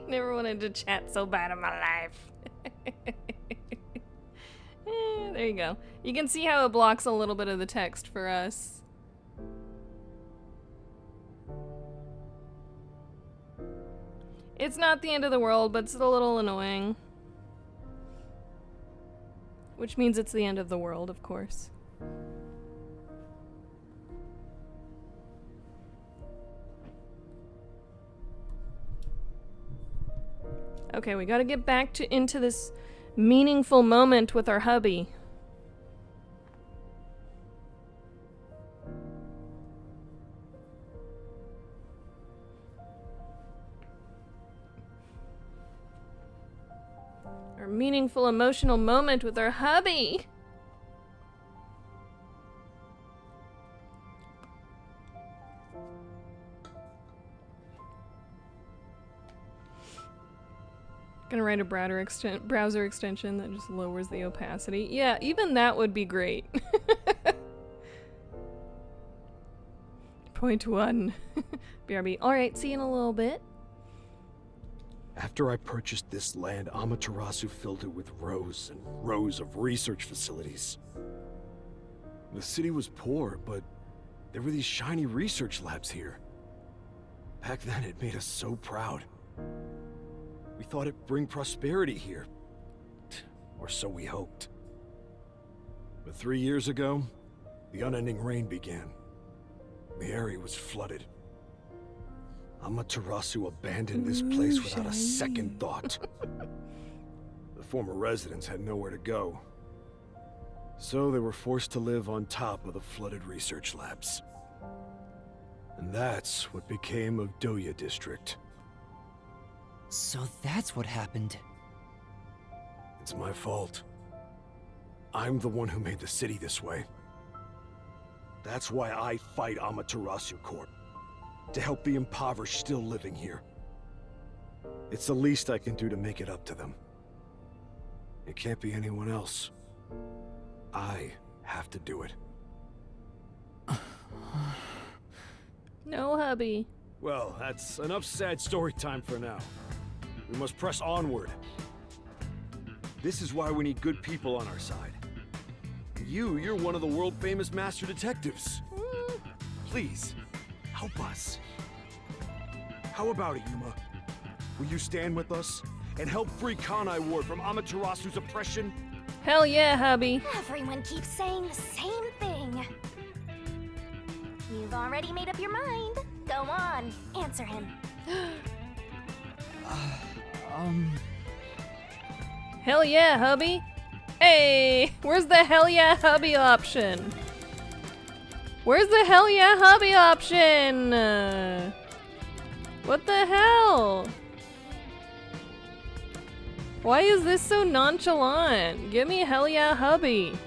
S2: Never wanted to chat so bad in my life. There you go. You can see how it blocks a little bit of the text for us. It's not the end of the world, but it's a little annoying. Which means it's the end of the world, of course. Okay, we gotta get back into this meaningful moment with our hubby. Our meaningful emotional moment with our hubby. Gonna write a browser extension that just lowers the opacity. Yeah, even that would be great. Point 1. BRB. Alright, see you in a little bit.
S21: After I purchased this land, Amaterasu filled it with rows and rows of research facilities. The city was poor, but there were these shiny research labs here. Back then, it made us so proud. We thought it'd bring prosperity here. Or so we hoped. But 3 years ago, the unending rain began. The area was flooded. Amaterasu abandoned this place without a second thought. The former residents had nowhere to go. So they were forced to live on top of the flooded research labs. And that's what became of Doya District.
S9: So that's what happened.
S21: It's my fault. I'm the one who made the city this way. That's why I fight Amaterasu Corp. To help the impoverished still living here. It's the least I can do to make it up to them. It can't be anyone else. I have to do it.
S2: No, hubby.
S21: Well, that's enough sad story time for now. We must press onward. This is why we need good people on our side. You're one of the world-famous master detectives. Please, help us. How about it, Yuma? Will you stand with us and help free Kanai Ward from Amaterasu's oppression?
S2: Hell yeah, hubby.
S7: Everyone keeps saying the same thing. You've already made up your mind. Go on, answer him.
S2: Hell yeah, hubby. Hey, where's the hell yeah hubby option? Where's the hell yeah hubby option? What the hell? Why is this so nonchalant? Give me hell yeah hubby.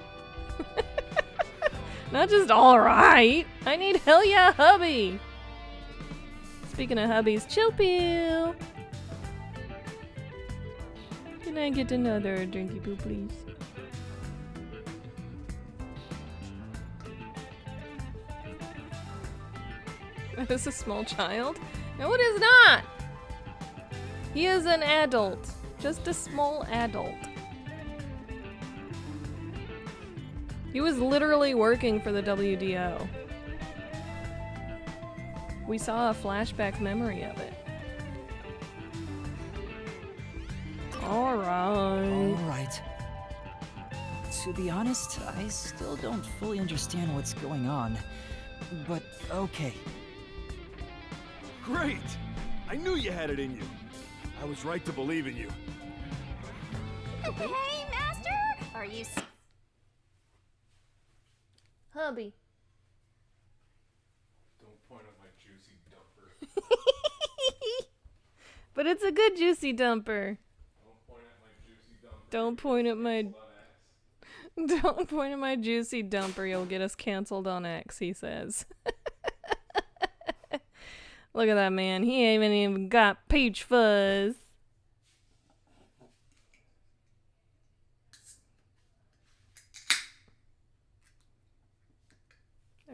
S2: Not just alright. I need hell yeah hubby. Speaking of hubbies, chill pill. Can I get another drinky poo, please? That is a small child? No, it is not! He is an adult. Just a small adult. He was literally working for the WDO. We saw a flashback memory of it.
S9: Alright. To be honest, I still don't fully understand what's going on. But okay.
S21: Great! I knew you had it in you. I was right to believe in you.
S7: Hey, Master! Are you...
S2: Hubby.
S17: Don't point at my juicy dumper.
S2: But it's a good juicy dumper.
S17: Don't point at my juicy dumper.
S2: Don't point at my juicy dumper. You'll get us canceled on X, he says. Look at that man. He ain't even got peach fuzz.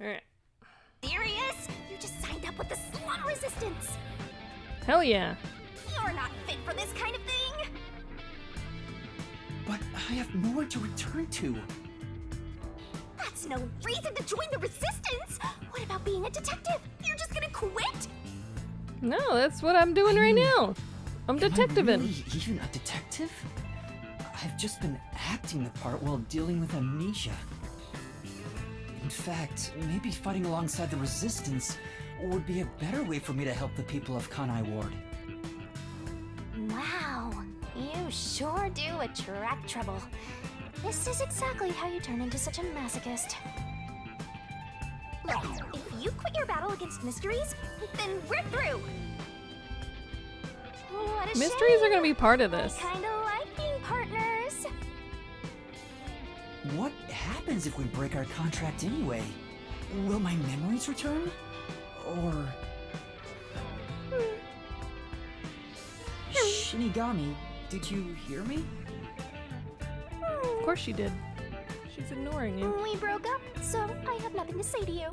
S2: Alright.
S7: Serious? You just signed up with the slum resistance.
S2: Hell yeah.
S7: You're not fit for this kind of thing.
S9: But I have nowhere to return to.
S7: That's no reason to join the resistance. What about being a detective? You're just gonna quit?
S2: No, that's what I'm doing right now. I'm detectiving.
S9: Am I really even a detective? I've just been acting the part while dealing with amnesia. In fact, maybe fighting alongside the resistance would be a better way for me to help the people of Kanai Ward.
S7: Wow, you sure do attract trouble. This is exactly how you turn into such a masochist. Look, if you quit your battle against mysteries, then we're through. What a
S2: Mysteries
S7: shame.
S2: are gonna be part of this.
S7: I kinda like being partners.
S9: What happens if we break our contract anyway? Will my memories return? Or... Shinigami, Did you hear me?
S2: Of course she did. She's ignoring you.
S6: We broke up, so I have nothing to say to you.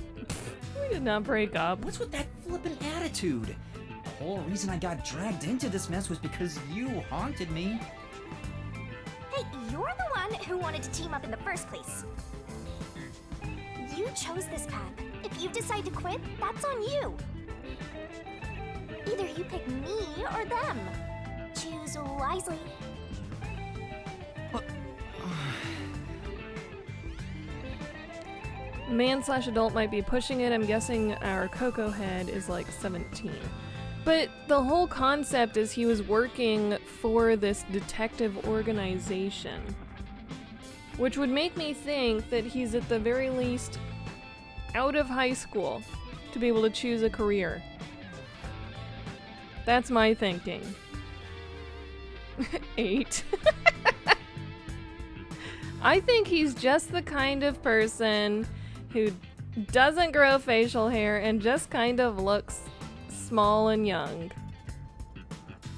S2: We did not break up.
S9: What's with that flippant attitude? The whole reason I got dragged into this mess was because you haunted me.
S7: Hey, you're the one who wanted to team up in the first place. You chose this path. If you decide to quit, that's on you. Either you pick me or them. Choose wisely.
S2: Man/adult might be pushing it. I'm guessing our Coco head is like 17. But the whole concept is he was working for this detective organization. Which would make me think that he's at the very least out of high school to be able to choose a career. That's my thinking. 8. I think he's just the kind of person who doesn't grow facial hair and just kind of looks small and young.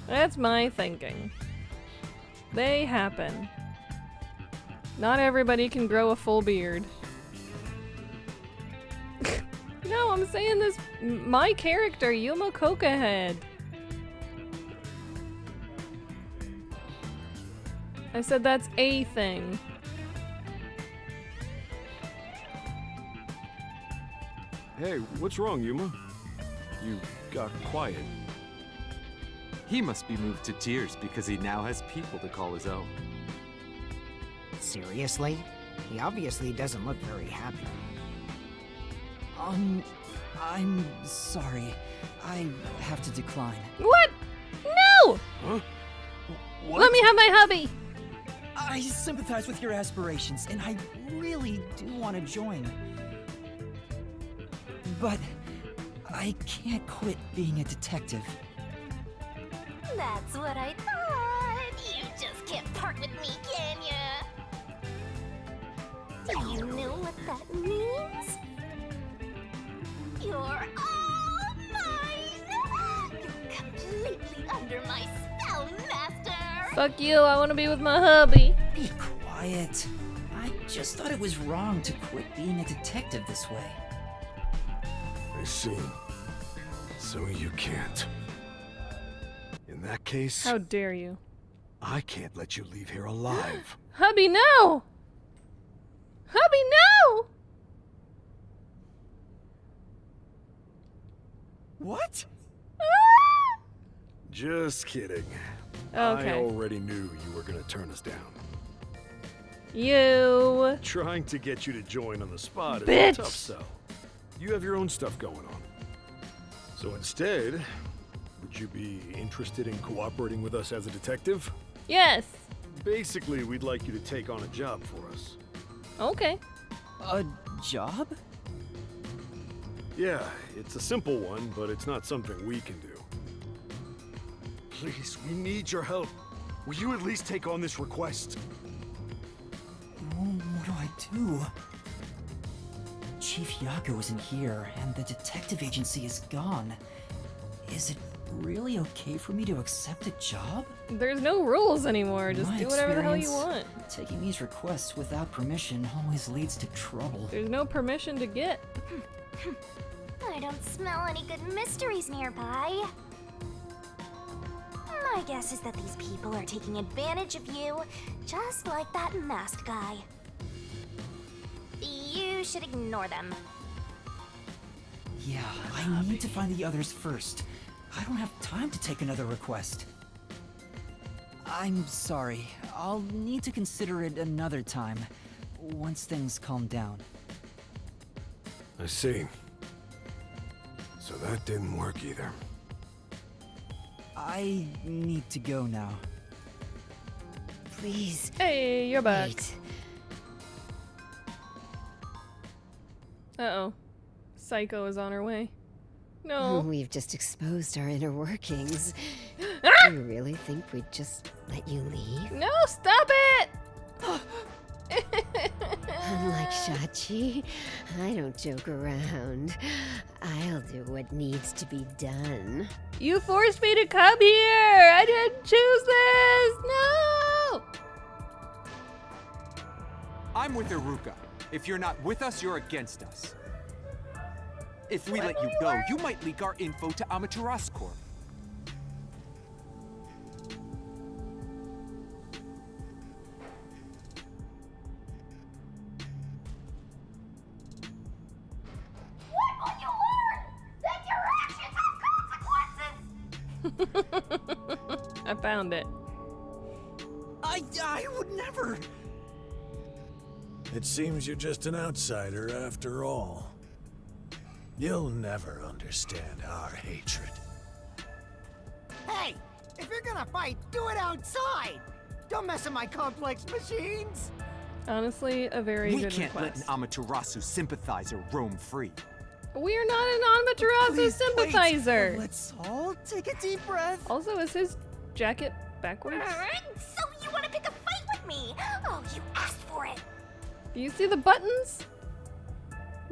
S2: That's my thinking. They happen. Not everybody can grow a full beard. No, I'm saying this, my character, Yuma Cocahead. I said that's a thing.
S8: Hey, what's wrong, Yuma? You got quiet.
S4: He must be moved to tears because he now has people to call his own.
S12: Seriously? He obviously doesn't look very happy.
S9: I'm sorry. I have to decline.
S2: What? No!
S8: Huh? What?
S2: Let me have my hubby!
S9: I sympathize with your aspirations, and I really do want to join. But I can't quit being a detective.
S7: That's what I thought. You just can't part with me, can ya? Do you know what that means? You're all mine! You're completely under my spell, Master!
S2: Fuck you, I want to be with my hubby.
S9: Be quiet. I just thought it was wrong to quit being a detective this way.
S8: I see. So you can't. In that case,
S2: How dare you?
S8: I can't let you leave here alive.
S2: Hubby, no! Hubby, no!
S9: What?
S8: Just kidding.
S2: Okay.
S8: I already knew you were gonna turn us down.
S2: You.
S8: Trying to get you to join on the spot is
S2: Bitch.
S8: a tough sell. You have your own stuff going on. So instead, would you be interested in cooperating with us as a detective?
S2: Yes.
S8: Basically, we'd like you to take on a job for us.
S2: Okay.
S9: A job?
S8: Yeah, it's a simple one, but it's not something we can do. Please, we need your help. Will you at least take on this request?
S9: What do I do? Chief Yaku isn't here, and the detective agency is gone. Is it really okay for me to accept a job?
S2: There's no rules anymore. Just
S9: My
S2: do whatever the hell you
S9: experience,
S2: want.
S9: Taking these requests without permission always leads to trouble.
S2: There's no permission to get.
S7: I don't smell any good mysteries nearby. My guess is that these people are taking advantage of you, just like that masked guy. You should ignore them.
S9: Yeah, I need to find the others first. I don't have time to take another request. I'm sorry. I'll need to consider it another time, once things calm down.
S8: I see. So that didn't work either.
S9: I need to go now.
S1: Please.
S2: Hey, you're back.
S1: Wait.
S2: Uh-oh. Psycho is on her way. No.
S1: We've just exposed our inner workings.
S2: Ah!
S1: You really think we'd just let you leave?
S2: No, stop it!
S1: Unlike Shachi, I don't joke around. I'll do what needs to be done.
S2: You forced me to come here! I didn't choose this! No!
S4: I'm with Iruka. If you're not with us, you're against us. If we let you go, you might leak our info to Amaterasu Corp.
S2: I found it.
S9: I would never.
S20: It seems you're just an outsider after all. You'll never understand our hatred.
S12: Hey, if you're gonna fight, do it outside. Don't mess with my complex machines.
S2: Honestly, a very
S4: We
S2: good
S4: can't
S2: request.
S4: let an Amaterasu sympathizer roam free.
S2: We're not an Amaterasu
S19: Please,
S2: sympathizer.
S19: wait. Let's all take a deep breath.
S2: Also, is his jacket backwards?
S7: So you want to pick a fight with me? Oh, you asked for it.
S2: Do you see the buttons?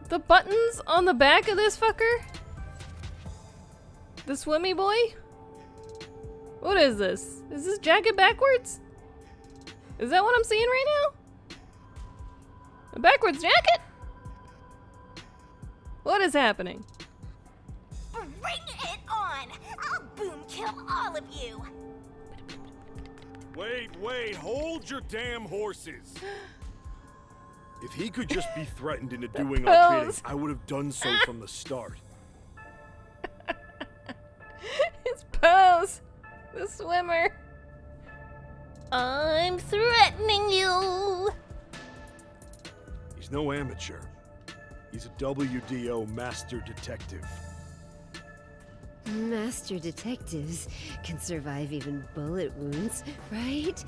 S2: The buttons on the back of this fucker? The swimmy boy? What is this? Is this jacket backwards? Is that what I'm seeing right now? A backwards jacket? What is happening?
S7: Bring it on. I'll boom kill all of you.
S8: Wait, hold your damn horses. If he could just be threatened into doing our bidding, I would have done so from the start.
S2: His pose! The swimmer!
S7: I'm threatening you.
S8: He's no amateur. He's a WDO master detective.
S1: Master detectives can survive even bullet wounds, right?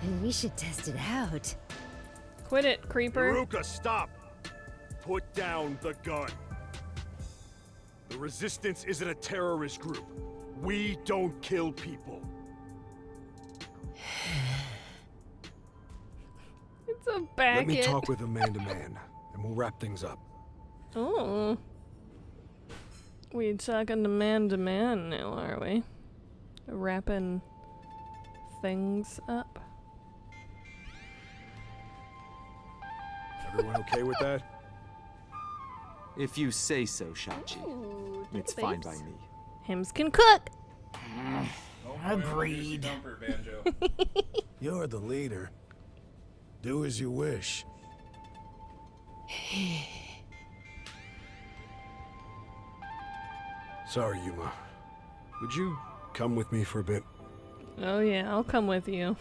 S1: And we should test it out.
S2: Quit it, creeper.
S8: Iruka, stop! Put down the gun. The Resistance isn't a terrorist group. We don't kill people.
S2: It's a back.
S8: Let me talk with him man-to-man, and we'll wrap things up.
S2: Oh. We talking to man now, are we? Wrapping things up.
S8: Everyone okay with that?
S4: If you say so, Shachi. It's fine by me.
S2: Hims can cook.
S12: Agreed.
S20: You're the leader. Do as you wish.
S8: Sorry, Yuma. Would you come with me for a bit?
S2: Oh yeah, I'll come with you.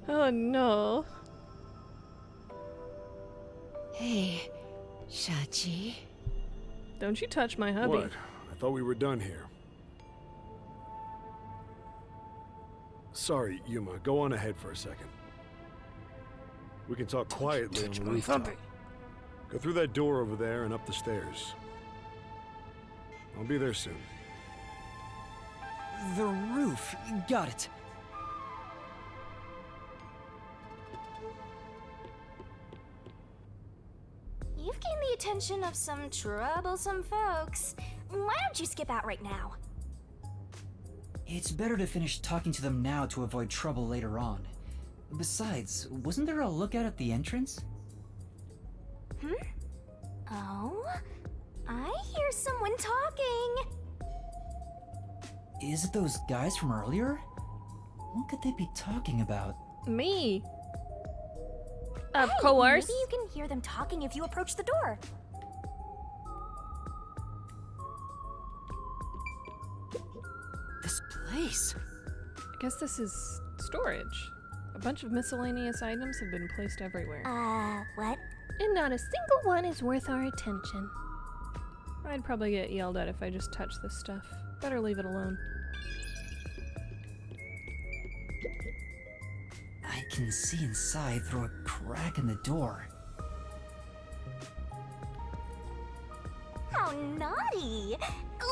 S2: Oh no.
S1: Hey, Shachi.
S2: Don't you touch my hubby.
S8: What? I thought we were done here. Sorry, Yuma. Go on ahead for a second. We can talk quietly on the rooftop. Go through that door over there and up the stairs. I'll be there soon.
S9: The roof. Got it.
S7: You've gained the attention of some troublesome folks. Why don't you skip out right now?
S5: It's better to finish talking to them now to avoid trouble later on. Besides, wasn't there a lookout at the entrance?
S7: Oh? I hear someone talking.
S5: Is it those guys from earlier? What could they be talking about?
S2: Me.
S7: Hey,
S2: Of course.
S7: Maybe you can hear them talking if you approach the door.
S5: This place.
S2: I guess this is storage. A bunch of miscellaneous items have been placed everywhere.
S7: What?
S14: And not a single one is worth our attention.
S2: I'd probably get yelled at if I just touched this stuff. Better leave it alone.
S5: I can see inside through a crack in the door.
S7: How naughty!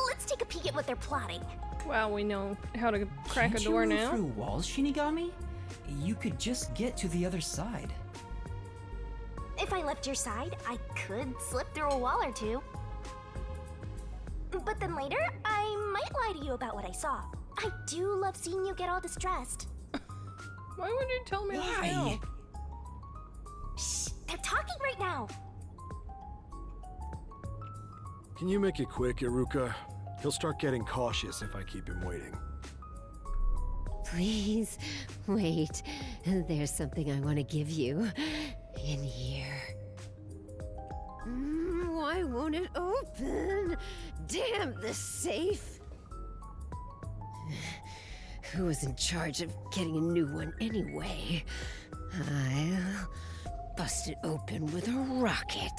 S7: Let's take a peek at what they're plotting.
S2: Wow, we know how to crack
S5: Can't
S2: a door
S5: you move
S2: now.
S5: through walls, Shinigami? You could just get to the other side.
S7: If I left your side, I could slip through a wall or two. But then later, I might lie to you about what I saw. I do love seeing you get all distressed.
S2: Why would you tell me this now?
S7: Shh, they're talking right now.
S21: Can you make it quick, Iruka? He'll start getting cautious if I keep him waiting.
S1: Please, wait. There's something I want to give you. In here. Why won't it open? Damn the safe! Who was in charge of getting a new one anyway? I'll bust it open with a rocket.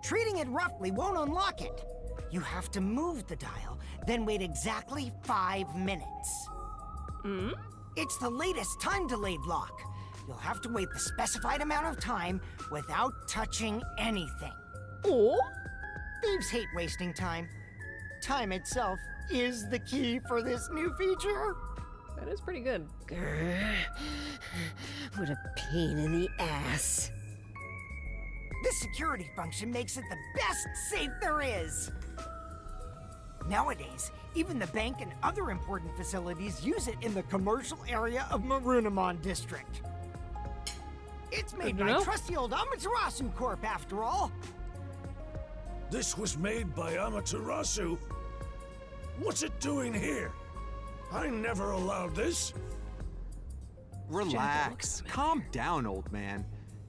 S12: Treating it roughly won't unlock it. You have to move the dial, then wait exactly 5 minutes. It's the latest time-delayed lock. You'll have to wait the specified amount of time without touching anything.
S2: Oh?
S12: Thieves hate wasting time. Time itself is the key for this new feature.
S2: That is pretty good.
S1: Grr. What a pain in the ass.
S12: This security function makes it the best safe there is. Nowadays, even the bank and other important facilities use it in the commercial area of Marunimon District. It's made by trusty old Amaterasu Corp, after all.
S20: This was made by Amaterasu? What's it doing here? I never allowed this.
S4: Relax. Calm down, old man.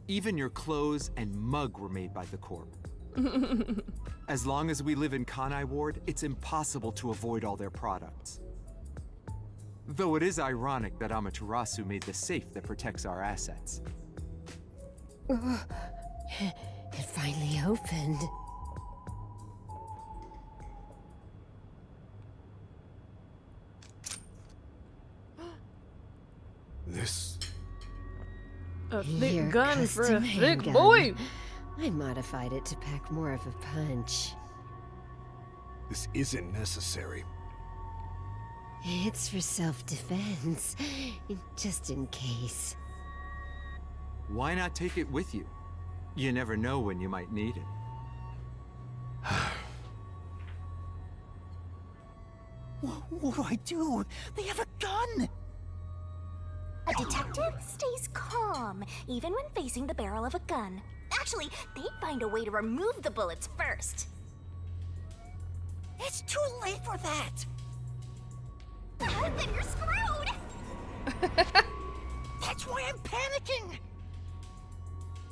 S4: Even your clothes and mug were made by the Corp. As long as we live in Kanai Ward, it's impossible to avoid all their products. Though it is ironic that Amaterasu made the safe that protects our assets.
S1: It finally opened.
S21: This...
S2: A thick
S1: Your
S2: gun for a
S1: custom
S2: thick
S1: handgun.
S2: boy!
S1: I modified it to pack more of a punch.
S21: This isn't necessary.
S1: It's for self-defense, just in case.
S4: Why not take it with you? You never know when you might need it.
S19: What do I do? They have a gun!
S7: A detective stays calm, even when facing the barrel of a gun. Actually, they'd find a way to remove the bullets first.
S19: It's too late for that!
S7: Then you're screwed!
S19: That's why I'm panicking!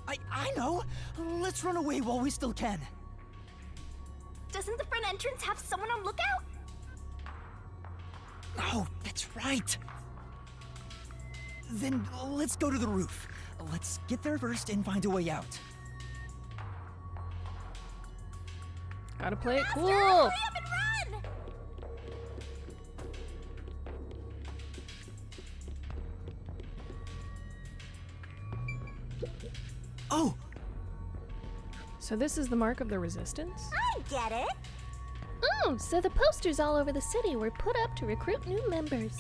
S19: I know! Let's run away while we still can.
S7: Doesn't the front entrance have someone on lookout?
S19: Oh, that's right! Then let's go to the roof. Let's get there first and find a way out.
S2: Gotta play it cool!
S7: Hurry up and run!
S19: Oh!
S2: So this is the mark of the resistance?
S7: I get it!
S14: Oh, so the posters all over the city were put up to recruit new members.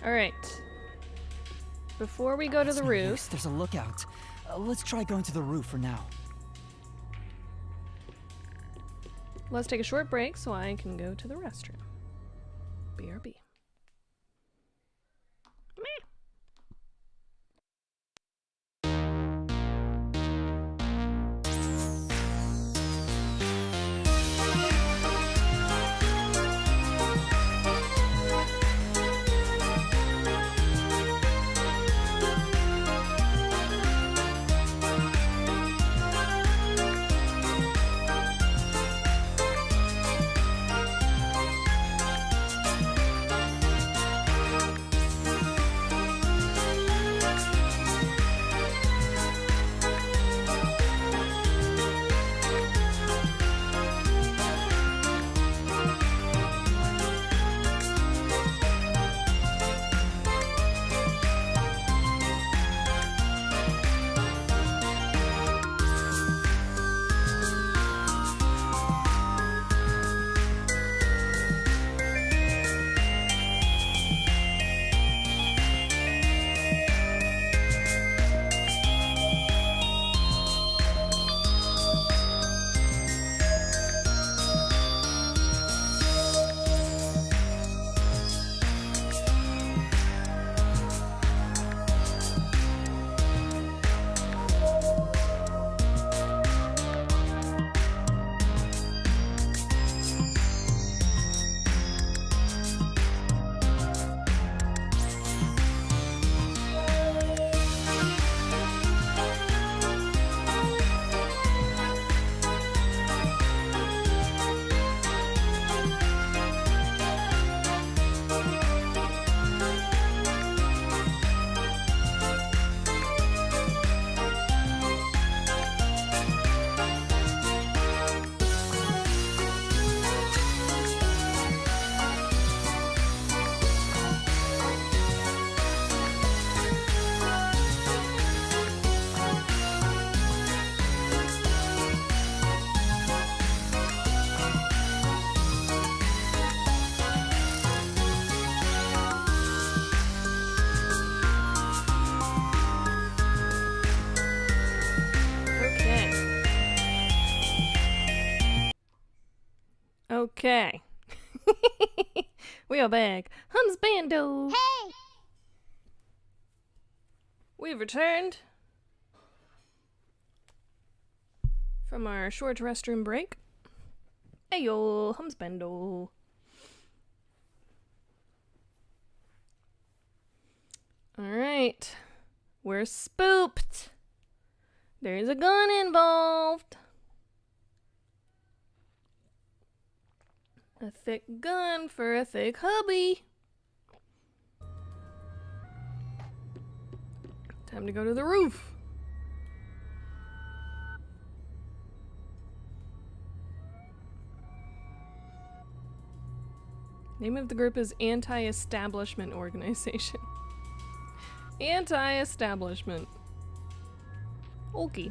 S2: Alright. Before we go to the roof...
S19: There's a lookout. Let's try going to the roof for now.
S2: Let's take a short break so I can go to the restroom. BRB. Okay. We are back. Hum's Bando.
S7: Hey!
S2: We've returned from our short restroom break. Ayo, Hum's Bando. Alright. We're spooked. There's a gun involved. A thick gun for a thick hubby. Time to go to the roof. Name of the group is Anti-Establishment Organization. Anti-Establishment. Okay.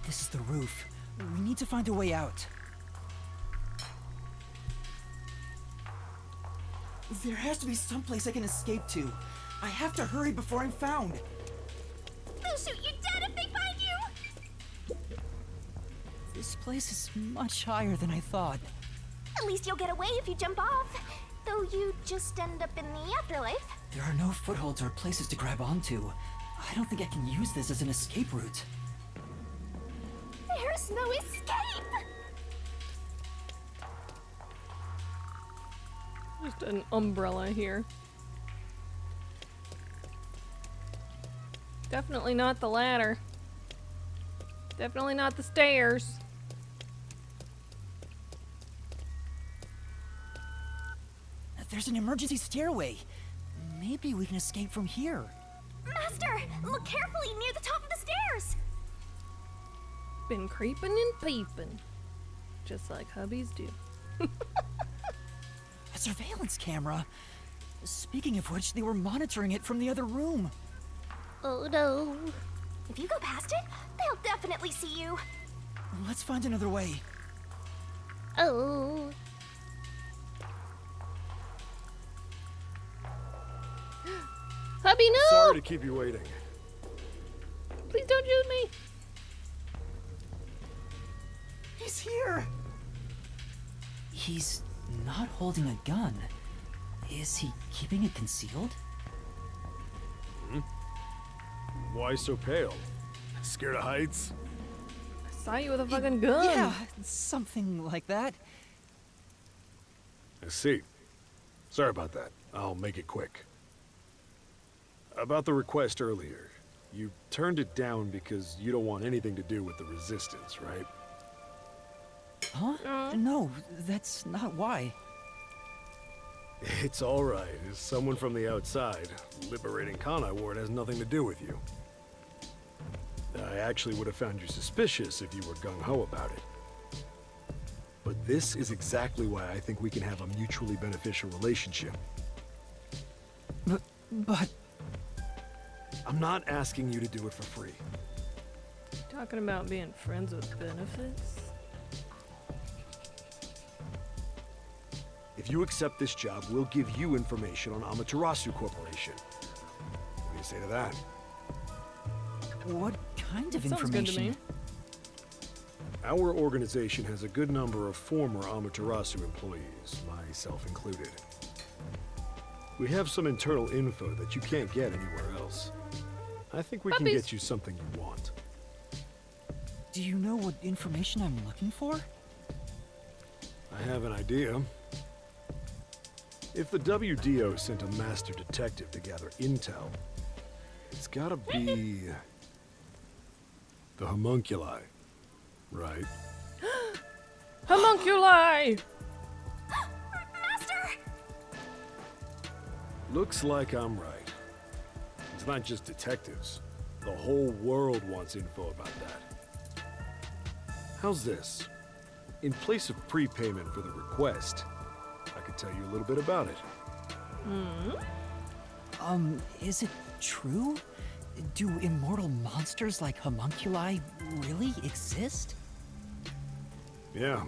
S9: This is the roof. We need to find a way out. There has to be some place I can escape to. I have to hurry before I'm found.
S7: They'll shoot you dead if they find you!
S9: This place is much higher than I thought.
S7: At least you'll get away if you jump off. Though you just end up in the afterlife.
S9: There are no footholds or places to grab onto. I don't think I can use this as an escape route.
S7: There's no escape!
S2: Just an umbrella here. Definitely not the ladder. Definitely not the stairs.
S9: There's an emergency stairway. Maybe we can escape from here.
S7: Master, look carefully near the top of the stairs!
S2: Been creeping and peeping. Just like hubbies do.
S9: A surveillance camera. Speaking of which, they were monitoring it from the other room.
S7: Oh no. If you go past it, they'll definitely see you.
S9: Let's find another way.
S7: Oh.
S2: Hubby, no!
S21: Sorry to keep you waiting.
S2: Please don't shoot me.
S9: He's here! He's not holding a gun. Is he keeping it concealed?
S21: Hmm? Why so pale? Scared of heights?
S2: I saw you with a fucking gun.
S9: Yeah, something like that.
S21: I see. Sorry about that. I'll make it quick. About the request earlier. You turned it down because you don't want anything to do with the Resistance, right?
S9: Huh? No, that's not why.
S21: It's alright. As someone from the outside, liberating Kanai Ward has nothing to do with you. I actually would have found you suspicious if you were gung-ho about it. But this is exactly why I think we can have a mutually beneficial relationship.
S9: But...
S21: I'm not asking you to do it for free.
S2: Talking about being friends with benefits?
S21: If you accept this job, we'll give you information on Amaterasu Corporation. What do you say to that?
S9: What kind of
S2: Sounds good to me.
S9: information?
S21: Our organization has a good number of former Amaterasu employees, myself included. We have some internal info that you can't get anywhere else. I think we can get you something you want.
S9: Do you know what information I'm looking for?
S21: I have an idea. If the WDO sent a master detective to gather intel, it's gotta be... the homunculi, right?
S2: Homunculi!
S7: Master!
S21: Looks like I'm right. It's not just detectives. The whole world wants info about that. How's this? In place of prepayment for the request, I could tell you a little bit about it.
S9: Is it true? Do immortal monsters like homunculi really exist?
S21: Yeah.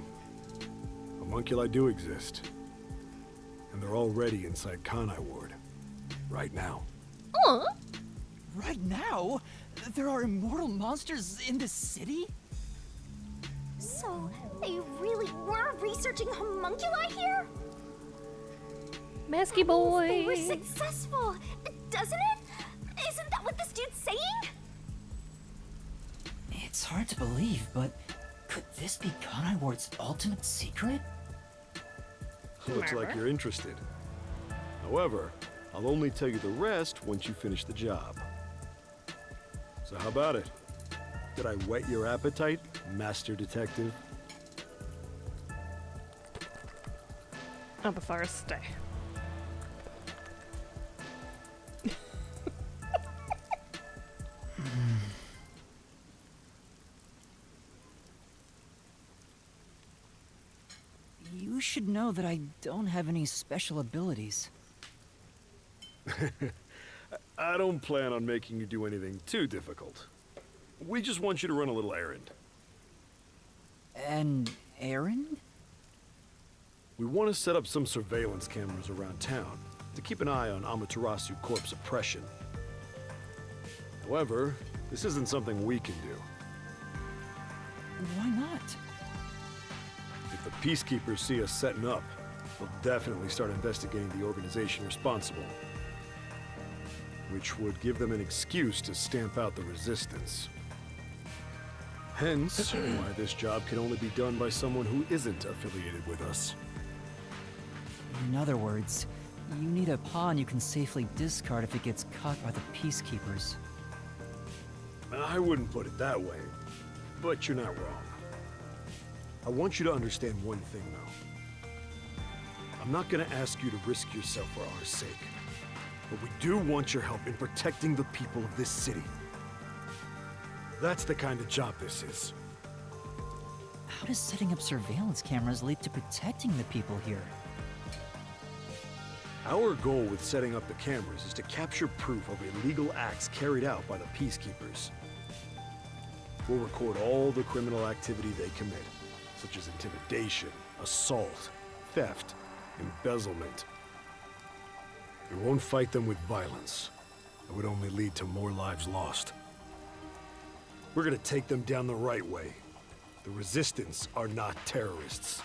S21: Homunculi do exist. And they're already inside Kanai Ward. Right now.
S19: Right now? There are immortal monsters in this city?
S7: So, they really were researching homunculi here?
S14: Masky boy.
S7: They were successful, doesn't it? Isn't that what this dude's saying?
S5: It's hard to believe, but could this be Kanai Ward's ultimate secret?
S21: Looks like you're interested. However, I'll only tell you the rest once you finish the job. So how about it? Did I whet your appetite, Master Detective?
S2: Not the first day.
S5: You should know that I don't have any special abilities.
S21: I don't plan on making you do anything too difficult. We just want you to run a little errand.
S5: An errand?
S21: We want to set up some surveillance cameras around town to keep an eye on Amaterasu Corp's oppression. However, this isn't something we can do.
S5: Why not?
S21: If the Peacekeepers see us setting up, they'll definitely start investigating the organization responsible. Which would give them an excuse to stamp out the resistance. Hence, why this job can only be done by someone who isn't affiliated with us.
S5: In other words, you need a pawn you can safely discard if it gets caught by the Peacekeepers.
S21: I wouldn't put it that way, but you're not wrong. I want you to understand one thing, though. I'm not gonna ask you to risk yourself for our sake, but we do want your help in protecting the people of this city. That's the kind of job this is.
S5: How does setting up surveillance cameras lead to protecting the people here?
S21: Our goal with setting up the cameras is to capture proof of illegal acts carried out by the Peacekeepers. We'll record all the criminal activity they commit, such as intimidation, assault, theft, embezzlement. We won't fight them with violence. It would only lead to more lives lost. We're gonna take them down the right way. The Resistance are not terrorists.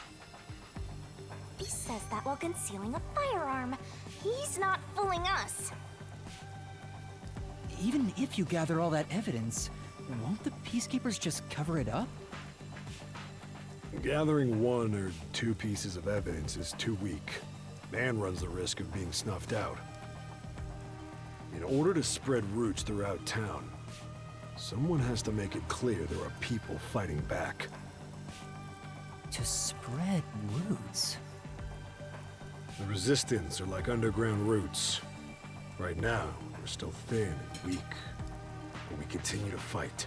S7: He says that while concealing a firearm. He's not fooling us.
S5: Even if you gather all that evidence, won't the Peacekeepers just cover it up?
S21: Gathering one or two pieces of evidence is too weak, and runs the risk of being snuffed out. In order to spread roots throughout town, someone has to make it clear there are people fighting back.
S5: To spread roots?
S21: The Resistance are like underground roots. Right now, we're still thin and weak, but we continue to fight.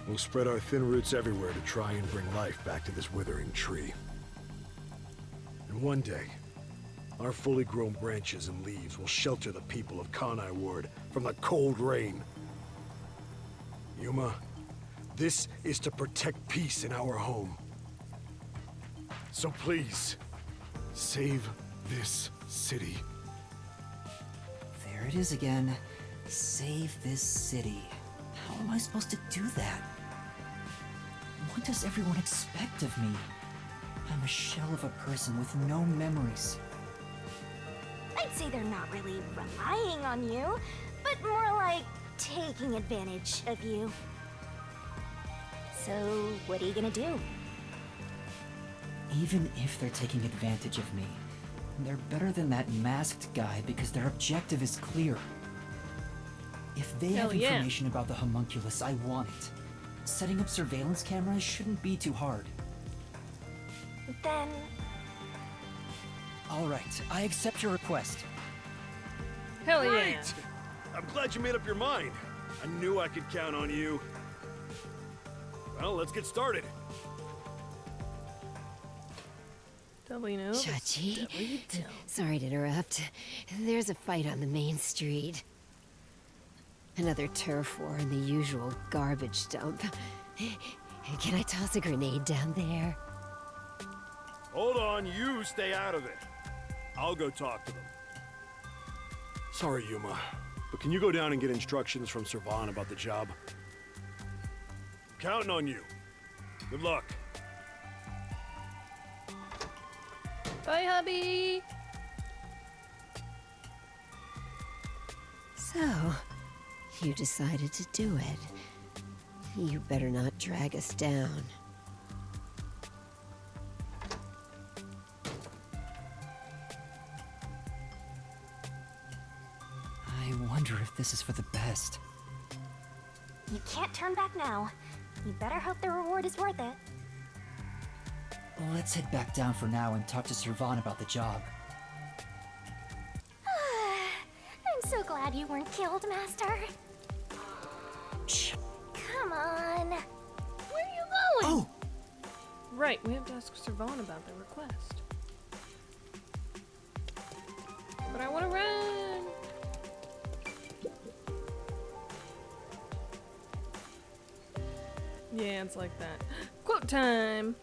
S21: We'll spread our thin roots everywhere to try and bring life back to this withering tree. And one day, our fully grown branches and leaves will shelter the people of Kanai Ward from the cold rain. Yuma, this is to protect peace in our home. So please, save this city.
S5: There it is again. Save this city. How am I supposed to do that? What does everyone expect of me? I'm a shell of a person with no memories.
S7: I'd say they're not really relying on you, but more like taking advantage of you. So, what are you gonna do?
S5: Even if they're taking advantage of me, they're better than that masked guy because their objective is clear. If they have information about the homunculus, I want it. Setting up surveillance cameras shouldn't be too hard.
S7: Then...
S5: Alright, I accept your request.
S2: Hell yeah.
S21: Great! I'm glad you made up your mind. I knew I could count on you. Well, let's get started.
S2: Delino.
S1: Chachi, sorry to interrupt. There's a fight on the main street. Another turf war in the usual garbage dump. Can I toss a grenade down there?
S21: Hold on, you stay out of it. I'll go talk to them. Sorry, Yuma, but can you go down and get instructions from Servan about the job? I'm counting on you. Good luck.
S2: Bye, hubby.
S1: So, you decided to do it. You better not drag us down.
S5: I wonder if this is for the best.
S7: You can't turn back now. You better hope the reward is worth it.
S5: Let's head back down for now and talk to Servan about the job.
S7: I'm so glad you weren't killed, Master.
S5: Shh.
S7: Come on.
S14: Where are you going?
S5: Oh!
S2: Right, we have to ask Servan about the request. But I want to run! Yeah, it's like that. Quote time!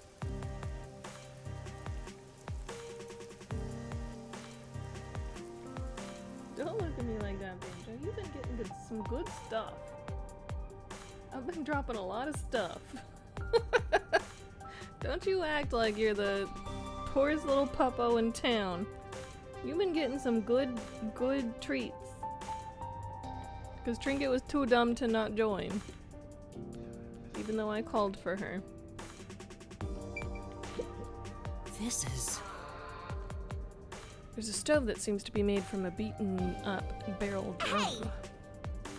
S2: Don't look at me like that, Banjo. You've been getting some good stuff. I've been dropping a lot of stuff. Don't you act like you're the poorest little puppo in town. You've been getting some good treats. Because Trinket was too dumb to not join. Even though I called for her.
S5: This is...
S2: There's a stove that seems to be made from a beaten up barrel drum.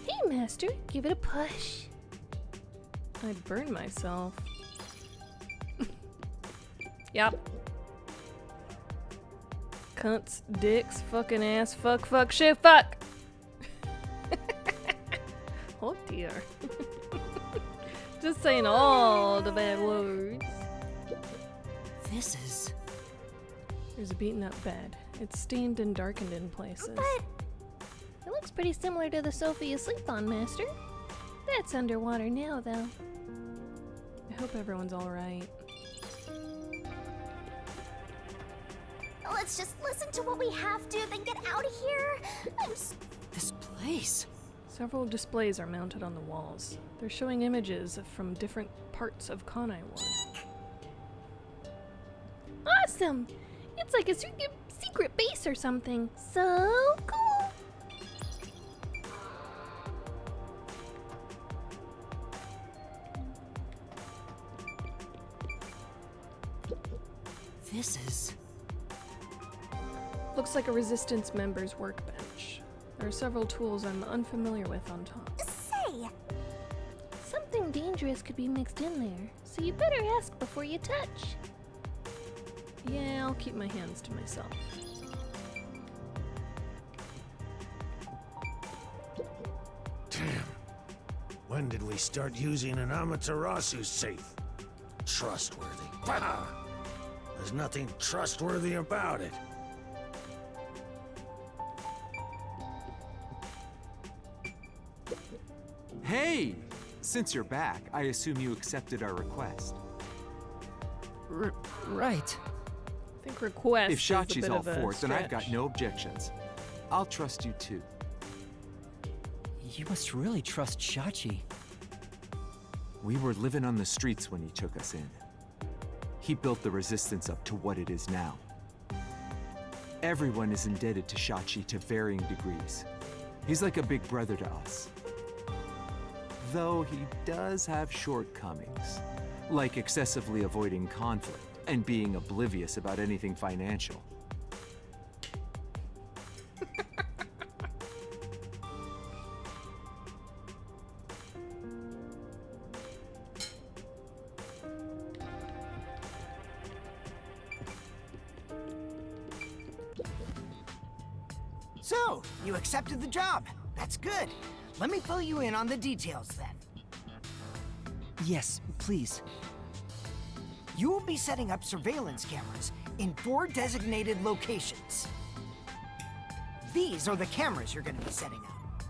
S14: Hey, Master, give it a push.
S2: I'd burn myself. Yep. Cunts, dicks, fucking ass, fuck, shit, fuck! Oh dear. Just saying all the bad words.
S5: This is...
S2: There's a beaten up bed. It's stained and darkened in places.
S14: But it looks pretty similar to the sofa you sleep on, Master. That's underwater now, though.
S2: I hope everyone's alright.
S7: Let's just listen to what we have to, then get out of here.
S5: This place...
S2: Several displays are mounted on the walls. They're showing images from different parts of Kanai Ward.
S14: Awesome! It's like a secret base or something. So cool!
S5: This is...
S2: Looks like a Resistance member's workbench. There are several tools I'm unfamiliar with on top.
S7: Say!
S14: Something dangerous could be mixed in there, so you better ask before you touch.
S2: Yeah, I'll keep my hands to myself.
S20: Damn. When did we start using an Amaterasu safe? Trustworthy. Bah! There's nothing trustworthy about it.
S4: Hey! Since you're back, I assume you accepted our request.
S5: Right.
S2: I think request
S4: If
S2: is a
S4: Shachi's
S2: bit
S4: all
S2: of a
S4: for it, then I've got
S2: stretch.
S4: no objections. I'll trust you too.
S5: You must really trust Shachi.
S4: We were living on the streets when he took us in. He built the Resistance up to what it is now. Everyone is indebted to Shachi to varying degrees. He's like a big brother to us. Though he does have shortcomings, like excessively avoiding conflict and being oblivious about anything financial.
S12: So, you accepted the job. That's good. Let me fill you in on the details then.
S5: Yes, please.
S12: You will be setting up surveillance cameras in 4 designated locations. These are the cameras you're going to be setting up.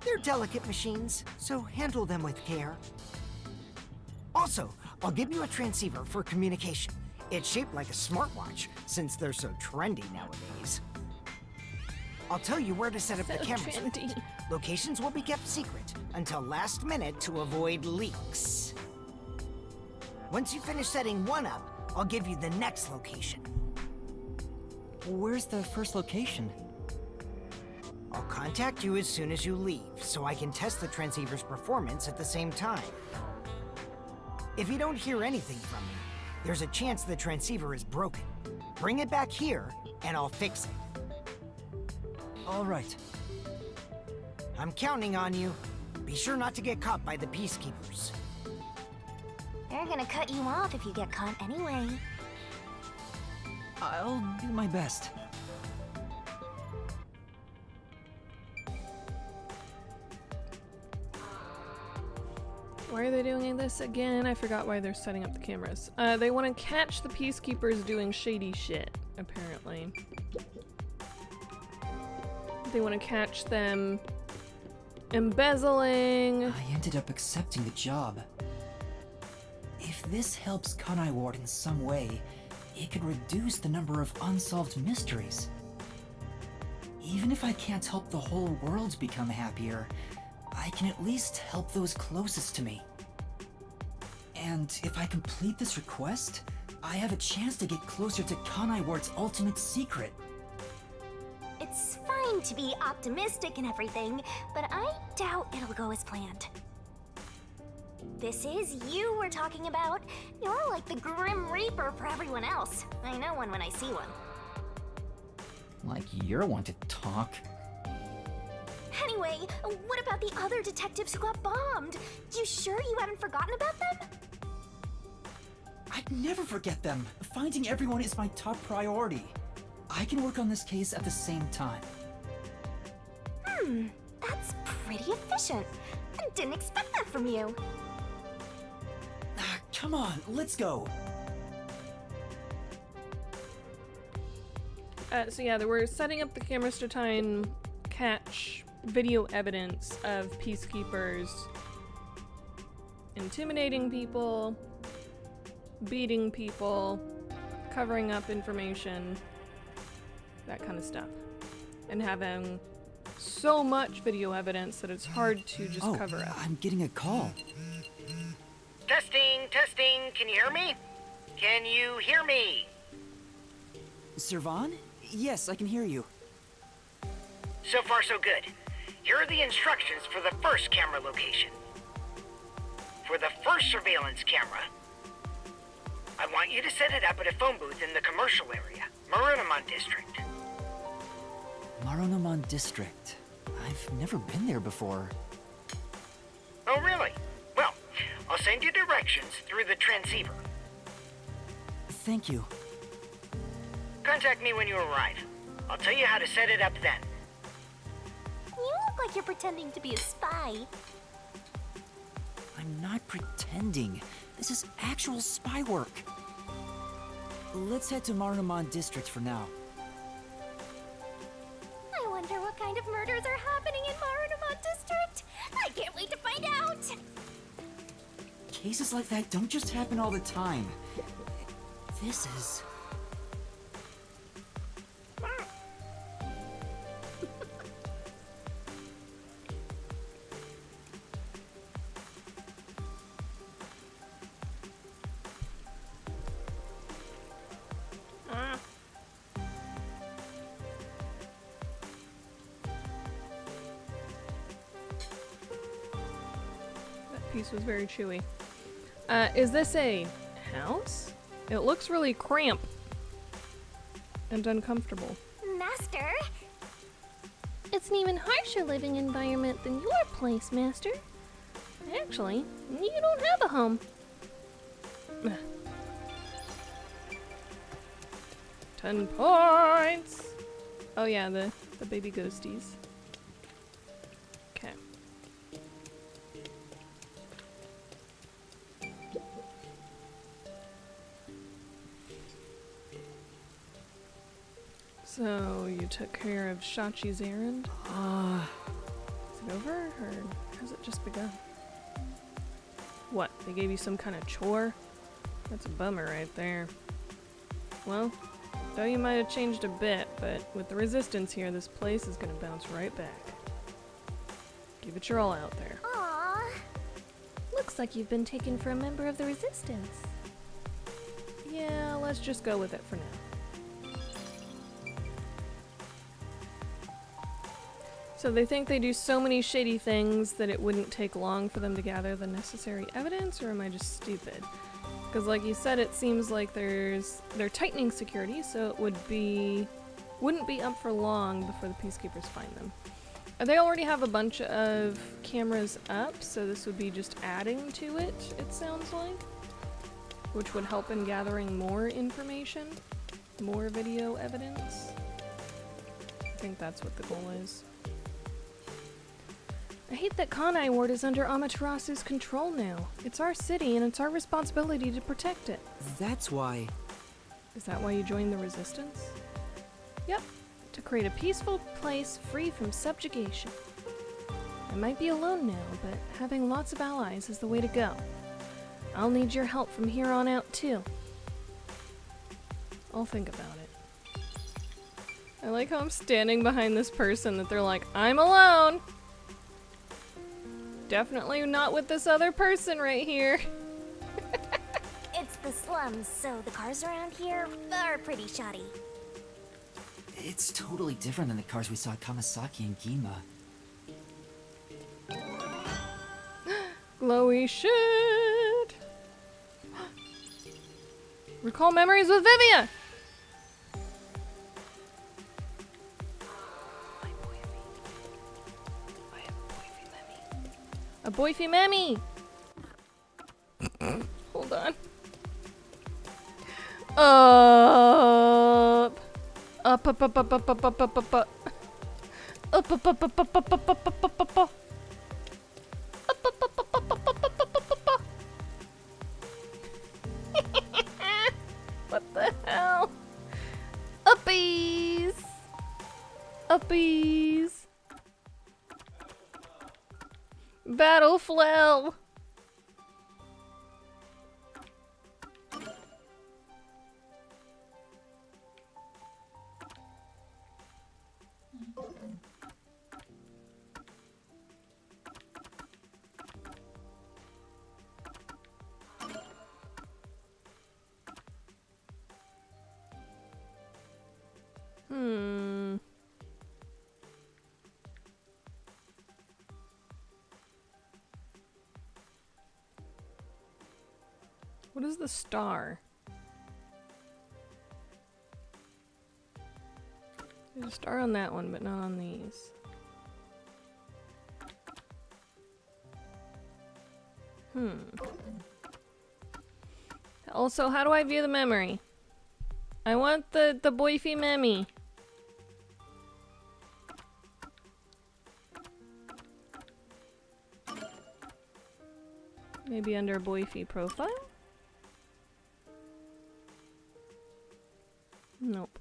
S12: They're delicate machines, so handle them with care. Also, I'll give you a transceiver for communication. It's shaped like a smartwatch, since they're so trendy nowadays. I'll tell you where to set up the
S14: So
S12: cameras.
S14: trendy.
S12: Locations will be kept secret until last minute to avoid leaks. Once you finish setting one up, I'll give you the next location.
S5: Where's the first location?
S12: I'll contact you as soon as you leave, so I can test the transceiver's performance at the same time. If you don't hear anything from me, there's a chance the transceiver is broken. Bring it back here, and I'll fix it.
S5: All right.
S12: I'm counting on you. Be sure not to get caught by the peacekeepers.
S7: They're gonna cut you off if you get caught anyway.
S5: I'll do my best.
S2: Why are they doing this again? I forgot why they're setting up the cameras. They want to catch the peacekeepers doing shady shit, apparently. They want to catch them embezzling.
S5: I ended up accepting the job. If this helps Kanai Ward in some way, it could reduce the number of unsolved mysteries. Even if I can't help the whole world become happier, I can at least help those closest to me. And if I complete this request, I have a chance to get closer to Kanai Ward's ultimate secret.
S7: It's fine to be optimistic and everything, but I doubt it'll go as planned. This is you we're talking about. You're like the Grim Reaper for everyone else. I know one when I see one.
S5: Like you're one to talk.
S7: Anyway, what about the other detectives who got bombed? You sure you haven't forgotten about them?
S5: I'd never forget them. Finding everyone is my top priority. I can work on this case at the same time.
S7: That's pretty efficient. I didn't expect that from you.
S5: Come on, let's go.
S2: So yeah, they were setting up the cameras to try and catch video evidence of peacekeepers intimidating people, beating people, covering up information, that kind of stuff. And having so much video evidence that it's hard to just cover up.
S5: I'm getting a call.
S10: Testing, testing, can you hear me? Can you hear me?
S5: Servan? Yes, I can hear you.
S10: So far, so good. Here are the instructions for the first camera location. For the first surveillance camera, I want you to set it up at a phone booth in the commercial area, Marunaman District.
S5: Marunaman District. I've never been there before.
S10: Oh, really? Well, I'll send you directions through the transceiver.
S5: Thank you.
S10: Contact me when you arrive. I'll tell you how to set it up then.
S7: You look like you're pretending to be a spy.
S5: I'm not pretending. This is actual spy work. Let's head to Marunaman District for now.
S7: I wonder what kind of murders are happening in Marunaman District. I can't wait to find out.
S5: Cases like that don't just happen all the time. This is...
S2: Piece was very chewy. Is this a house? It looks really cramped and uncomfortable.
S14: Master? It's an even harsher living environment than your place, Master. Actually, you don't have a home.
S2: 10 points! Oh yeah, the baby ghosties. Okay. So, you took care of Shachi's errand? Is it over, or has it just begun? What, they gave you some kind of chore? That's a bummer right there. Well, Though you might have changed a bit, but with the resistance here, this place is gonna bounce right back. Give it your all out there.
S6: Aww.
S14: Looks like you've been taken for a member of the Resistance.
S2: Yeah, let's just go with it for now. So they think they do so many shady things that it wouldn't take long for them to gather the necessary evidence, or am I just stupid? Because like you said, it seems like they're tightening security, so it wouldn't be up for long before the peacekeepers find them. They already have a bunch of cameras up, so this would be just adding to it, it sounds like. Which would help in gathering more information, more video evidence. I think that's what the goal is. I hate that Kanai Ward is under Amaterasu's control now. It's our city and it's our responsibility to protect it.
S5: That's why...
S2: Is that why you joined the Resistance? Yep, to create a peaceful place free from subjugation. I might be alone now, but having lots of allies is the way to go. I'll need your help from here on out too. I'll think about it. I like how I'm standing behind this person that they're like, I'm alone! Definitely not with this other person right here.
S7: It's the slums, so the cars around here are pretty shoddy.
S5: It's totally different than the cars we saw at Kamasaki and Gima.
S2: Glowy shit! Recall memories with Vivia! A boyfie mammy! Hold on. Up! Up, up, up, up, up, up, up, up, up, up. Up, up, up, up, up, up, up, up, up, up, up, up. Up, up, up, up, up, up, up, up, up, up, up. What the hell? Uppies! Uppies! Battle flail! What is the star? There's a star on that one, but not on these. Also, how do I view the memory? I want the boyfie memmy. Maybe under boyfie profile? Nope.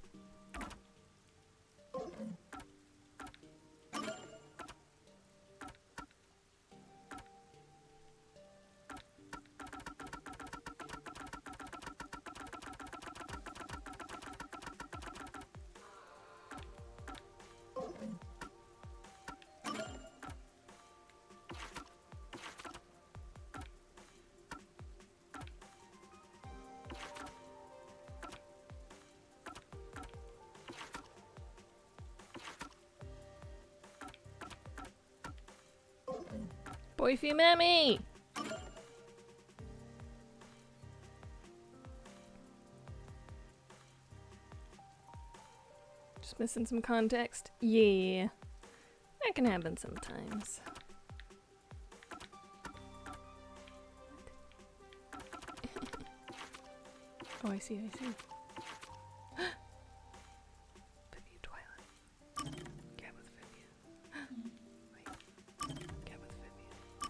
S2: Boyfie mammy! Just missing some context. Yeah. That can happen sometimes. Oh, I see, I see. Vivia Twilight. Get with Vivia. Wait. Get with Vivia.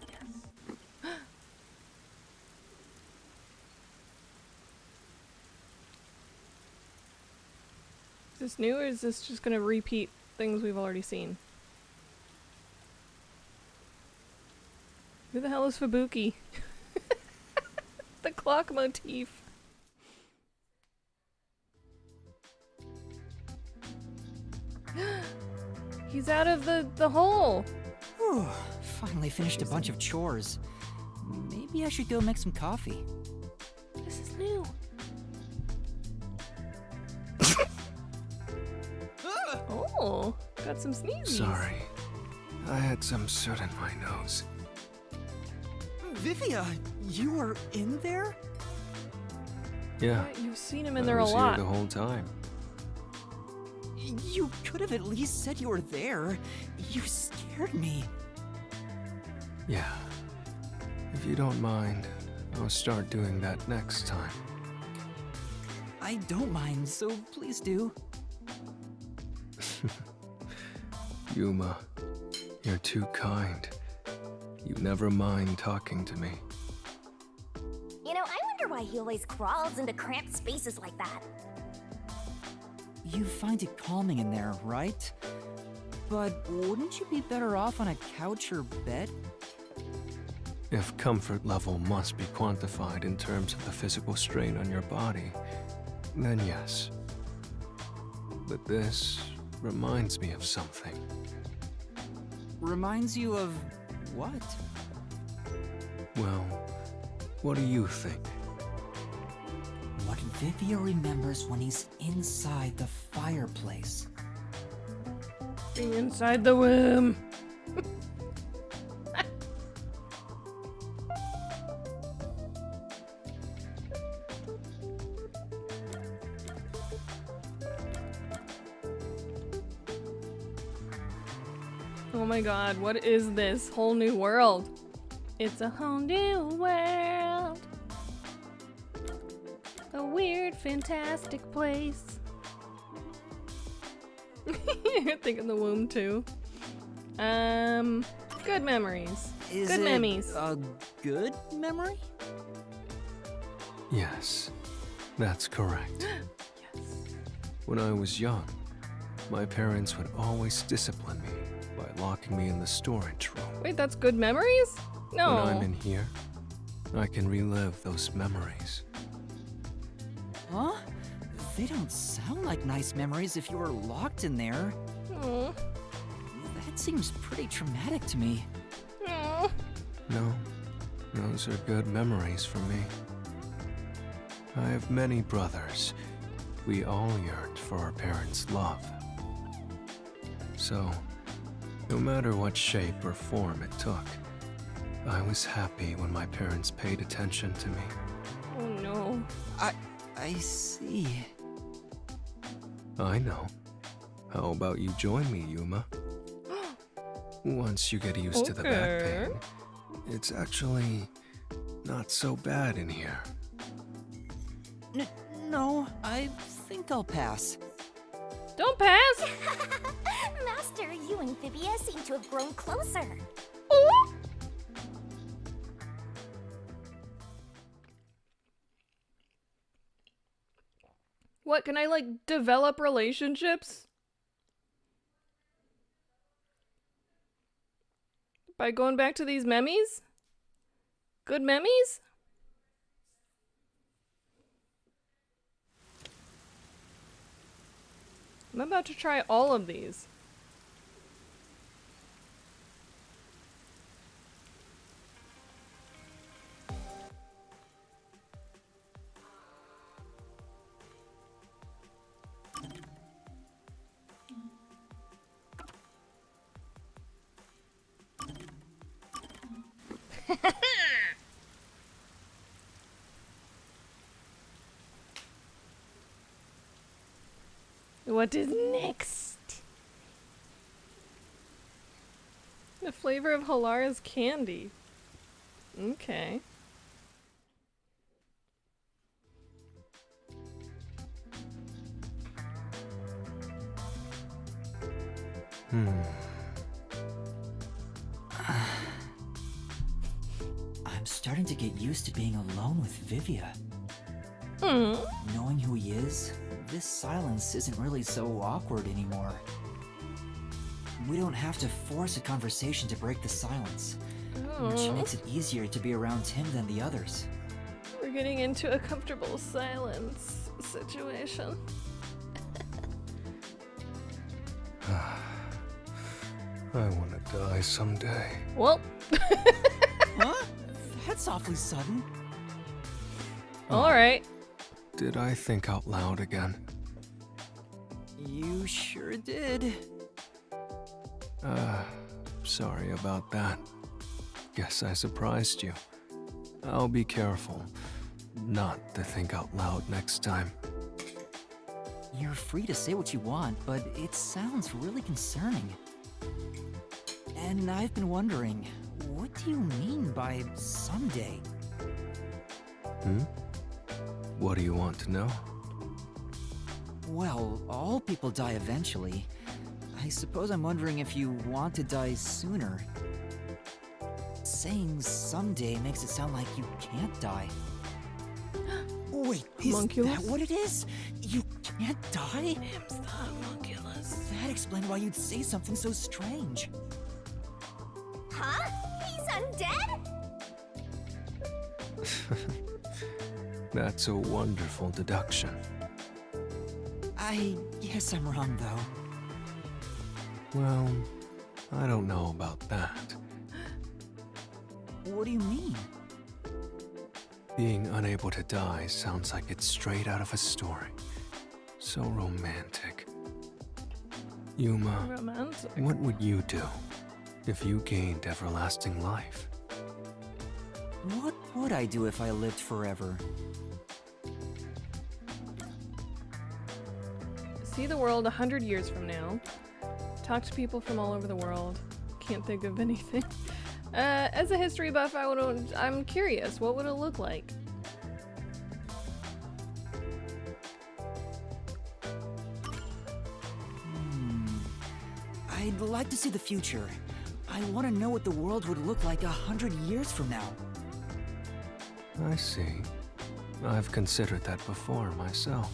S2: Yes. Is this new or is this just gonna repeat things we've already seen? Who the hell is Fubuki? The clock motif. He's out of the hole.
S5: Whew, finally finished a bunch of chores. Maybe I should go make some coffee.
S2: This is new. Oh, got some sneezes.
S11: Sorry. I had some soot in my nose.
S19: Vivia, you were in there?
S11: Yeah.
S2: You've seen him in
S11: I
S2: there a
S11: was
S2: lot.
S11: here the whole time.
S19: You could have at least said you were there. You scared me.
S11: Yeah. If you don't mind, I'll start doing that next time.
S19: I don't mind, so please do.
S11: Yuma, you're too kind. You never mind talking to me.
S7: You know, I wonder why he always crawls into cramped spaces like that.
S5: You find it calming in there, right? But wouldn't you be better off on a couch or bed?
S11: If comfort level must be quantified in terms of the physical strain on your body, then yes. But this reminds me of something.
S5: Reminds you of what?
S11: Well, what do you think?
S5: What Vivia remembers when he's inside the fireplace.
S2: Being inside the womb. Oh my god, what is this whole new world? It's a whole new world. A weird, fantastic place. You're thinking the womb too. Good memories.
S5: Is
S2: Good
S5: it
S2: memories.
S5: a good memory?
S11: Yes, that's correct. When I was young, my parents would always discipline me by locking me in the storage room.
S2: Wait, that's good memories? No.
S11: When I'm in here, I can relive those memories.
S5: Huh? They don't sound like nice memories if you were locked in there.
S2: Aw.
S5: That seems pretty traumatic to me.
S2: Aw.
S11: No, those are good memories for me. I have many brothers. We all yearned for our parents' love. So, no matter what shape or form it took, I was happy when my parents paid attention to me.
S2: Oh no.
S5: I see.
S11: I know. How about you join me, Yuma? Once you get used to the back
S2: Okay.
S11: pain, it's actually not so bad in here.
S5: No, I think I'll pass.
S2: Don't pass!
S7: Master, you and Vivia seem to have grown closer.
S2: What, can I like develop relationships? By going back to these memes? Good memes? I'm about to try all of these. What is next? The flavor of Halar is candy. Okay.
S5: I'm starting to get used to being alone with Vivia. Knowing who he is, this silence isn't really so awkward anymore. We don't have to force a conversation to break the silence, which makes it easier to be around him than the others.
S2: We're getting into a comfortable silence situation.
S11: I want to die someday.
S2: Well.
S19: Huh? That's awfully sudden.
S2: Alright.
S11: Did I think out loud again?
S19: You sure did.
S11: Sorry about that. Guess I surprised you. I'll be careful not to think out loud next time.
S5: You're free to say what you want, but it sounds really concerning. And I've been wondering, what do you mean by someday?
S11: What do you want to know?
S5: Well, all people die eventually. I suppose I'm wondering if you want to die sooner. Saying someday makes it sound like you can't die. Wait, is that what it is? You can't die?
S2: It's the homunculus.
S5: That explains why you'd say something so strange.
S7: Huh? He's undead?
S11: That's a wonderful deduction.
S5: I guess I'm wrong, though.
S11: Well, I don't know about that.
S5: What do you mean?
S11: Being unable to die sounds like it's straight out of a story. So romantic. Yuma,
S2: Romantic.
S11: what would you do if you gained everlasting life?
S5: What would I do if I lived forever?
S2: See the world 100 years from now. Talk to people from all over the world. Can't think of anything. As a history buff, I'm curious. What would it look like?
S5: I'd like to see the future. I want to know what the world would look like 100 years from now.
S11: I see. I've considered that before myself.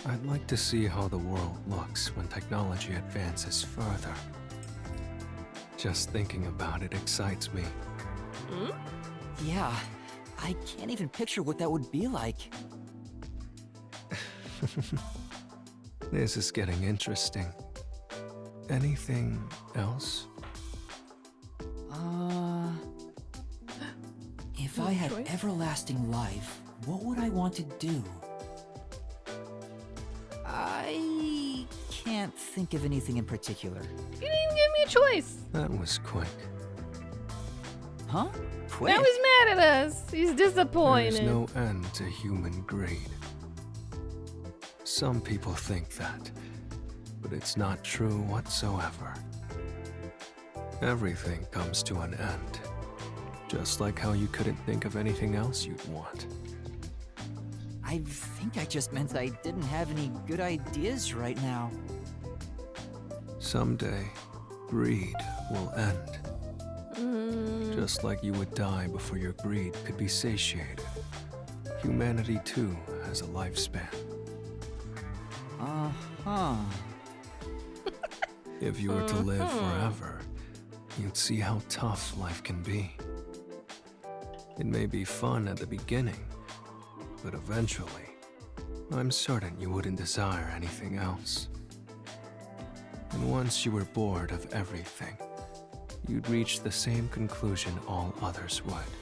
S11: I'd like to see how the world looks when technology advances further. Just thinking about it excites me.
S5: Yeah, I can't even picture what that would be like.
S11: This is getting interesting. Anything else?
S5: If I had everlasting life, what would I want to do? I can't think of anything in particular.
S2: You didn't even give me a choice.
S11: That was quick.
S5: Huh? Quick?
S2: Now he's mad at us. He's disappointed.
S11: There's no end to human greed. Some people think that, but it's not true whatsoever. Everything comes to an end. Just like how you couldn't think of anything else you'd want.
S5: I think I just meant I didn't have any good ideas right now.
S11: Someday, greed will end. Just like you would die before your greed could be satiated. Humanity too has a lifespan. If you were to live forever, you'd see how tough life can be. It may be fun at the beginning, but eventually, I'm certain you wouldn't desire anything else. And once you were bored of everything, you'd reach the same conclusion all others would.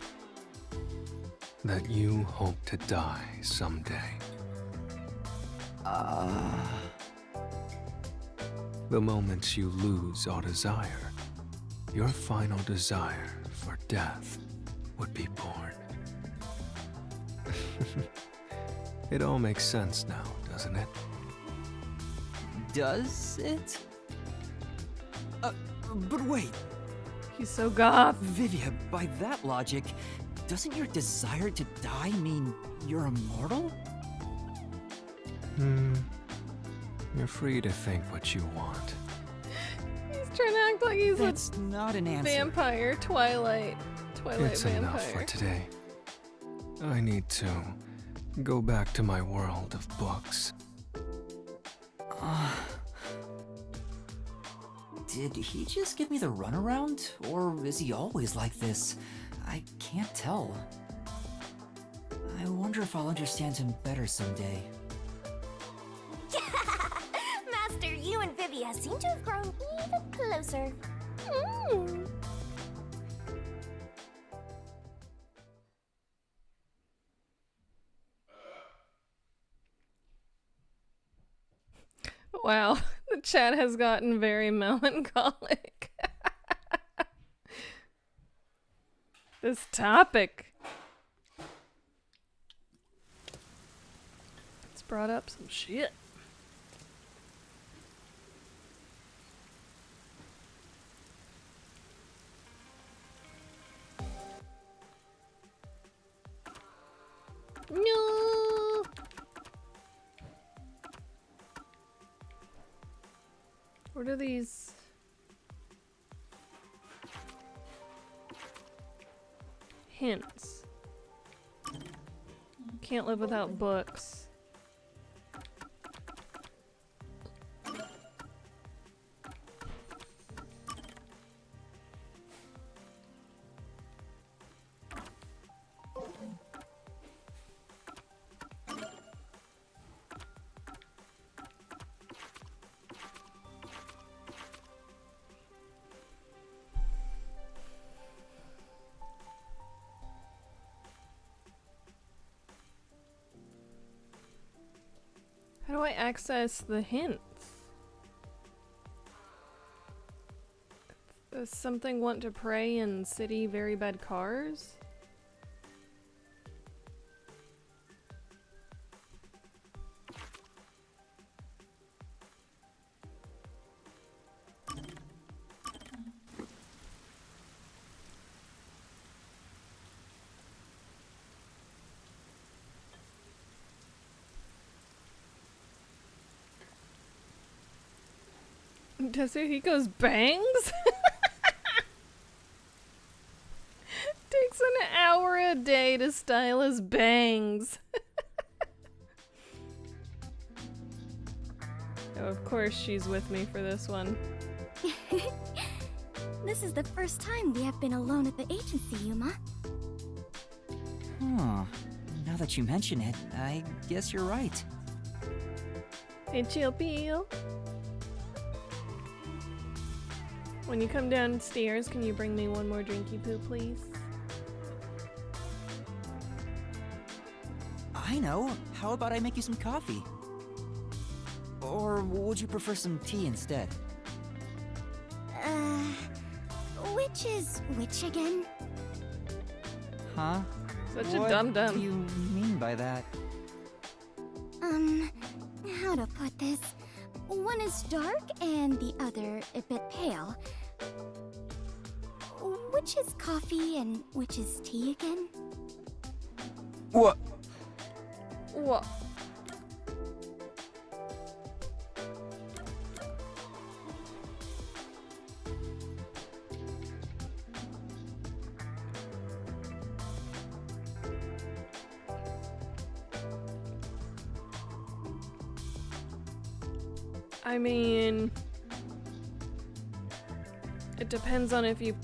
S11: That you hope to die someday. The moment you lose all desire, your final desire for death would be born. It all makes sense now, doesn't it?
S5: Does it? But wait.
S2: He's so goth.
S5: Vivia, by that logic, doesn't your desire to die mean you're immortal?
S11: You're free to think what you want.
S2: He's trying to act like he's
S5: That's not an answer.
S2: Vampire, Twilight
S11: It's
S2: vampire.
S11: enough for today. I need to go back to my world of books.
S5: Did he just give me the runaround? Or is he always like this? I can't tell. I wonder if I'll understand him better someday.
S7: Master, you and Vivia guys seem to have grown even closer.
S2: Wow, the chat has gotten very melancholic. This topic. It's brought up some shit. No. What are these? Hints. Can't live without books. How do I access the hints? Does something want to pray in city very bad cars? Tetsuhiko's bangs? Takes an hour a day to style his bangs. Oh, of course she's with me for this one.
S6: This is the first time we have been alone at the agency, Yuma.
S5: Huh. Now that you mention it, I guess you're right.
S2: Hey, Chill Peel. When you come downstairs, can you bring me one more drinky poo, please?
S5: I know. How about I make you some coffee? Or would you prefer some tea instead?
S6: Which is which again?
S5: Huh?
S2: Such a
S5: what
S2: dum-dum.
S5: What do you mean by that?
S6: How to put this? One is dark and the other a bit pale. Which is coffee and which is tea again?
S5: What?
S2: What? I mean, it depends on if you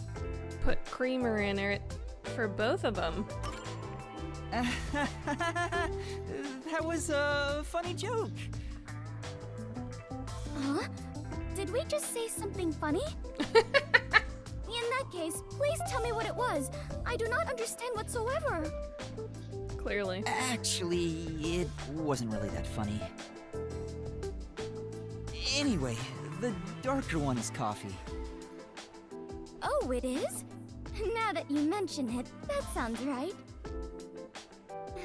S2: put creamer in it for both of them.
S5: That was a funny joke.
S6: Huh? Did we just say something funny? In that case, please tell me what it was. I do not understand whatsoever.
S2: Clearly.
S5: Actually, it wasn't really that funny. Anyway, the darker one is coffee.
S6: Oh, it is? Now that you mention it, that sounds right.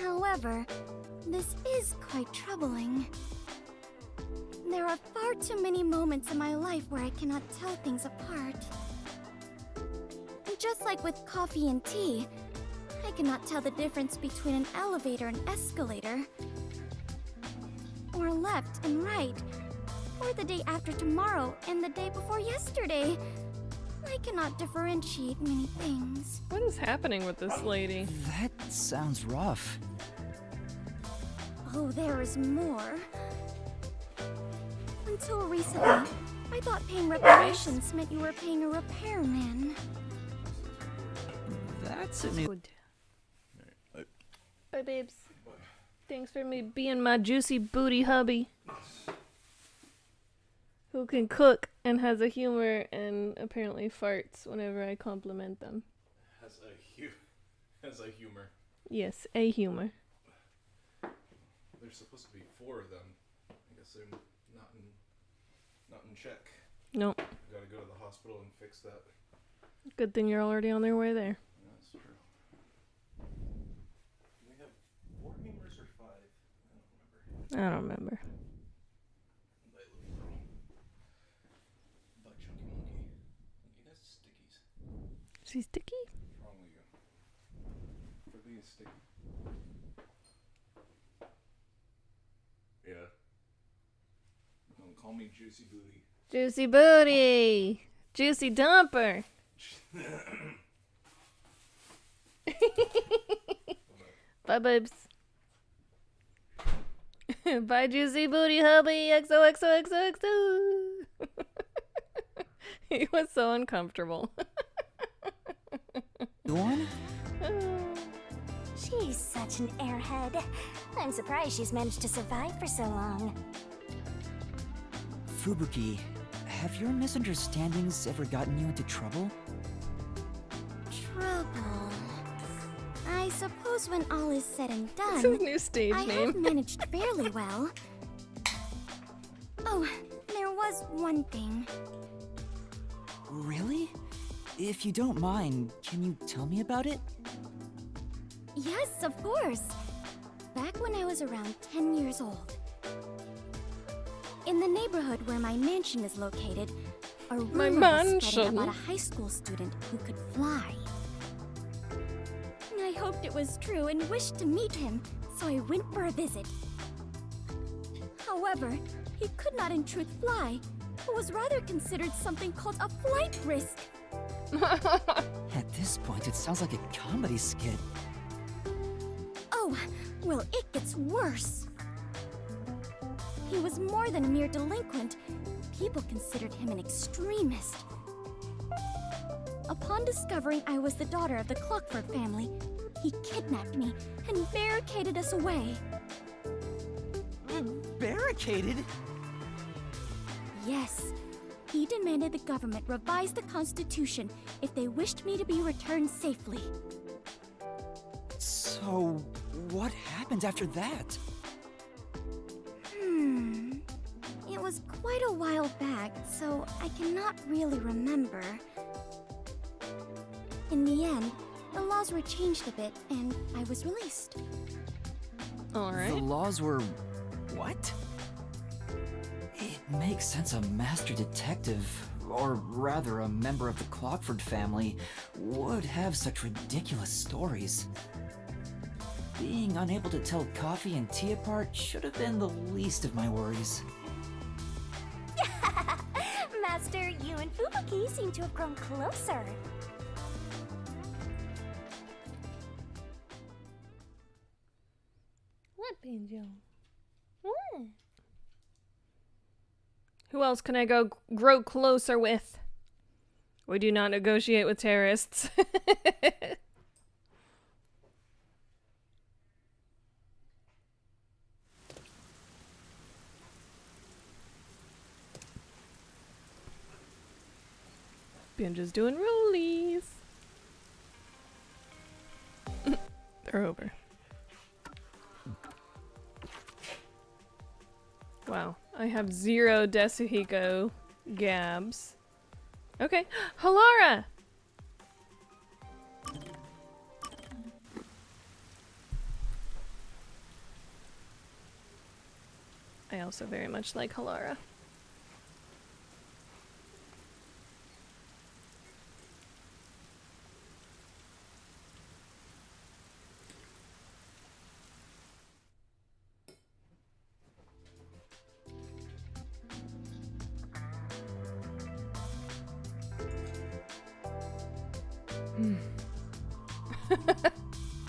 S6: However, this is quite troubling. There are far too many moments in my life where I cannot tell things apart. Just like with coffee and tea, I cannot tell the difference between an elevator and escalator, or left and right, or the day after tomorrow and the day before yesterday. I cannot differentiate many things.
S2: What is happening with this lady?
S5: That sounds rough.
S6: Oh, there is more. Until recently, I thought paying reparations meant you were paying a repairman.
S5: That's a new...
S2: Good. Bye, babes. Thanks for me being my juicy booty hubby. who can cook and has a humor and apparently farts whenever I compliment them.
S18: Has a humor.
S2: Yes, a humor.
S18: There's supposed to be 4 of them. I guess they're not in check.
S2: Nope.
S18: Gotta go to the hospital and fix that.
S2: Good thing you're already on their way there.
S18: That's true. We have 4 humors or 5?
S2: I don't remember.
S18: Bye, Chunky Monkey. You guys stickies.
S2: Is he sticky?
S18: What's wrong with you? For being sticky. Yeah. Don't call me Juicy Booty.
S2: Juicy booty! Juicy dumper! Bye, babes. Bye, Juicy Booty Hubby! XOXOXOXO! He was so uncomfortable.
S5: One?
S7: She's such an airhead. I'm surprised she's managed to survive for so long.
S5: Fubuki, have your misunderstandings ever gotten you into trouble?
S6: Trouble. I suppose when all is said and done,
S2: It's his new stage
S6: I
S2: name.
S6: have managed fairly well. Oh, there was one thing.
S5: Really? If you don't mind, can you tell me about it?
S6: Yes, of course. Back when I was around 10 years old. In the neighborhood where my mansion is located, a rumor was spreading about a high school student who could fly. I hoped it was true and wished to meet him, so I went for a visit. However, he could not in truth fly, but was rather considered something called a flight risk.
S5: At this point, it sounds like a comedy skit.
S6: Oh, well, it gets worse. He was more than a mere delinquent. People considered him an extremist. Upon discovering I was the daughter of the Clockford family, he kidnapped me and barricaded us away.
S5: Barricaded?
S6: Yes. He demanded the government revise the Constitution if they wished me to be returned safely.
S5: So, what happened after that?
S6: It was quite a while back, so I cannot really remember. In the end, the laws were changed a bit, and I was released.
S2: Alright.
S5: The laws were... what? It makes sense a master detective, or rather a member of the Clockford family, would have such ridiculous stories. Being unable to tell coffee and tea apart should have been the least of my worries.
S7: Master, you and Fubuki seem to have grown closer.
S2: What, Banjo? What? Who else can I grow closer with? We do not negotiate with terrorists. Banjo's doing rollies. They're over. Wow, I have 0 Desuhiko Gabs. Okay, Halara! I also very much like Halara.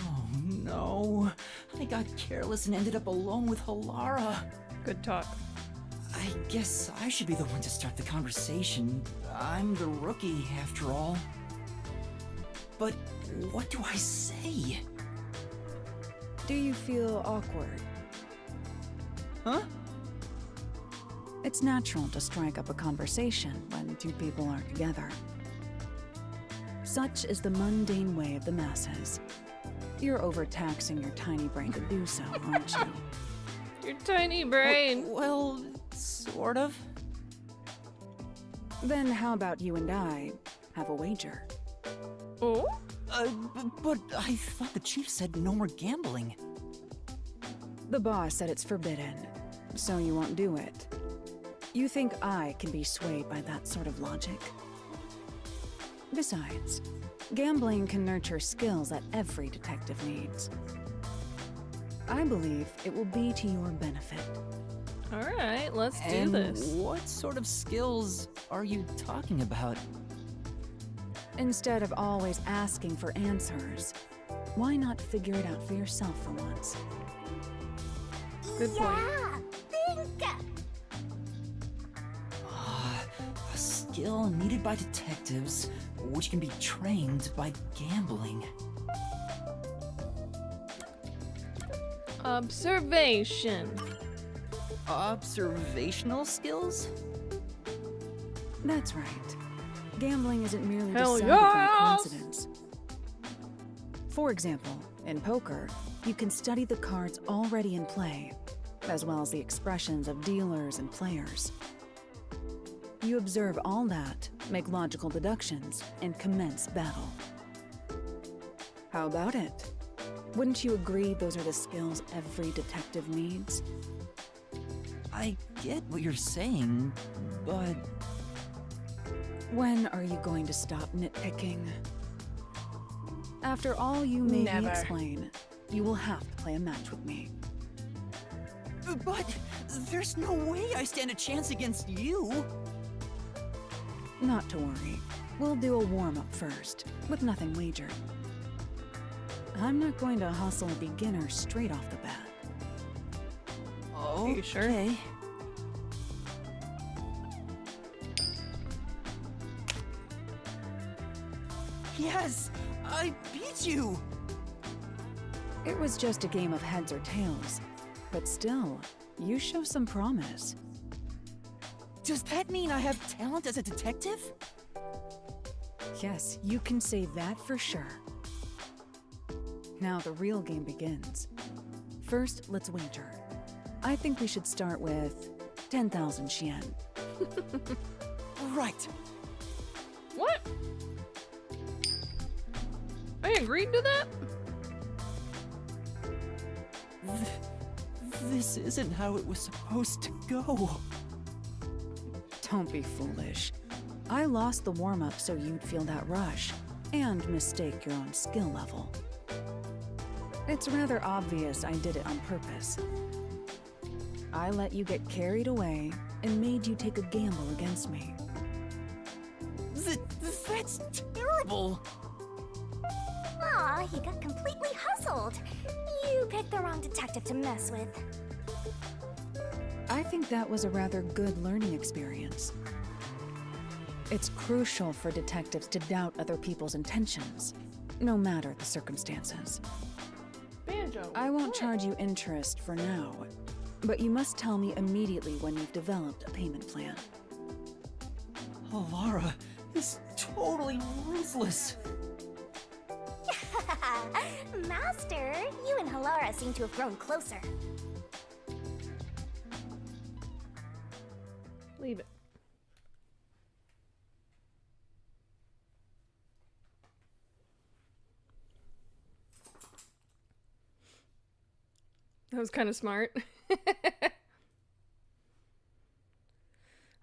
S5: Oh no, I got careless and ended up alone with Halara.
S2: Good talk.
S5: I guess I should be the one to start the conversation. I'm the rookie, after all. But what do I say?
S1: Do you feel awkward?
S5: Huh?
S13: It's natural to strike up a conversation when two people are together. Such is the mundane way of the masses. You're overtaxing your tiny brain to do so, aren't you?
S2: Your tiny brain.
S19: Well, sort of.
S13: Then how about you and I have a wager?
S2: Oh?
S19: But I thought the chief said no more gambling.
S13: The boss said it's forbidden, so you won't do it. You think I can be swayed by that sort of logic? Besides, gambling can nurture skills that every detective needs. I believe it will be to your benefit.
S2: Alright, let's do
S19: And
S2: this.
S19: what sort of skills are you talking about?
S13: Instead of always asking for answers, why not figure it out for yourself for once?
S2: Good point.
S7: Yeah, think!
S19: A skill needed by detectives, which can be trained by gambling.
S2: Observation.
S19: Observational skills?
S13: That's right. Gambling isn't merely
S2: Hell
S13: decided by
S2: yes!
S13: coincidence. For example, in poker, you can study the cards already in play, as well as the expressions of dealers and players. You observe all that, make logical deductions, and commence battle. How about it? Wouldn't you agree those are the skills every detective needs?
S19: I get what you're saying, but...
S13: When are you going to stop nitpicking? After all you made
S2: Never.
S13: me explain, you will have to play a match with me.
S19: But there's no way I stand a chance against you.
S13: Not to worry. We'll do a warm-up first, with nothing wagered. I'm not going to hustle a beginner straight off the bat.
S19: Oh,
S2: you sure?
S19: Okay. Yes! I beat you!
S13: It was just a game of heads or tails, but still, you show some promise.
S19: Does that mean I have talent as a detective?
S13: Yes, you can say that for sure. Now the real game begins. First, let's wager. I think we should start with 10,000 Xian.
S19: Right.
S2: What? I agreed to that?
S19: This isn't how it was supposed to go.
S13: Don't be foolish. I lost the warm-up so you'd feel that rush, and mistake your own skill level. It's rather obvious I did it on purpose. I let you get carried away and made you take a gamble against me.
S19: That's terrible!
S7: Aw, he got completely hustled. You picked the wrong detective to mess with.
S13: I think that was a rather good learning experience. It's crucial for detectives to doubt other people's intentions, no matter the circumstances.
S2: Banjo.
S13: I won't charge you interest for now, but you must tell me immediately when you've developed a payment plan.
S19: Alara is totally ruthless.
S7: Master, you and Halara seem to have grown closer.
S2: Leave it. That was kind of smart.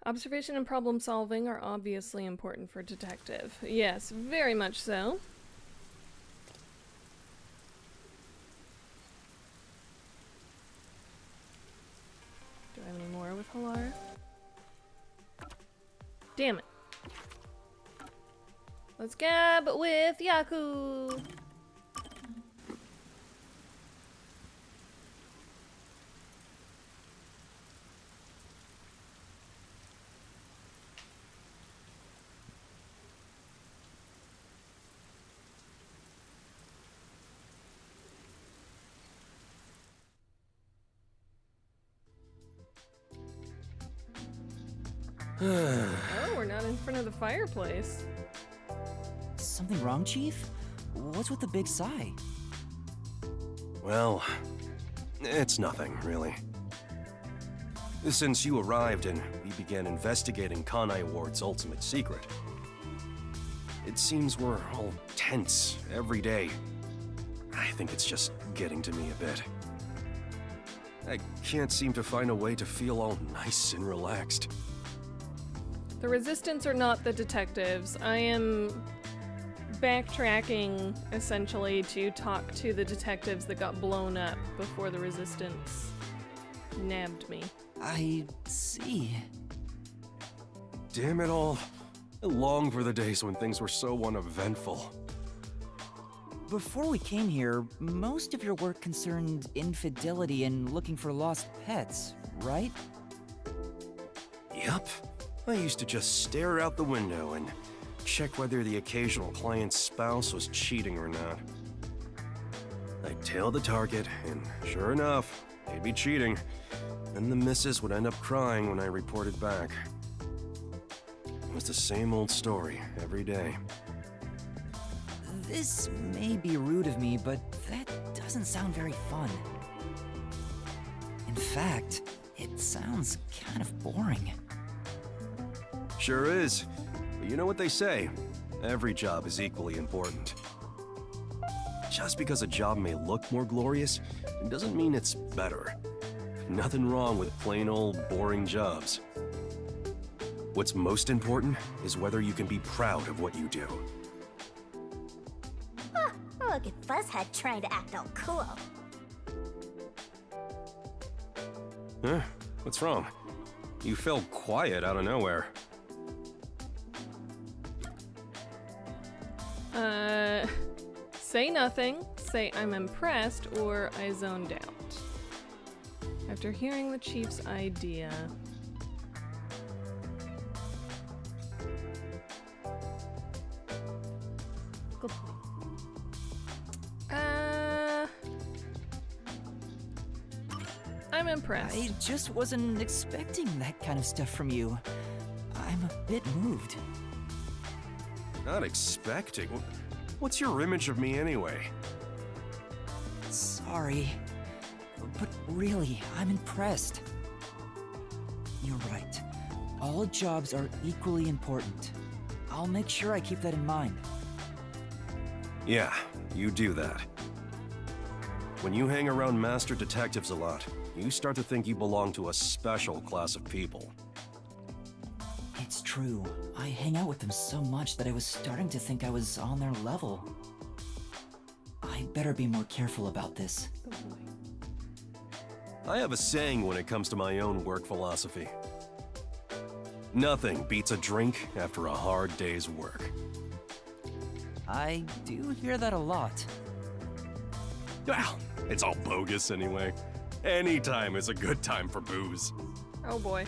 S2: Observation and problem solving are obviously important for detective. Yes, very much so. Do I have any more with Halar? Damn it. Let's gab with Yaku. Oh, we're not in front of the fireplace.
S5: Something wrong, Chief? What's with the big sigh?
S8: Well, it's nothing, really. Since you arrived and we began investigating Kanai Ward's ultimate secret, it seems we're all tense every day. I think it's just getting to me a bit. I can't seem to find a way to feel all nice and relaxed.
S2: The Resistance are not the detectives. I am backtracking, essentially, to talk to the detectives that got blown up before the Resistance nabbed me.
S5: I see.
S8: Damn it all. I long for the days when things were so uneventful.
S5: Before we came here, most of your work concerned infidelity and looking for lost pets, right?
S8: Yup. I used to just stare out the window and check whether the occasional client's spouse was cheating or not. I'd tail the target, and sure enough, they'd be cheating. And the missus would end up crying when I reported back. It was the same old story every day.
S5: This may be rude of me, but that doesn't sound very fun. In fact, it sounds kind of boring.
S8: Sure is. But you know what they say, every job is equally important. Just because a job may look more glorious, it doesn't mean it's better. Nothing wrong with plain old boring jobs. What's most important is whether you can be proud of what you do.
S7: Huh, look at Fuzzhead trying to act all cool.
S8: Huh? What's wrong? You fell quiet out of nowhere.
S2: Say nothing, say I'm impressed, or I zoned out. After hearing the Chief's idea... Good point. I'm impressed.
S5: I just wasn't expecting that kind of stuff from you. I'm a bit moved.
S8: Not expecting? What's your image of me anyway?
S5: Sorry, but really, I'm impressed. You're right. All jobs are equally important. I'll make sure I keep that in mind.
S8: Yeah, you do that. When you hang around master detectives a lot, you start to think you belong to a special class of people.
S5: It's true. I hang out with them so much that I was starting to think I was on their level. I better be more careful about this.
S8: I have a saying when it comes to my own work philosophy. Nothing beats a drink after a hard day's work.
S5: I do hear that a lot.
S8: Well, it's all bogus anyway. Any time is a good time for booze.
S2: Oh boy.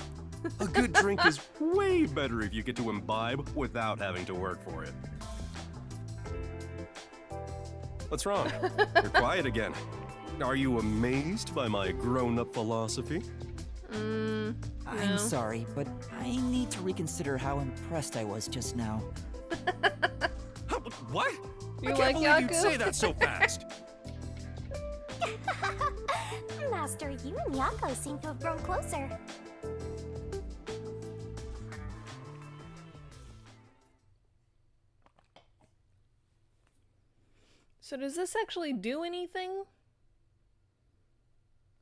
S8: A good drink is way better if you get to imbibe without having to work for it. What's wrong? You're quiet again. Are you amazed by my grown-up philosophy?
S5: I'm
S2: No.
S5: sorry, but I need to reconsider how impressed I was just now.
S8: What?
S2: You
S8: I
S2: like
S8: can't believe you'd
S2: Yaku?
S8: say that so fast.
S7: Master, you and Yako seem to have grown closer.
S2: So does this actually do anything?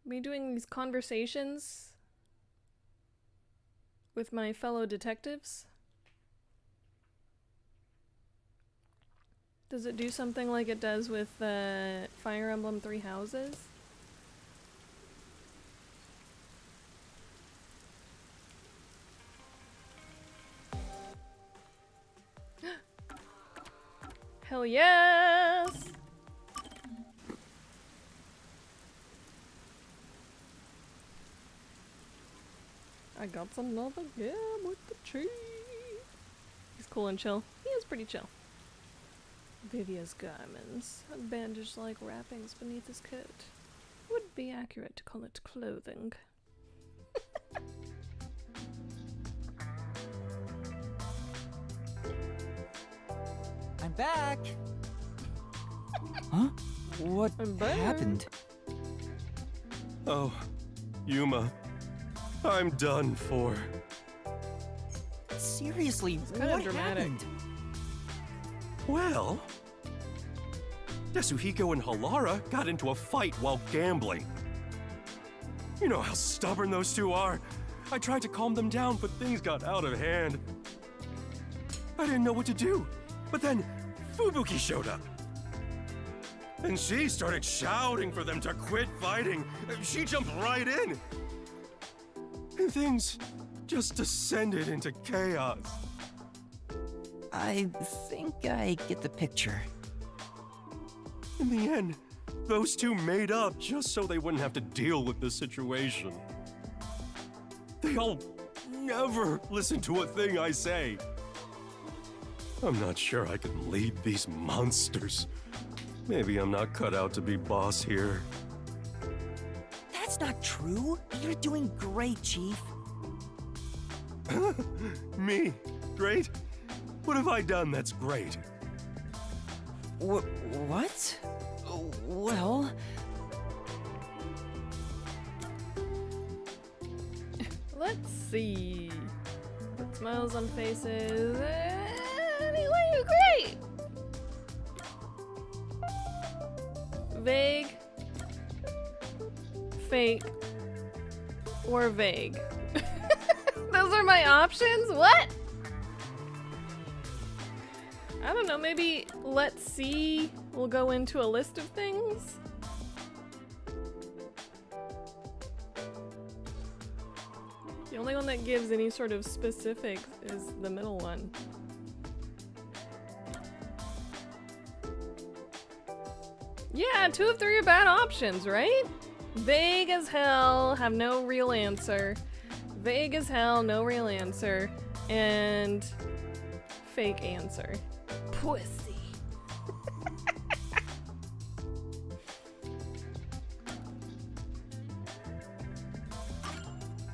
S2: Me doing these conversations with my fellow detectives? Does it do something like it does with Fire Emblem Three Houses? Hell yes! I got some love again with the chief. He's cool and chill. He is pretty chill. Vivia's garments, bandage-like wrappings beneath his coat. Would be accurate to call it clothing.
S5: back. Huh? What happened?
S21: Oh, Yuma. I'm done for.
S5: Seriously,
S2: What happened?
S21: Well, Yasuhiko and Halara got into a fight while gambling. You know how stubborn those two are. I tried to calm them down, but things got out of hand. I didn't know what to do. But then Fubuki showed up. And she started shouting for them to quit fighting. She jumped right in. And things just descended into chaos.
S5: I think I get the picture.
S21: In the end, those two made up just so they wouldn't have to deal with the situation. They'll never listen to a thing I say. I'm not sure I can lead these monsters. Maybe I'm not cut out to be boss here.
S5: That's not true. You're doing great, Chief.
S21: Me? Great? What have I done that's great?
S5: What? Well...
S2: Let's see. Put smiles on faces. Anyway, you're great! Vague, fake, or vague. Those are my options? What? I don't know, maybe let's see. We'll go into a list of things. The only one that gives any sort of specifics is the middle one. Yeah, 2 of 3 are bad options, right? Vague as hell, have no real answer. Vague as hell, no real answer. And fake answer. Pussy.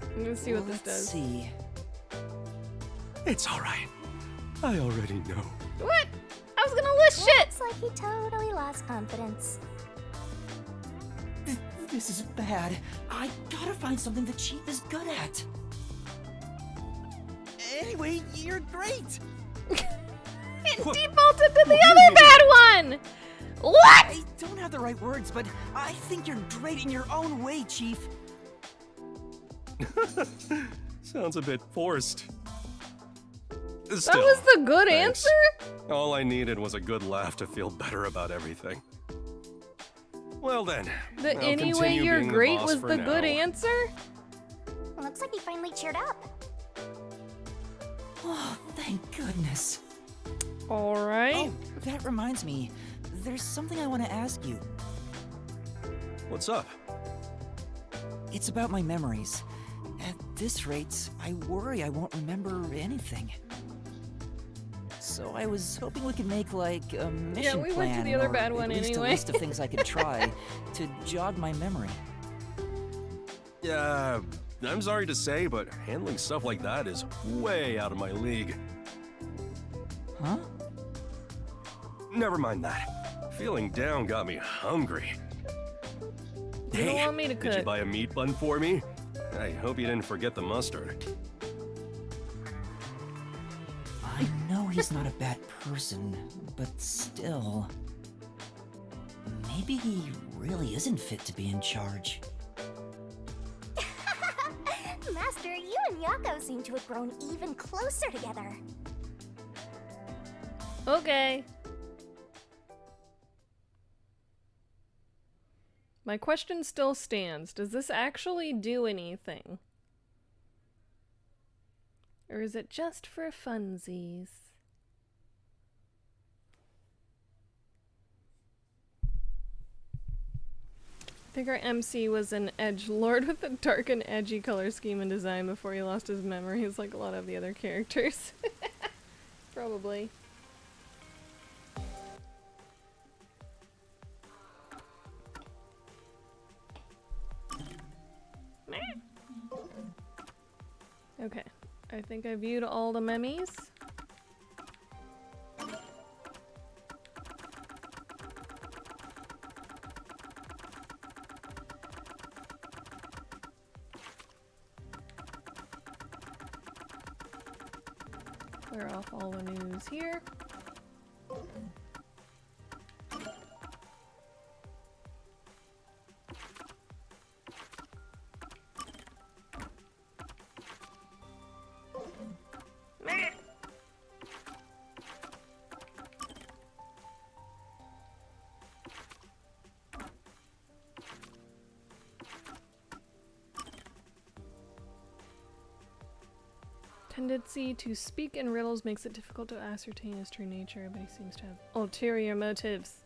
S2: I'm gonna see what this does.
S5: Let's see.
S21: It's alright. I already know.
S2: What? I was gonna list shit!
S7: Looks like he totally lost confidence.
S5: This is bad. I gotta find something the Chief is good at. Anyway, you're great.
S2: It defaulted to the other bad one! What?
S5: I don't have the right words, but I think you're great in your own way, Chief.
S21: Sounds a bit forced.
S2: That
S21: Still,
S2: was the good
S21: thanks.
S2: answer?
S21: All I needed was a good laugh to feel better about everything. Well then,
S2: The
S21: I'll
S2: anyway
S21: continue
S2: you're
S21: being
S2: great
S21: boss
S2: was
S21: for
S2: the
S21: now.
S2: good answer?
S7: Looks like he finally cheered up.
S5: Oh, thank goodness.
S2: Alright.
S5: Oh, that reminds me. There's something I want to ask you.
S21: What's up?
S5: It's about my memories. At this rate, I worry I won't remember anything. So I was hoping we could make, like, a mission
S2: we
S5: plan,
S2: went to the other
S5: or
S2: bad one
S5: at least
S2: anyway.
S5: a list of things I could try to jog my memory.
S21: Yeah, I'm sorry to say, but handling stuff like that is way out of my league.
S5: Huh?
S21: Never mind that. Feeling down got me hungry.
S2: You don't want me to
S21: did you
S2: cook.
S21: buy a meat bun for me? I hope you didn't forget the mustard.
S5: I know he's not a bad person, but still... Maybe he really isn't fit to be in charge.
S7: Master, you and Yako seem to have grown even closer together.
S2: Okay. My question still stands. Does this actually do anything? Or is it just for funsies? I think our MC was an edgelord with a dark and edgy color scheme and design before he lost his memories like a lot of the other characters. Probably. Okay, I think I viewed all the memes. clear off all the news here. Tendency to speak in riddles makes it difficult to ascertain his true nature, but he seems to have ulterior motives.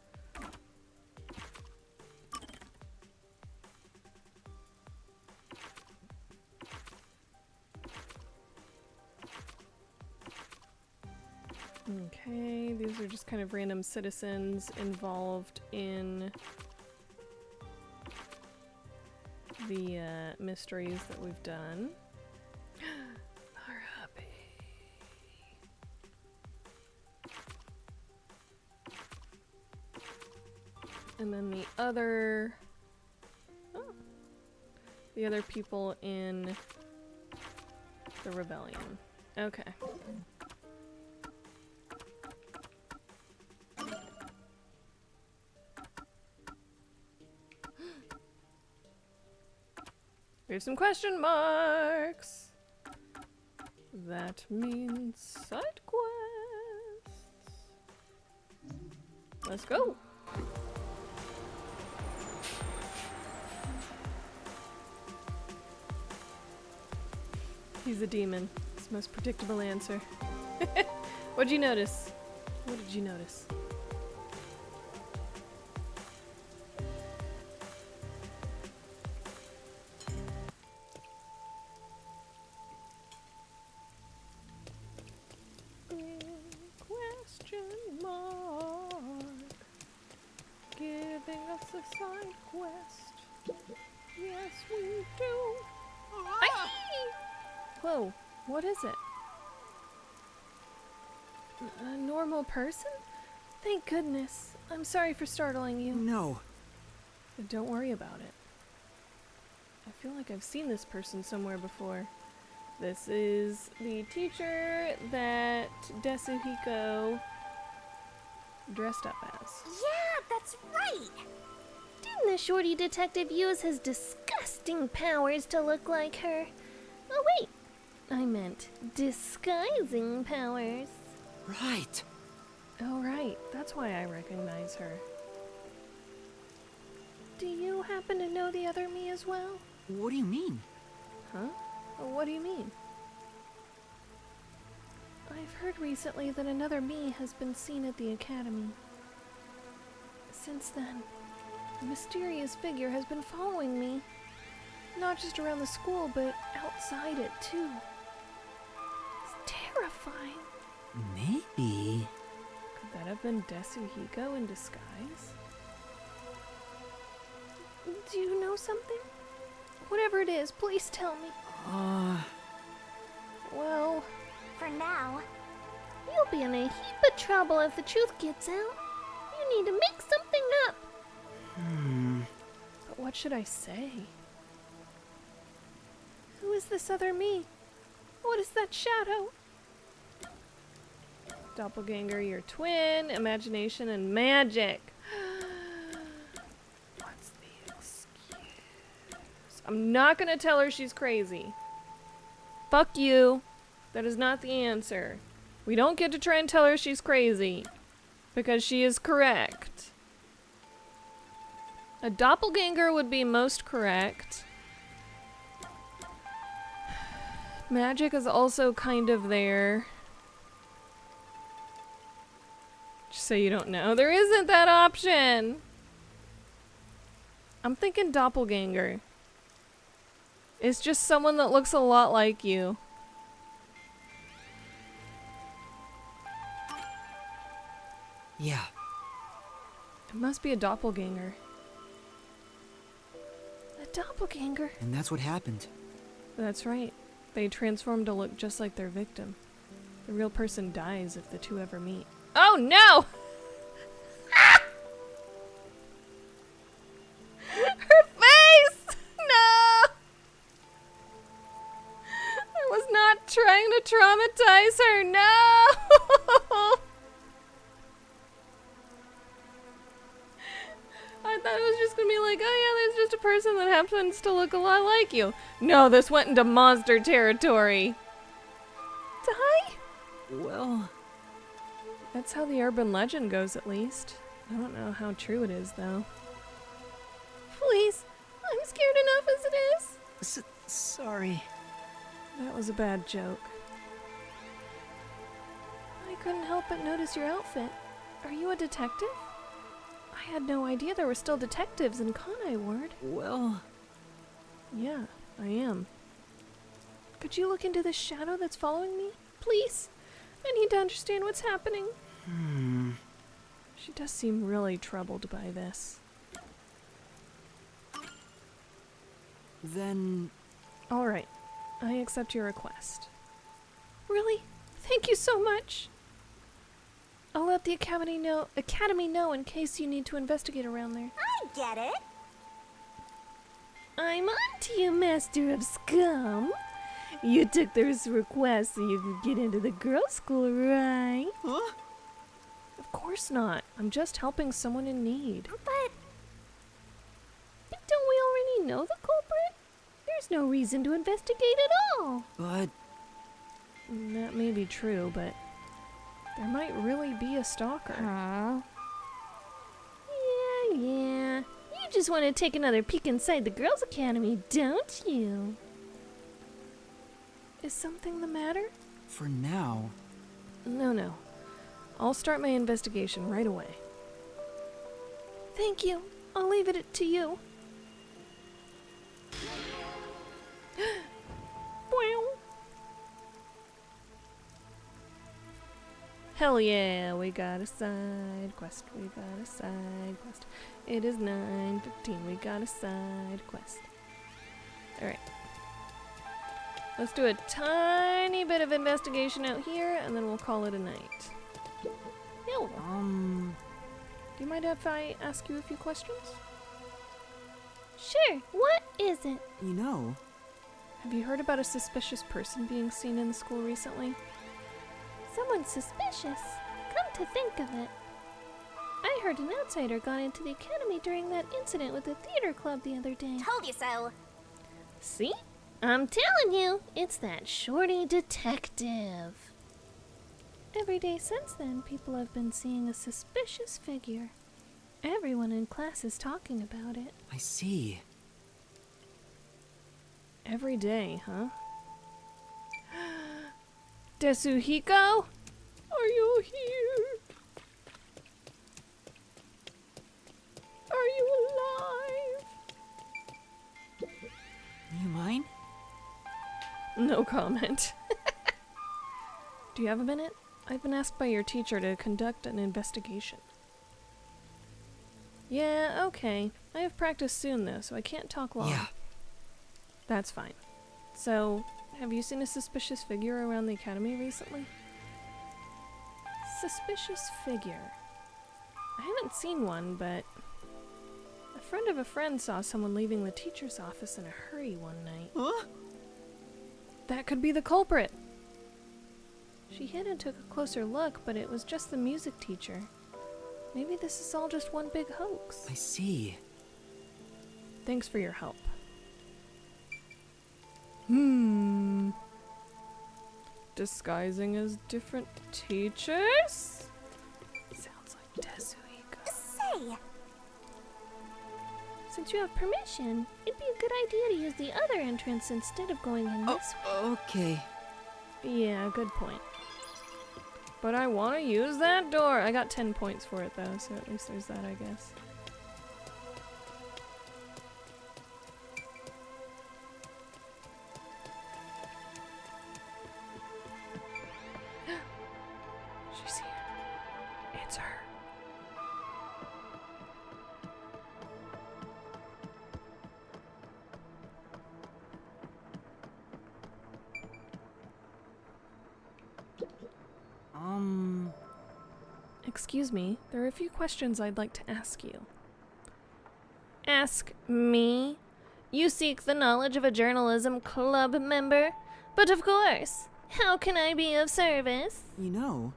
S2: Okay, these are just kind of random citizens involved in the mysteries that we've done. And then the other people in the rebellion. Okay. We have some question marks. That means side quests. Let's go. He's a demon. It's the most predictable answer. What'd you notice? What did you notice? Question mark. Giving us a side quest. Yes, we do. Whoa, what is it? A normal person? Thank goodness. I'm sorry for startling you.
S12: No.
S2: Don't worry about it. I feel like I've seen this person somewhere before. This is the teacher that Desuhiko dressed up as.
S7: Yeah, that's right!
S14: Didn't the shorty detective use his disgusting powers to look like her? Oh wait, I meant disguising powers.
S12: Right.
S2: Oh right, that's why I recognize her.
S14: Do you happen to know the other me as well?
S12: What do you mean?
S2: Huh? Well, what do you mean?
S14: I've heard recently that another me has been seen at the academy. Since then, a mysterious figure has been following me. Not just around the school, but outside it too. It's terrifying.
S12: Maybe.
S2: Could that have been Desuhiko in disguise?
S14: Do you know something? Whatever it is, please tell me.
S2: Well,
S7: for now,
S14: you'll be in a heap of trouble if the truth gets out. You need to make something up.
S2: But what should I say?
S14: Who is this other me? What is that shadow?
S2: Doppelganger, your twin, imagination, and magic. What's the excuse? I'm not gonna tell her she's crazy. Fuck you. That is not the answer. We don't get to try and tell her she's crazy. Because she is correct. A doppelganger would be most correct. Magic is also kind of there. Just so you don't know. There isn't that option! I'm thinking doppelganger. It's just someone that looks a lot like you.
S12: Yeah.
S2: It must be a doppelganger.
S14: A doppelganger?
S12: And that's what happened.
S2: That's right. They transform to look just like their victim. The real person dies if the two ever meet. Oh no! Her face! No! I was not trying to traumatize her. No! I thought it was just gonna be like, oh yeah, there's just a person that happens to look a lot like you. No, this went into monster territory. Die?
S5: Well...
S2: That's how the urban legend goes, at least. I don't know how true it is, though. Please, I'm scared enough as it is.
S5: Sorry.
S2: That was a bad joke. I couldn't help but notice your outfit. Are you a detective? I had no idea there were still detectives in Kanai Ward.
S5: Well...
S2: Yeah, I am. Could you look into this shadow that's following me? Please? I need to understand what's happening. She does seem really troubled by this.
S5: Then...
S2: Alright, I accept your request. Really? Thank you so much! I'll let the Academy know in case you need to investigate around there.
S7: I get it.
S14: I'm on to you, Master of Scum. You took this request so you could get into the girls' school, right?
S5: Huh?
S2: Of course not. I'm just helping someone in need.
S14: But don't we already know the culprit? There's no reason to investigate at all.
S5: But...
S2: That may be true, but there might really be a stalker.
S14: Yeah. You just want to take another peek inside the girls' academy, don't you?
S2: Is something the matter?
S5: For now...
S2: No. I'll start my investigation right away.
S14: Thank you. I'll leave it to you.
S2: Hell yeah, we got a side quest. It is 9:15. We got a side quest. Alright. Let's do a tiny bit of investigation out here, and then we'll call it a night.
S14: No.
S2: Do you mind if I ask you a few questions?
S14: Sure. What is it?
S5: You know...
S2: Have you heard about a suspicious person being seen in the school recently?
S14: Someone suspicious? Come to think of it. I heard an outsider got into the academy during that incident with the theater club the other day.
S7: Told you so.
S14: See? I'm telling you, it's that shorty detective. Every day since then, people have been seeing a suspicious figure. Everyone in class is talking about it.
S5: I see.
S2: Every day, huh? Desuhiko? Are you here? Are you alive?
S5: You mind?
S2: No comment. Do you have a minute? I've been asked by your teacher to conduct an investigation. Yeah, okay. I have practice soon though, so I can't talk long.
S5: Yeah.
S2: That's fine. So, have you seen a suspicious figure around the academy recently? Suspicious figure. I haven't seen one, but a friend of a friend saw someone leaving the teacher's office in a hurry one night.
S5: Huh?
S2: That could be the culprit. She hid and took a closer look, but it was just the music teacher. Maybe this is all just one big hoax.
S5: I see.
S2: Thanks for your help. Disguising as different teachers? Sounds like Tezuhiko.
S7: Say!
S14: Since you have permission, it'd be a good idea to use the other entrance instead of going in this way.
S5: Okay.
S2: Yeah, good point. But I want to use that door. I got 10 points for it though, so at least there's that, I guess. She's here. It's her. Excuse me, there are a few questions I'd like to ask you.
S14: Ask me? You seek the knowledge of a journalism club member? But of course, How can I be of service?
S5: You know,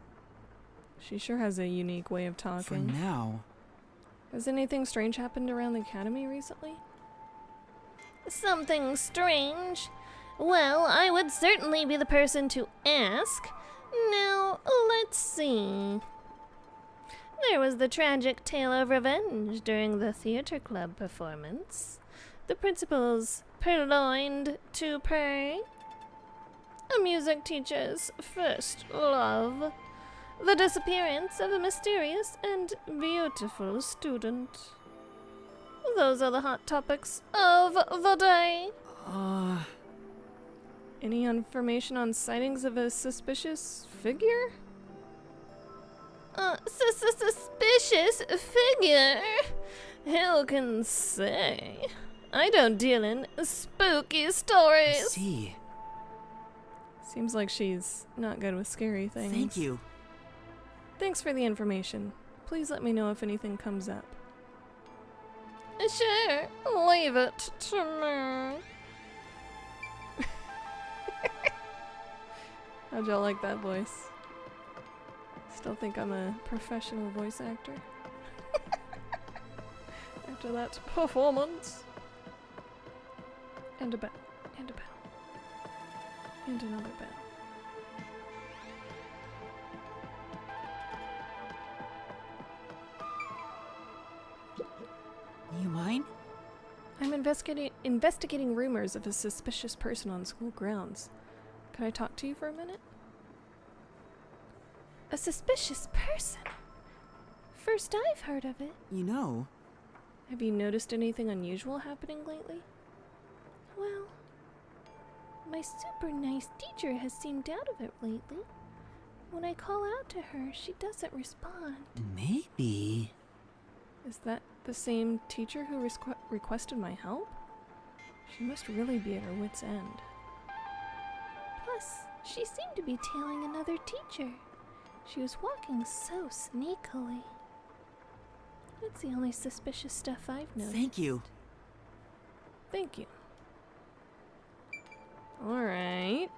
S2: She sure has a unique way of
S5: for
S2: talking.
S5: now,
S2: Has anything strange happened around the academy recently?
S14: Something strange? Well, I would certainly be the person to ask. Now, let's see. There was the tragic tale of revenge during the theater club performance. The principal's purloined to pay. A music teacher's first love. The disappearance of a mysterious and beautiful student. Those are the hot topics of the day.
S2: Any information on sightings of a suspicious figure?
S14: Suspicious figure? Who can say? I don't deal in spooky stories.
S5: I see.
S2: Seems like she's not good with scary things.
S5: Thank you.
S2: Thanks for the information. Please let me know if anything comes up.
S14: Sure, leave it to me.
S2: How'd y'all like that voice? Still think I'm a professional voice actor? After that performance. And a bell. And a bell. And another bell.
S5: You mind?
S2: I'm investigating rumors of a suspicious person on school grounds. Can I talk to you for a minute?
S14: A suspicious person? First I've heard of it.
S5: You know,
S2: Have you noticed anything unusual happening lately?
S14: Well, my super nice teacher has seemed out of it lately. When I call out to her, she doesn't respond.
S5: maybe.
S2: Is that the same teacher who requested my help? She must really be at her wit's end.
S14: Plus, she seemed to be tailing another teacher. She was walking so sneakily. That's the only suspicious stuff I've noticed.
S5: Thank you.
S2: Thank you. Alright.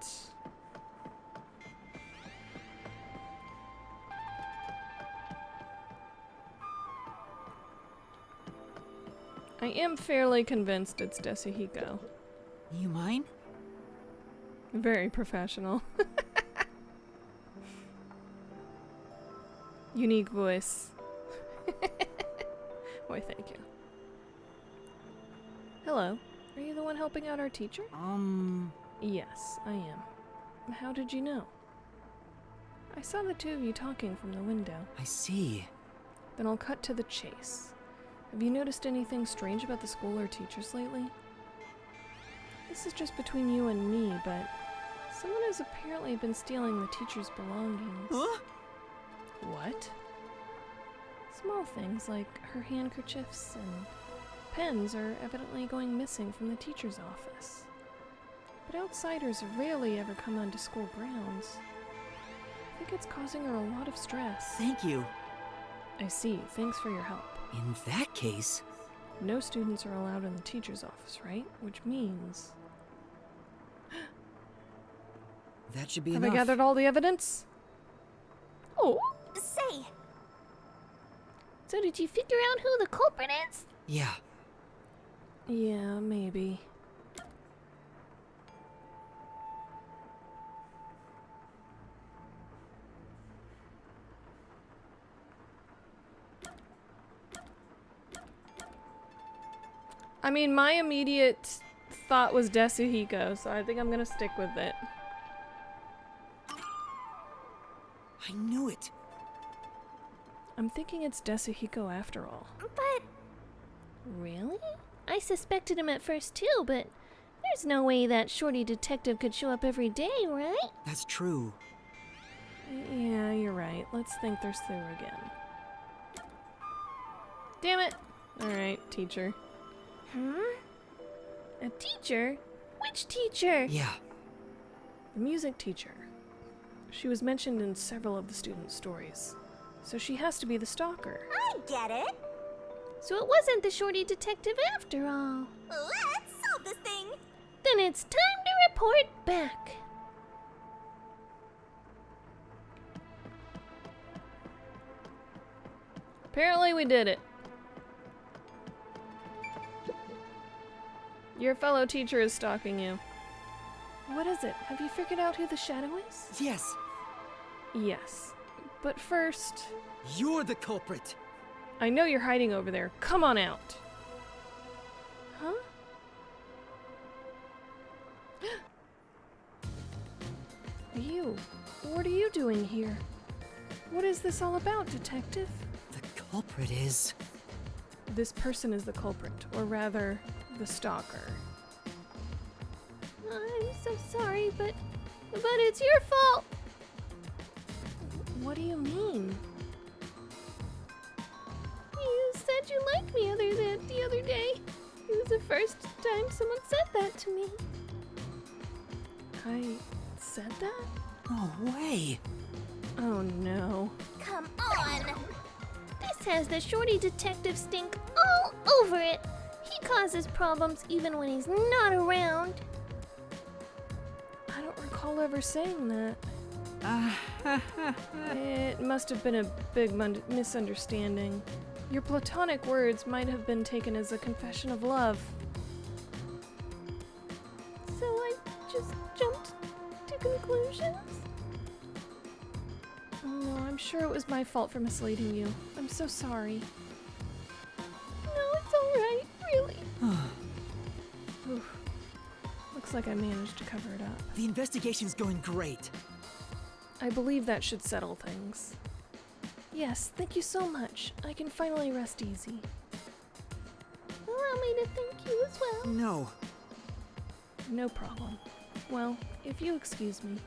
S2: I am fairly convinced it's Desahiko.
S5: You mind?
S2: Very professional. Unique voice. Why, thank you. Hello. Are you the one helping out our teacher? Yes, I am. How did you know? I saw the two of you talking from the window.
S5: I see.
S2: Then I'll cut to the chase. Have you noticed anything strange about the school or teachers lately? This is just between you and me, but someone has apparently been stealing the teacher's belongings.
S5: Huh?
S2: What? Small things like her handkerchiefs and pens are evidently going missing from the teacher's office. But outsiders rarely ever come onto school grounds. I think it's causing her a lot of stress.
S5: Thank you.
S2: I see. Thanks for your help.
S5: In that case...
S2: No students are allowed in the teacher's office, right? Which means...
S5: That should be
S2: Have
S5: enough.
S2: I gathered all the evidence? Oh.
S7: Say!
S14: So did you figure out who the culprit is?
S5: Yeah.
S2: Yeah, maybe. I mean, my immediate thought was Desahiko, so I think I'm gonna stick with it.
S5: I knew it.
S2: I'm thinking it's Desahiko after all.
S7: But...
S14: Really? I suspected him at first too, but there's no way that shorty detective could show up every day, right?
S5: That's true.
S2: Yeah, you're right. Let's think this through again. Damn it! Alright, teacher.
S14: Huh? A teacher? Which teacher?
S5: Yeah.
S2: The music teacher. She was mentioned in several of the students' stories, so she has to be the stalker.
S7: I get it.
S14: So it wasn't the shorty detective after all.
S7: Let's solve this thing.
S14: Then it's time to report back.
S2: Apparently we did it. Your fellow teacher is stalking you. What is it? Have you figured out who the shadow is?
S16: Yes.
S2: Yes. But first...
S16: You're the culprit.
S2: I know you're hiding over there. Come on out. Huh? You. What are you doing here? What is this all about, detective?
S16: The culprit is...
S2: This person is the culprit, or rather, the stalker.
S14: I'm so sorry, but it's your fault.
S2: What do you mean?
S14: You said you liked me the other day. It was the first time someone said that to me.
S2: I said that?
S16: No way.
S2: Oh no.
S14: Come on. This has the shorty detective stink all over it. He causes problems even when he's not around.
S2: I don't recall ever saying that. It must have been a big misunderstanding. Your platonic words might have been taken as a confession of love.
S14: So I just jumped to conclusions?
S2: No, I'm sure it was my fault for misleading you. I'm so sorry.
S14: No, it's alright, really.
S2: Oof. Looks like I managed to cover it up.
S16: The investigation's going great.
S2: I believe that should settle things. Yes, thank you so much. I can finally rest easy.
S14: Allow me to thank you as well.
S16: No.
S2: No problem. Well, if you excuse me.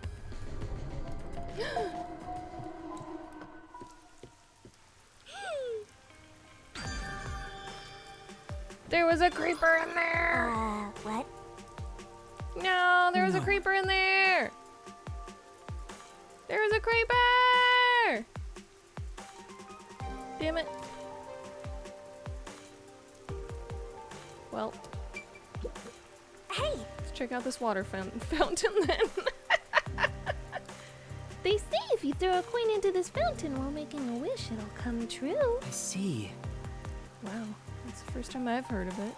S2: There was a creeper in there!
S7: What?
S2: No, there was a creeper in there! There was a creeper! Damn it. Well.
S7: Hey!
S2: Let's check out this water fountain then.
S14: They say if you throw a coin into this fountain while making a wish, it'll come true.
S16: I see.
S2: Wow, that's the first time I've heard of it.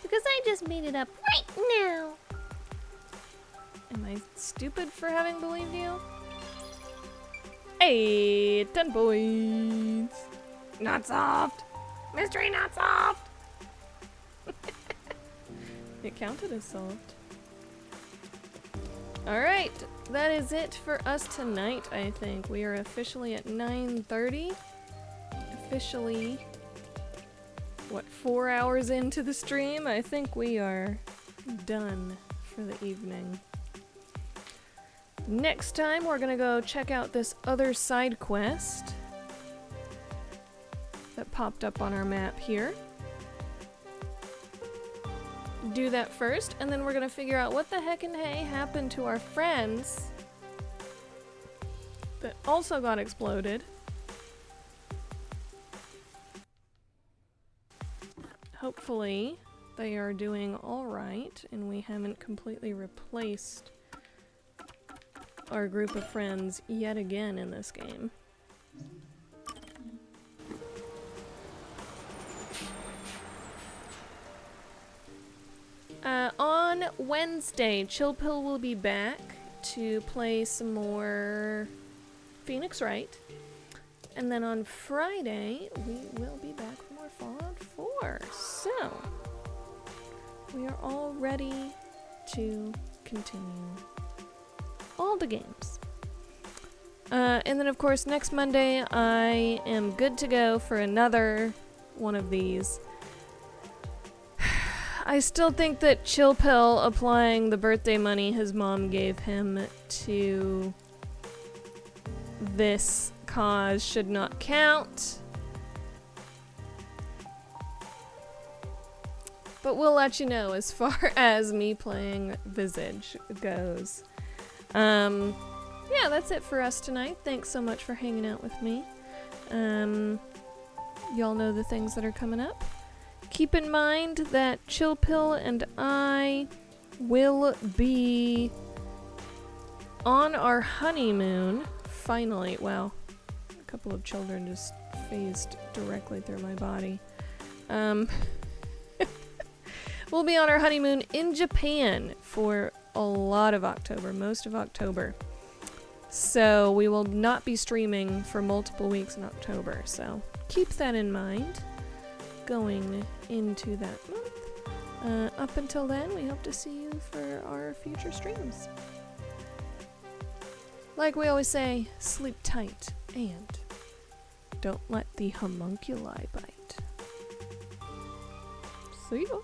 S14: Because I just made it up right now.
S2: Am I stupid for having believed you? Hey, 10 points. Not solved. Mystery not solved. It counted as solved. Alright, that is it for us tonight, I think. We are officially at 9:30. Officially, what, 4 hours into the stream? I think we are done for the evening. Next time, we're gonna go check out this other side quest that popped up on our map here. Do that first, and then we're gonna figure out what the heck and hey happened to our friends that also got exploded. Hopefully, they are doing alright, and we haven't completely replaced our group of friends yet again in this game. On Wednesday, Chill Pill will be back to play some more Phoenix Wright. And then on Friday, we will be back for more Fallout 4. So, we are all ready to continue all the games. And then, of course, next Monday, I am good to go for another one of these. I still think that Chill Pill applying the birthday money his mom gave him to this cause should not count. But we'll let you know as far as me playing Visage goes. Yeah, that's it for us tonight. Thanks so much for hanging out with me. Y'all know the things that are coming up. Keep in mind that Chill Pill and I will be on our honeymoon, finally, well, couple of children just phased directly through my body. We'll be on our honeymoon in Japan for a lot of October, most of October. So we will not be streaming for multiple weeks in October. So keep that in mind going into that month. Up until then, we hope to see you for our future streams. Like we always say, sleep tight and don't let the homunculi bite. See ya.